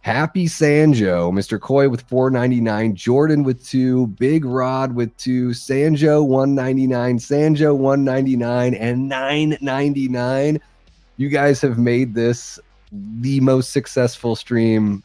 Happy Sanjo, Mr. Coy with 4.99, Jordan with 2, Big Rod with 2, Sanjo 1.99, Sanjo 1.99, and 9.99. You guys have made this the most successful stream,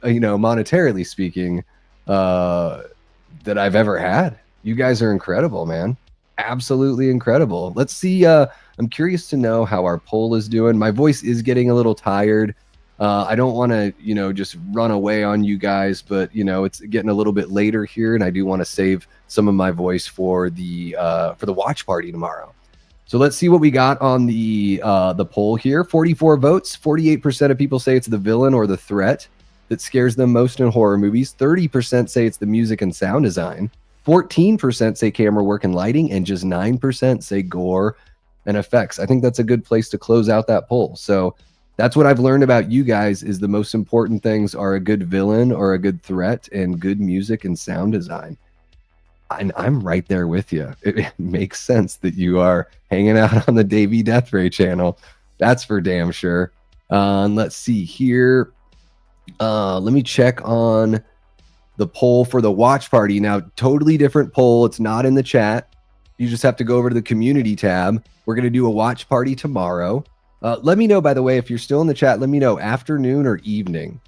monetarily speaking, that I've ever had. You guys are incredible, man. Absolutely incredible. Let's see. I'm curious to know how our poll is doing. My voice is getting a little tired. I don't want to, just run away on you guys, but it's getting a little bit later here, and I do want to save some of my voice for the watch party tomorrow. So let's see what we got on the poll here. 44 votes. 48% of people say it's the villain or the threat that scares them most in horror movies. 30% say it's the music and sound design. 14% say camera work and lighting, and just 9% say gore and effects. I think that's a good place to close out that poll. So that's what I've learned about you guys, is the most important things are a good villain or a good threat and good music and sound design. And I'm right there with you. It makes sense that you are hanging out on the Davey Death Ray channel. That's for damn sure. Let's see here. Let me check on the poll for the watch party. Now, totally different poll. It's not in the chat. You just have to go over to the community tab. We're going to do a watch party tomorrow. Let me know, by the way, if you're still in the chat, let me know afternoon or evening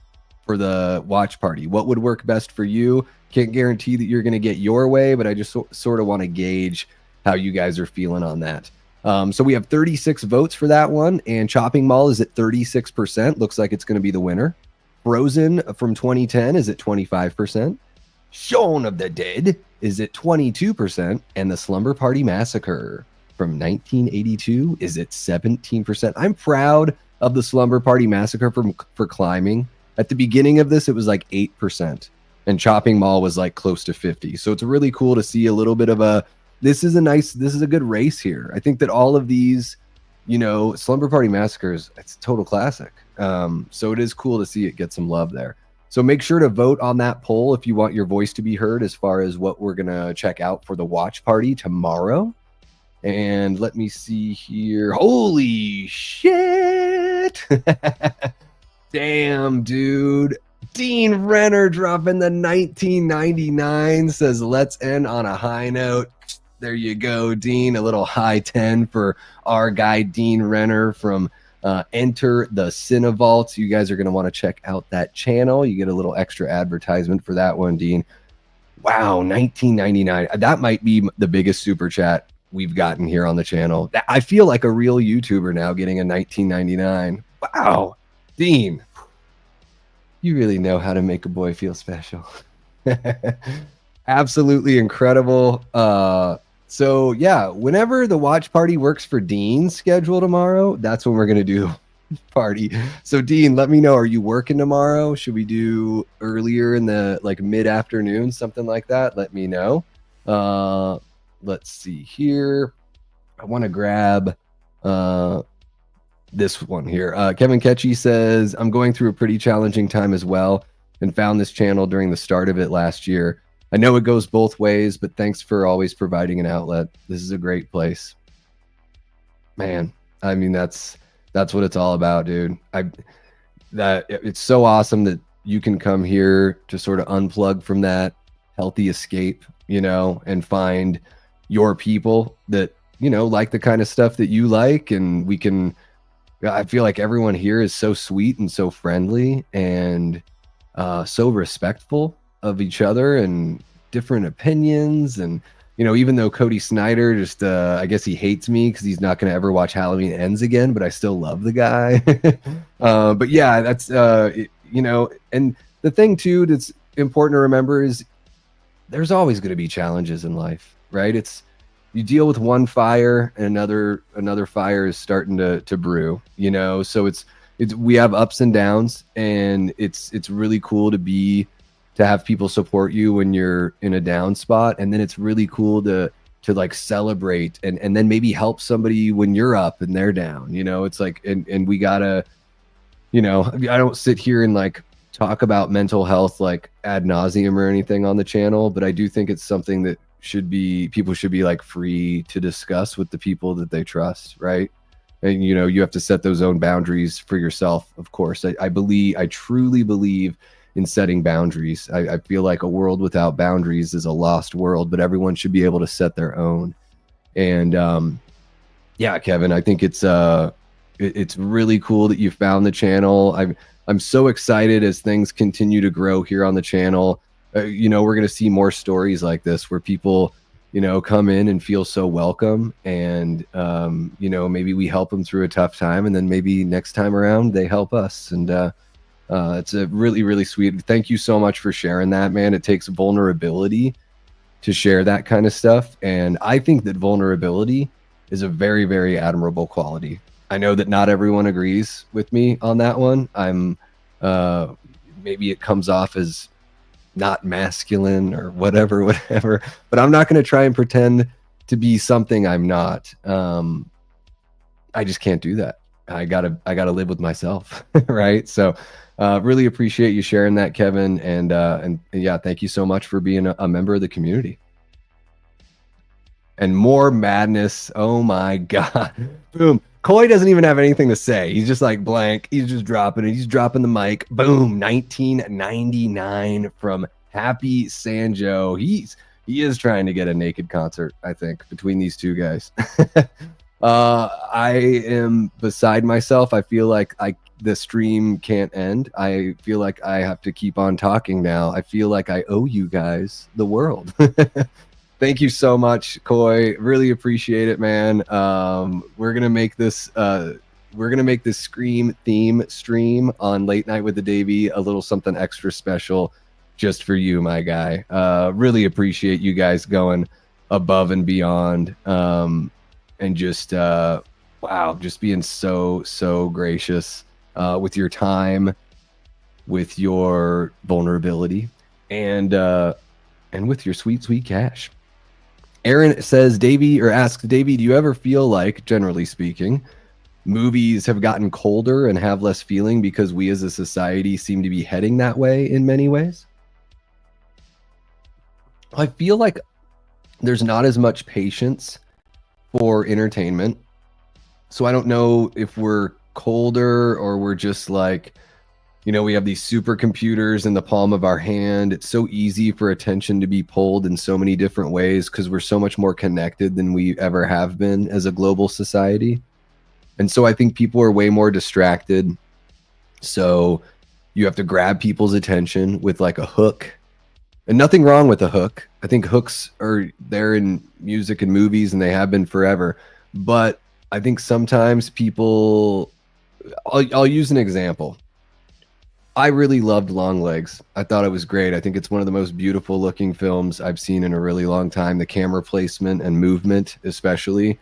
for the watch party. What would work best for you? Can't guarantee that you're going to get your way, but I just sort of want to gauge how you guys are feeling on that. So we have 36 votes for that one, and Chopping Mall is at 36%. Looks like it's going to be the winner. Frozen from 2010 is at 25%. Shaun of the Dead is at 22%, and the Slumber Party Massacre from 1982 is at 17%. I'm proud of the Slumber Party Massacre for climbing. At the beginning of this, it was like 8%, and Chopping Mall was like close to 50. So it's really cool to see a little bit of a, this is a good race here. I think that all of these, Slumber Party Massacres, it's a total classic. So it is cool to see it get some love there. So make sure to vote on that poll if you want your voice to be heard as far as what we're going to check out for the watch party tomorrow. And let me see here. Holy shit. Damn, dude. Dean Renner dropping the 1999 says, let's end on a high note. There you go, Dean. A little high 10 for our guy, Dean Renner from Enter the Cinevault. You guys are going to want to check out that channel. You get a little extra advertisement for that one, Dean. Wow, 1999. That might be the biggest super chat we've gotten here on the channel. I feel like a real YouTuber now getting a 1999. Wow, Dean, you really know how to make a boy feel special. Absolutely incredible. So yeah, whenever the watch party works for Dean's schedule tomorrow, that's when we're going to do party. So Dean, let me know, are you working tomorrow? Should we do earlier in the mid-afternoon, something like that? Let me know. Let's see here. I want to grab this one here. Kevin Ketchy says, I'm going through a pretty challenging time as well and found this channel during the start of it last year. I know it goes both ways, but thanks for always providing an outlet. This is a great place. Man, I mean, that's what it's all about, dude. It's so awesome that you can come here to sort of unplug from that, healthy escape, and find your people that, like the kind of stuff that you like. And I feel like everyone here is so sweet and so friendly and so respectful of each other and different opinions. And, even though Cody Snyder just, I guess he hates me because he's not going to ever watch Halloween Ends again, but I still love the guy. But yeah, that's, and the thing too, that's important to remember is there's always going to be challenges in life, right? You deal with one fire and another fire is starting to brew, so we have ups and downs, and it's really cool to have people support you when you're in a down spot. And then it's really cool to celebrate and then maybe help somebody when you're up and they're down, it's like, and we gotta, I don't sit here and talk about mental health ad nauseum or anything on the channel, but I do think it's something that people should be free to discuss with the people that they trust, right? And you have to set those own boundaries for yourself, of course. I truly believe in setting boundaries. I feel like a world without boundaries is a lost world, but everyone should be able to set their own. And yeah, Kevin, I think it's really cool that you found the channel. I'm so excited as things continue to grow here on the channel. We're going to see more stories like this where people, come in and feel so welcome, and maybe we help them through a tough time, and then maybe next time around they help us. And it's a really, really sweet. Thank you so much for sharing that, man. It takes vulnerability to share that kind of stuff, and I think that vulnerability is a very, very admirable quality. I know that not everyone agrees with me on that one. Maybe it comes off as not masculine or whatever, but I'm not going to try and pretend to be something I'm not. I just can't do that. I gotta live with myself. Right. So, really appreciate you sharing that, Kevin. And yeah, thank you so much for being a member of the community. And more madness. Oh my God. Boom. Coy doesn't even have anything to say. He's just blank. He's just dropping it. He's dropping the mic. Boom. 1999 from Happy Sanjo. He is trying to get a naked concert, I think, between these two guys. I am beside myself. I feel like the stream can't end. I feel like I have to keep on talking now. I feel like I owe you guys the world. Thank you so much, Coy. Really appreciate it, man. We're gonna make this Scream theme stream on Late Night with the Davey a little something extra special just for you, my guy. Really appreciate you guys going above and beyond. And just wow, just being so gracious with your time, with your vulnerability, and with your sweet cash. Aaron says, Davey, or asks Davey, do you ever feel like, generally speaking, movies have gotten colder and have less feeling because we as a society seem to be heading that way in many ways? I feel like there's not as much patience for entertainment. So I don't know if we're colder or we're just like, we have these supercomputers in the palm of our hand. It's so easy for attention to be pulled in so many different ways because we're so much more connected than we ever have been as a global society. And so I think people are way more distracted. So you have to grab people's attention with like a hook. And nothing wrong with a hook. I think hooks are there in music and movies, and they have been forever. But I think sometimes people, I'll use an example. I really loved Longlegs. I thought it was great. I think it's one of the most beautiful looking films I've seen in a really long time. The camera placement and movement, especially,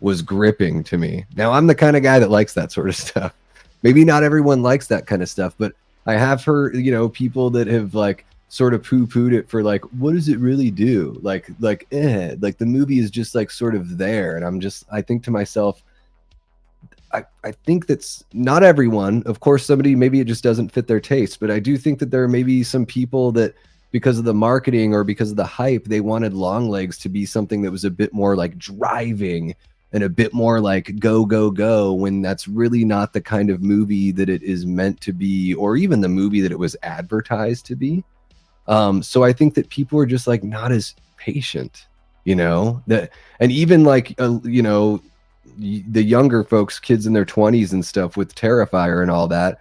was gripping to me. Now, I'm the kind of guy that likes that sort of stuff. Maybe not everyone likes that kind of stuff, but I have heard, people that have like sort of poo-pooed it for like, what does it really do? Like the movie is just like sort of there. And I think to myself, I think that's not everyone. Of course, somebody, maybe it just doesn't fit their taste, but I do think that there may be some people that because of the marketing or because of the hype, they wanted Longlegs to be something that was a bit more like driving and a bit more like go, when that's really not the kind of movie that it is meant to be, or even the movie that it was advertised to be. So I think that people are just like not as patient, and even like, the younger folks, kids in their 20s and stuff with Terrifier and all that,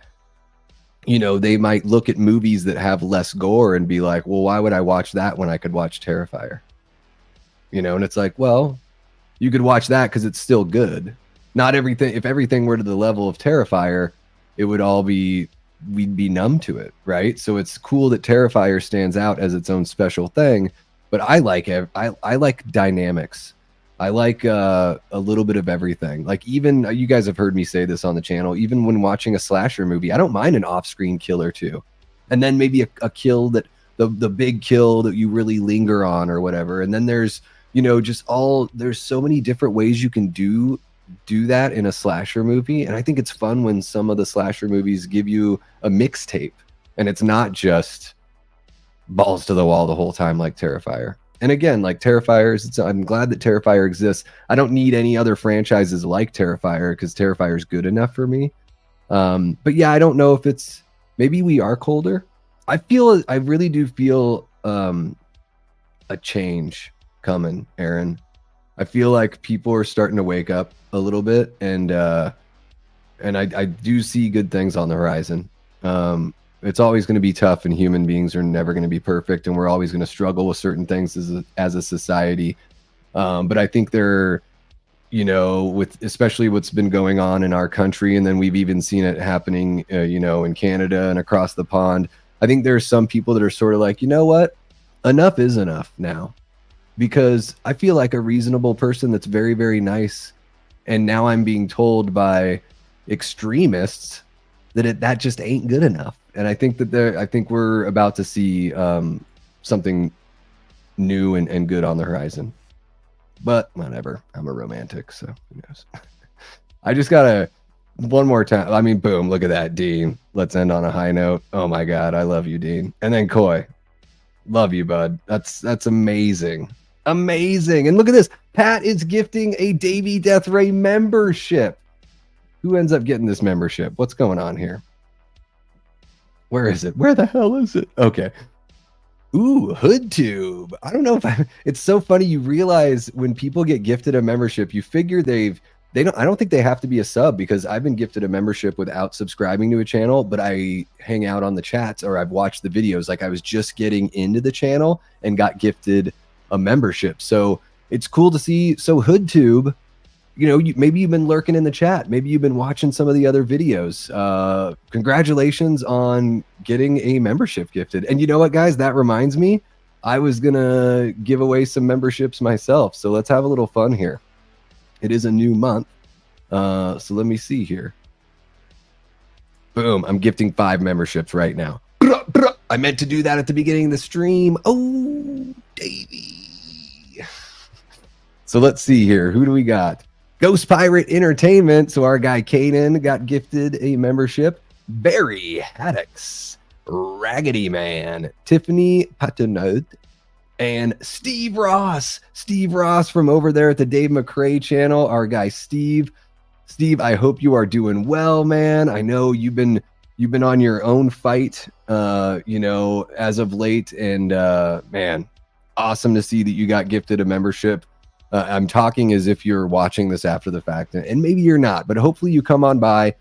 they might look at movies that have less gore and be like, well, why would I watch that when I could watch Terrifier? And it's like, well, you could watch that because it's still good. Not everything. If everything were to the level of Terrifier, it would all be, we'd be numb to it, right? So it's cool that Terrifier stands out as its own special thing, but I like dynamics. I like a little bit of everything. Like, even you guys have heard me say this on the channel, even when watching a slasher movie, I don't mind an off-screen kill or two. And then maybe a kill that the big kill that you really linger on or whatever. And then there's, there's so many different ways you can do that in a slasher movie. And I think it's fun when some of the slasher movies give you a mixtape and it's not just balls to the wall the whole time like Terrifier. And again, like Terrifiers, I'm glad that Terrifier exists. I don't need any other franchises like Terrifier because Terrifier is good enough for me. But yeah, I don't know if it's, maybe we are colder. I really do feel a change coming, Aaron. I feel like people are starting to wake up a little bit, and I do see good things on the horizon. It's always going to be tough, and human beings are never going to be perfect, and we're always going to struggle with certain things as a society. But I think they're, with especially what's been going on in our country, and then we've even seen it happening, in Canada and across the pond. I think there are some people that are sort of like, you know what, enough is enough now, because I feel like a reasonable person that's very, very nice, and now I'm being told by extremists that that just ain't good enough. And I think that we're about to see something new and good on the horizon. But whatever, I'm a romantic, so who knows? I just gotta, one more time. I mean, boom, look at that, Dean. Let's end on a high note. Oh my God, I love you, Dean. And then Coy, love you, bud. That's amazing. Amazing. And look at this. Pat is gifting a Davey Death Ray membership. Who ends up getting this membership? What's going on here? Where is it? Where the hell is it? Okay. Ooh, HoodTube. I don't know if it's so funny. You realize when people get gifted a membership, you figure I don't think they have to be a sub, because I've been gifted a membership without subscribing to a channel, but I hang out on the chats or I've watched the videos. Like I was just getting into the channel and got gifted a membership. So it's cool to see. So HoodTube, maybe you've been lurking in the chat. Maybe you've been watching some of the other videos. Congratulations on getting a membership gifted. And you know what, guys? That reminds me, I was going to give away some memberships myself. So let's have a little fun here. It is a new month. So let me see here. Boom. I'm gifting 5 memberships right now. I meant to do that at the beginning of the stream. Oh, Davey. So let's see here. Who do we got? Ghost Pirate Entertainment. So our guy Kanan got gifted a membership. Barry Haddocks, Raggedy Man, Tiffany Patenot, and Steve Ross. Steve Ross from over there at the Dave McCrae channel. Our guy Steve. Steve, I hope you are doing well, man. I know you've been on your own fight, as of late, and man, awesome to see that you got gifted a membership. I'm talking as if you're watching this after the fact, and maybe you're not, but hopefully you come on by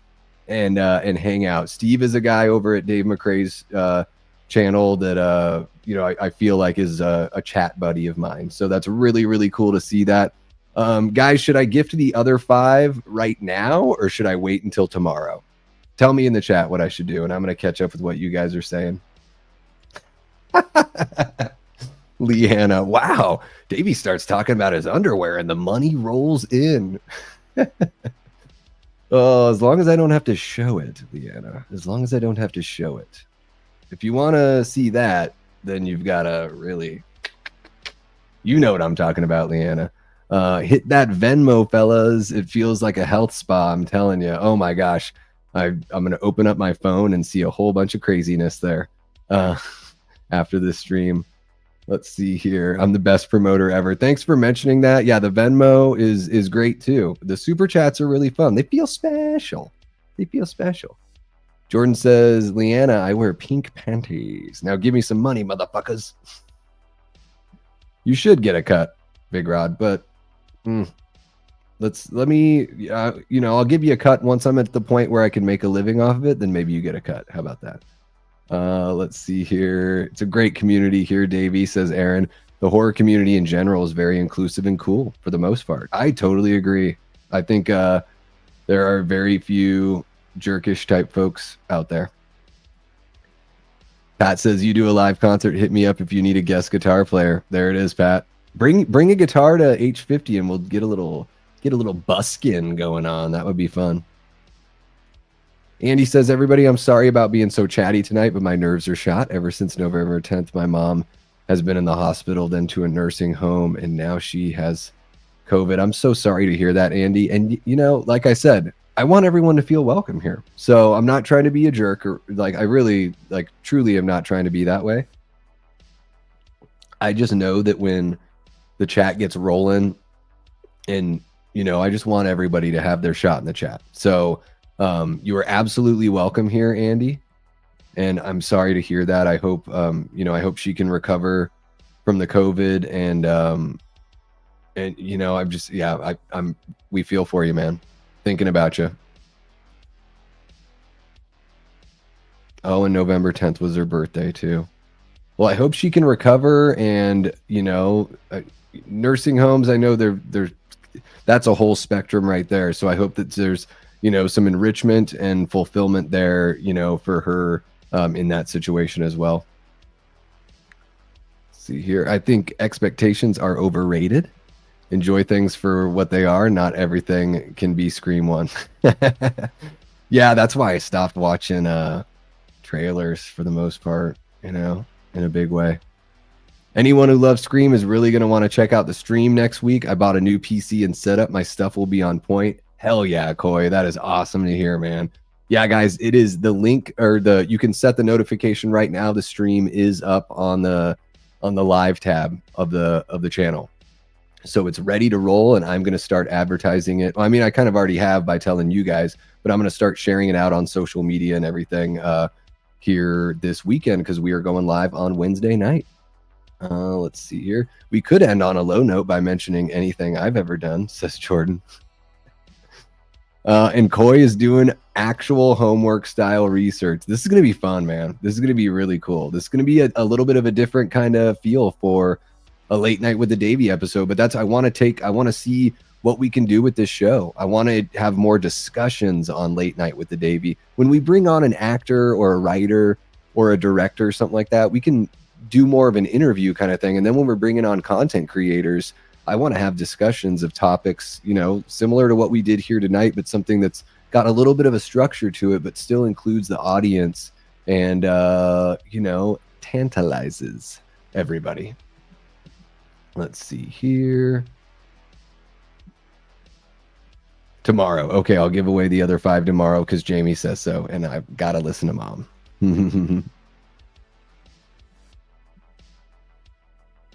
and hang out. Steve is a guy over at Dave McCrae's channel that I feel like is a chat buddy of mine. So that's really, really cool to see that. Guys, should I gift the other 5 right now, or should I wait until tomorrow? Tell me in the chat what I should do, and I'm going to catch up with what you guys are saying. Leanna, wow. Davey starts talking about his underwear and the money rolls in. Oh, as long as I don't have to show it, Leanna. As long as I don't have to show it. If you want to see that, then you've got to really... You know what I'm talking about, Leanna. Hit that Venmo, fellas. It feels like a health spa, I'm telling you. Oh my gosh. I'm going to open up my phone and see a whole bunch of craziness there after this stream. Let's see here. I'm the best promoter ever. Thanks for mentioning that. Yeah, the Venmo is great too. The super chats are really fun. They feel special. They feel special. Jordan says, Leanna, I wear pink panties. Now give me some money, motherfuckers. You should get a cut, Big Rod, but let me, I'll give you a cut once I'm at the point where I can make a living off of it. Then maybe you get a cut. How about that? Let's see here. It's a great community here, Davey, says Aaron. The horror community in general is very inclusive and cool for the most part. I totally agree. I think there are very few jerkish type folks out there. Pat says, you do a live concert, hit me up if you need a guest guitar player. There it is, Pat. Bring a guitar to H50 and we'll get a little buskin going on. That would be fun. Andy says, everybody, I'm sorry about being so chatty tonight, but my nerves are shot. Ever since November 10th, my mom has been in the hospital, then to a nursing home, and now she has COVID. I'm so sorry to hear that, Andy. And, like I said, I want everyone to feel welcome here. So I'm not trying to be a jerk, or I really, truly am not trying to be that way. I just know that when the chat gets rolling and, I just want everybody to have their shot in the chat. So, you are absolutely welcome here, Andy. And I'm sorry to hear that. I hope, I hope she can recover from the COVID we feel for you, man. Thinking about you. Oh, and November 10th was her birthday too. Well, I hope she can recover, and, nursing homes, I know that's a whole spectrum right there. So I hope that there's, some enrichment and fulfillment there, for her in that situation as well. Let's see here. I think expectations are overrated. Enjoy things for what they are. Not everything can be Scream 1. Yeah, that's why I stopped watching trailers for the most part, in a big way. Anyone who loves Scream is really going to want to check out the stream next week. I bought a new PC and setup. My stuff will be on point. Hell yeah, Coy. That is awesome to hear, man. Yeah, guys, it is the link, or you can set the notification right now. The stream is up on the live tab of the channel. So it's ready to roll, and I'm going to start advertising it. Well, I mean, I kind of already have by telling you guys, but I'm going to start sharing it out on social media and everything here this weekend, because we are going live on Wednesday night. Let's see here. We could end on a low note by mentioning anything I've ever done, says Jordan. And Coy is doing actual homework style research. This is going to be fun, man. This is going to be really cool. This is going to be a little bit of a different kind of feel for a Late Night with the Davey episode. But I want to see what we can do with this show. I want to have more discussions on Late Night with the Davey. When we bring on an actor or a writer or a director or something like that, we can do more of an interview kind of thing. And then when we're bringing on content creators, I want to have discussions of topics, similar to what we did here tonight, but something that's got a little bit of a structure to it, but still includes the audience and, tantalizes everybody. Let's see here. Tomorrow. Okay, I'll give away the other 5 tomorrow because Jamie says so, and I've got to listen to Mom.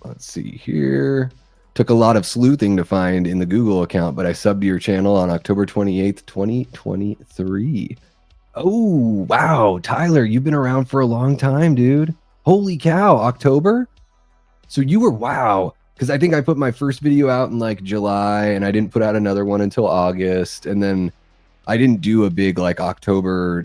Let's see here. Took a lot of sleuthing to find in the Google account, but I subbed to your channel on October 28th, 2023. Oh, wow. Tyler, you've been around for a long time, dude. Holy cow, October? So you were, wow. Because I think I put my first video out in like July, and I didn't put out another one until August. And then I didn't do a big like October,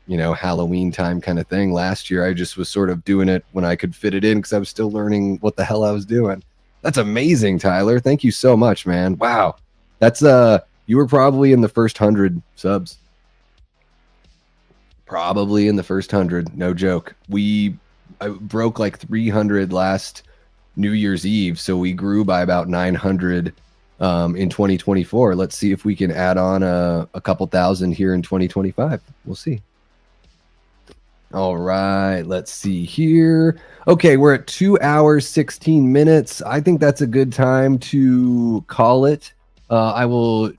Halloween time kind of thing last year. I just was sort of doing it when I could fit it in because I was still learning what the hell I was doing. That's amazing, Tyler. Thank you so much, man. Wow. That's you were probably in the first 100 subs. Probably in the first 100, no joke. I broke like 300 last New Year's Eve, so we grew by about 900 in 2024. Let's see if we can add on a couple thousand here in 2025. We'll see. All right, let's see here. Okay, we're at 2 hours, 16 minutes. I think that's a good time to call it. I will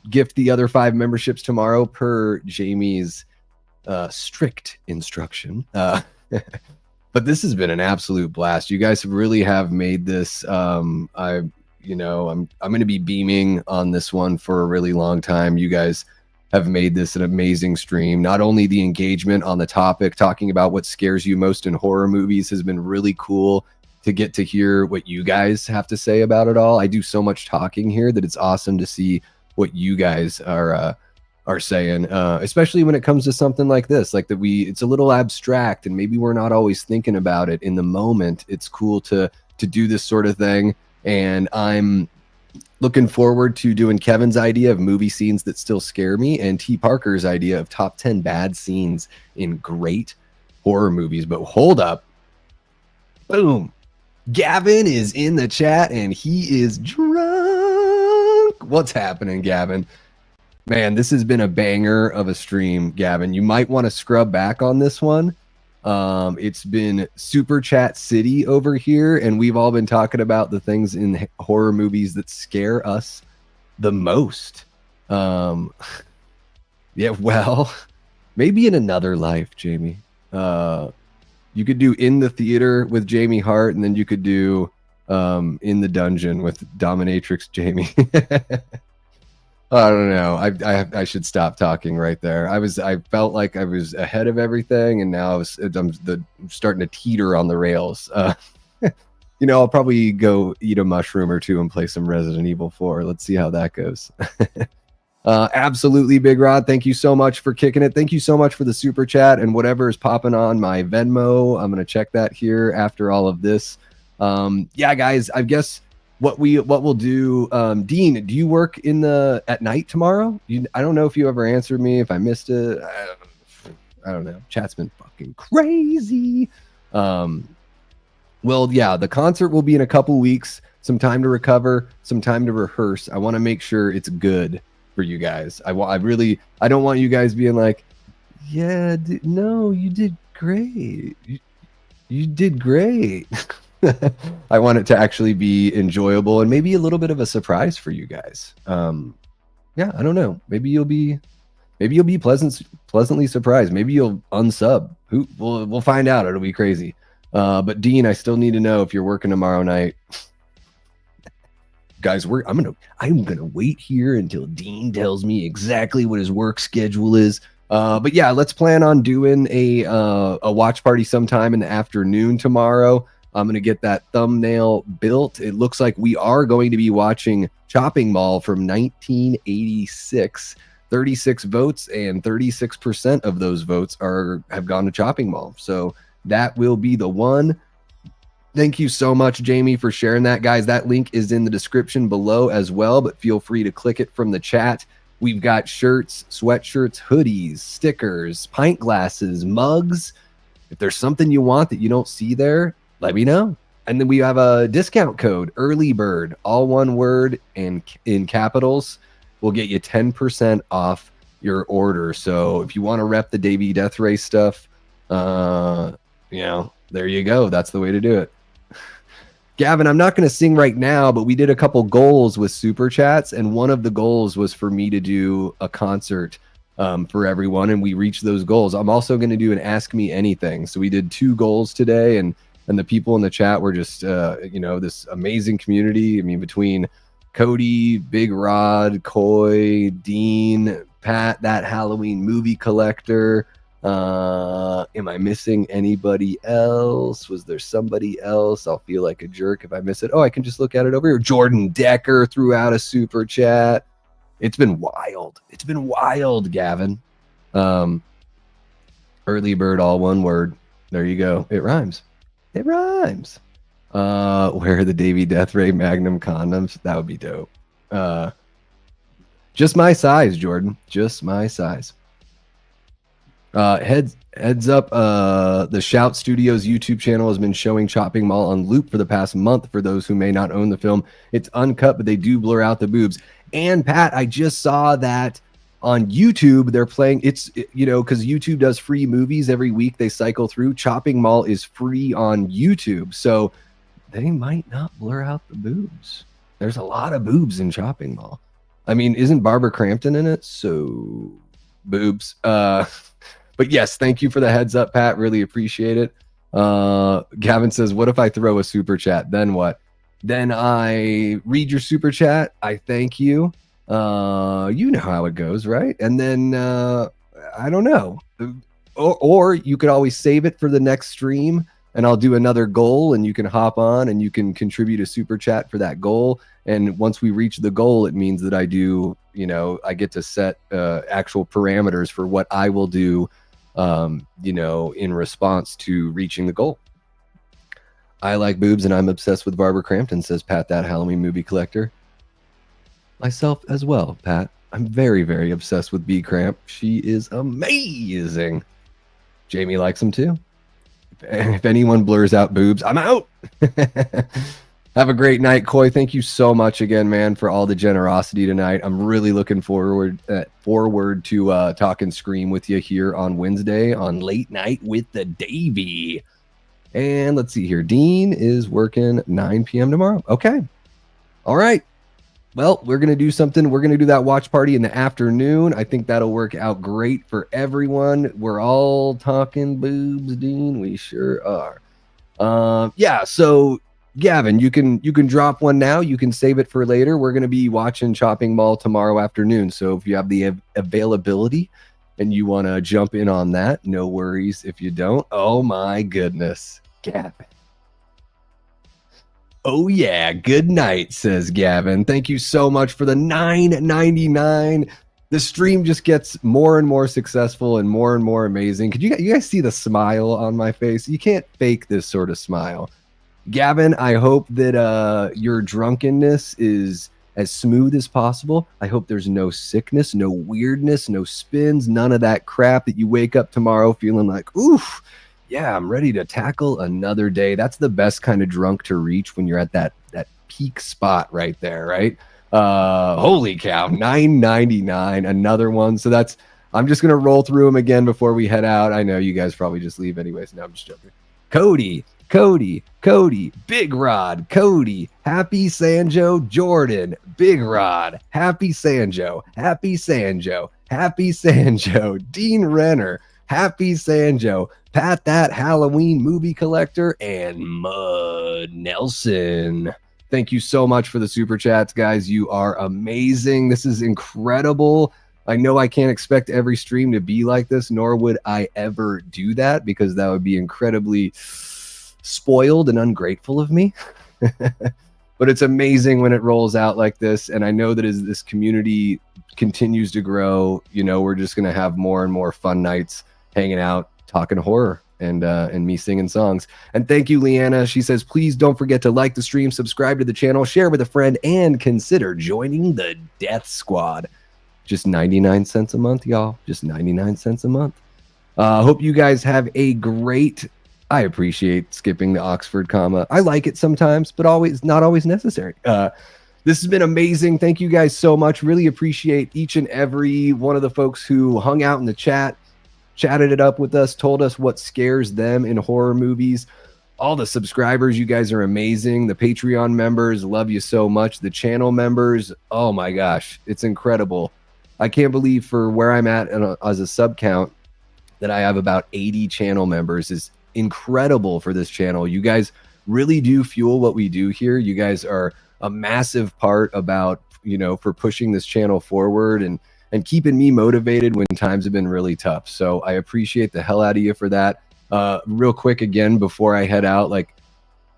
gift the other 5 memberships tomorrow per Jamie's strict instruction. But this has been an absolute blast. You guys really have made this. I'm going to be beaming on this one for a really long time. You guys have made this an amazing stream. Not only the engagement on the topic, talking about what scares you most in horror movies has been really cool to get to hear what you guys have to say about it all. I do so much talking here that it's awesome to see what you guys are saying, especially when it comes to something like this, like it's a little abstract and maybe we're not always thinking about it in the moment. It's cool to do this sort of thing. And I'm looking forward to doing Kevin's idea of movie scenes that still scare me and T. Parker's idea of top 10 bad scenes in great horror movies. But hold up. Boom. Gavin is in the chat and he is drunk. What's happening, Gavin? Man, this has been a banger of a stream, Gavin. You might want to scrub back on this one. It's been Super Chat City over here, and we've all been talking about the things in horror movies that scare us the most. Yeah, well, maybe in another life, Jamie. You could do In the Theater with Jamie Hart, and then you could do In the Dungeon with Dominatrix Jamie. I don't know. I should stop talking right there. I felt like I was ahead of everything, and now I'm starting to teeter on the rails. I'll probably go eat a mushroom or two and play some Resident Evil 4. Let's see how that goes. Absolutely, Big Rod. Thank you so much for kicking it. Thank you so much for the super chat and whatever is popping on my Venmo. I'm gonna check that here after all of this. Yeah, guys. I guess. What we'll do, Dean, do you work at night tomorrow? I don't know if you ever answered me, if I missed it. I don't know. Chat's been fucking crazy. Well, yeah, the concert will be in a couple weeks. Some time to recover, some time to rehearse. I want to make sure it's good for you guys. I don't want you guys being like, yeah, no, you did great. You did great. I want it to actually be enjoyable and maybe a little bit of a surprise for you guys. Yeah, I don't know. Maybe you'll be pleasantly surprised. Maybe you'll unsub. We'll find out. It'll be crazy. But Dean, I still need to know if you're working tomorrow night. Guys, I'm gonna wait here until Dean tells me exactly what his work schedule is. But yeah, let's plan on doing a watch party sometime in the afternoon tomorrow. I'm going to get that thumbnail built. It looks like we are going to be watching Chopping Mall from 1986. 36 votes, and 36% of those votes have gone to Chopping Mall. So that will be the one. Thank you so much, Jamie, for sharing that, guys. That link is in the description below as well, but feel free to click it from the chat. We've got shirts, sweatshirts, hoodies, stickers, pint glasses, mugs. If there's something you want that you don't see there, let me know. And then we have a discount code, Early Bird, all one word and in capitals. Will get you 10% off your order. So if you want to rep the Davey Death Race stuff, there you go. That's the way to do it. Gavin, I'm not going to sing right now, but we did a couple goals with Super Chats, and one of the goals was for me to do a concert for everyone, and we reached those goals. I'm also going to do an Ask Me Anything. So we did 2 goals today, and the people in the chat were just, this amazing community. I mean, between Cody, Big Rod, Coy, Dean, Pat, that Halloween movie collector. Am I missing anybody else? Was there somebody else? I'll feel like a jerk if I miss it. Oh, I can just look at it over here. Jordan Decker threw out a super chat. It's been wild. It's been wild, Gavin. Early Bird, all one word. There you go. It rhymes. It rhymes. Where are the Davey Death Ray Magnum condoms? That would be dope. Just my size, Jordan. Just my size. Heads up, the Shout Studios YouTube channel has been showing Chopping Mall on loop for the past month. For those who may not own the film, it's uncut, but they do blur out the boobs. And Pat, I just saw that on YouTube they're playing because YouTube does free movies every week. They cycle through. Chopping Mall is free on YouTube, so they might not blur out the boobs. There's a lot of boobs in Chopping Mall. I mean, isn't Barbara Crampton in it? So boobs. But yes, thank you for the heads up, Pat. Really appreciate it. Gavin says, what if I throw a super chat? Then what? Then I read your super chat. I thank you. You know how it goes, right? And then I don't know. Or you could always save it for the next stream, and I'll do another goal, and you can hop on and you can contribute a super chat for that goal. And once we reach the goal, it means that I do, I get to set actual parameters for what I will do, in response to reaching the goal. I like boobs and I'm obsessed with Barbara Crampton, says Pat, that Halloween movie collector. Myself as well, Pat. I'm very, very obsessed with B Cramp. She is amazing. Jamie likes them too. If anyone blurs out boobs, I'm out. Have a great night, Coy. Thank you so much again, man, for all the generosity tonight. I'm really looking forward to Talk and Scream with you here on Wednesday on Late Night with the Davey. And let's see here. Dean is working 9 p.m. tomorrow. Okay. All right. Well, we're going to do something. We're going to do that watch party in the afternoon. I think that'll work out great for everyone. We're all talking boobs, Dean. We sure are. So Gavin, you can drop one now. You can save it for later. We're going to be watching Chopping Mall tomorrow afternoon. So if you have the availability and you want to jump in on that, no worries if you don't. Oh my goodness, Gavin. Oh yeah, good night, says Gavin. Thank you so much for the $9.99. The stream just gets more and more successful and more amazing. Could you guys see the smile on my face? You can't fake this sort of smile. Gavin, I hope that your drunkenness is as smooth as possible. I hope there's no sickness, no weirdness, no spins, none of that crap that you wake up tomorrow feeling like, oof, yeah, I'm ready to tackle another day. That's the best kind of drunk to reach when you're at that peak spot right there, right? Holy cow, $9.99, another one. So I'm just going to roll through them again before we head out. I know you guys probably just leave anyways. No, I'm just joking. Cody, Big Rod, Cody, Happy Sanjo, Jordan, Big Rod, Happy Sanjo, Dean Renner, Happy Sanjo, Pat that Halloween movie collector, and Mud Nelson. Thank you so much for the super chats, guys. You are amazing. This is incredible. I know I can't expect every stream to be like this, nor would I ever do that, because that would be incredibly spoiled and ungrateful of me. But it's amazing when it rolls out like this. And I know that as this community continues to grow, we're just going to have more and more fun nights hanging out, talking horror, and me singing songs. And thank you, Leanna. She says, please don't forget to like the stream, subscribe to the channel, share with a friend, and consider joining the Death Squad. Just 99 cents a month, y'all. Just 99 cents a month. Hope you guys have a great... I appreciate skipping the Oxford comma. I like it sometimes, but not always necessary. This has been amazing. Thank you guys so much. Really appreciate each and every one of the folks who hung out in the chat, chatted it up with us, told us what scares them in horror movies. All the subscribers, you guys are amazing. The Patreon members, love you so much. The channel members, oh my gosh, it's incredible. I can't believe for where I'm at as a sub count that I have about 80 channel members is incredible for this channel. You guys really do fuel what we do here. You guys are a massive part about, for pushing this channel forward and keeping me motivated when times have been really tough. So I appreciate the hell out of you for that. Real quick again, before I head out,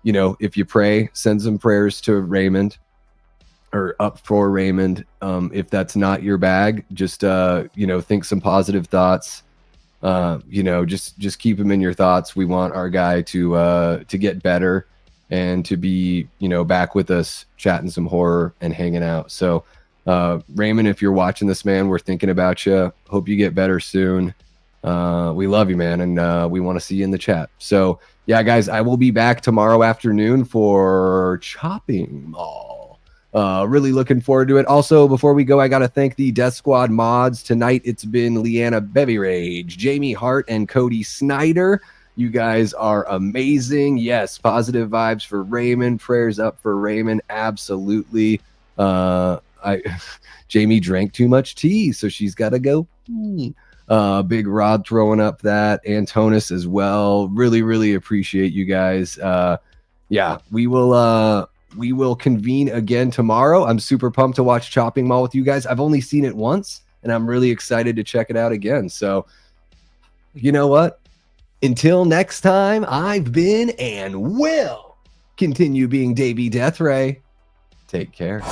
if you pray, send some prayers to Raymond or up for Raymond. If that's not your bag, just, think some positive thoughts. Just keep him in your thoughts. We want our guy to get better and to be, back with us chatting some horror and hanging out. So, Raymond, if you're watching this, man, we're thinking about you. Hope you get better soon. We love you, man. And, we want to see you in the chat. So yeah, guys, I will be back tomorrow afternoon for Chopping Mall. Really looking forward to it. Also, before we go, I got to thank the Death Squad mods. Tonight, it's been Leanna Bevy Jamie Hart, and Cody Snyder. You guys are amazing. Yes, positive vibes for Raymond. Prayers up for Raymond. Absolutely. Jamie drank too much tea, so she's got to go. Big Rod throwing up that. Antonis as well. Really, really appreciate you guys. Yeah, we will convene again tomorrow. I'm super pumped to watch Chopping Mall with you guys. I've only seen it once, and I'm really excited to check it out again. So, you know what? Until next time, I've been and will continue being Davey Death Ray. Take care.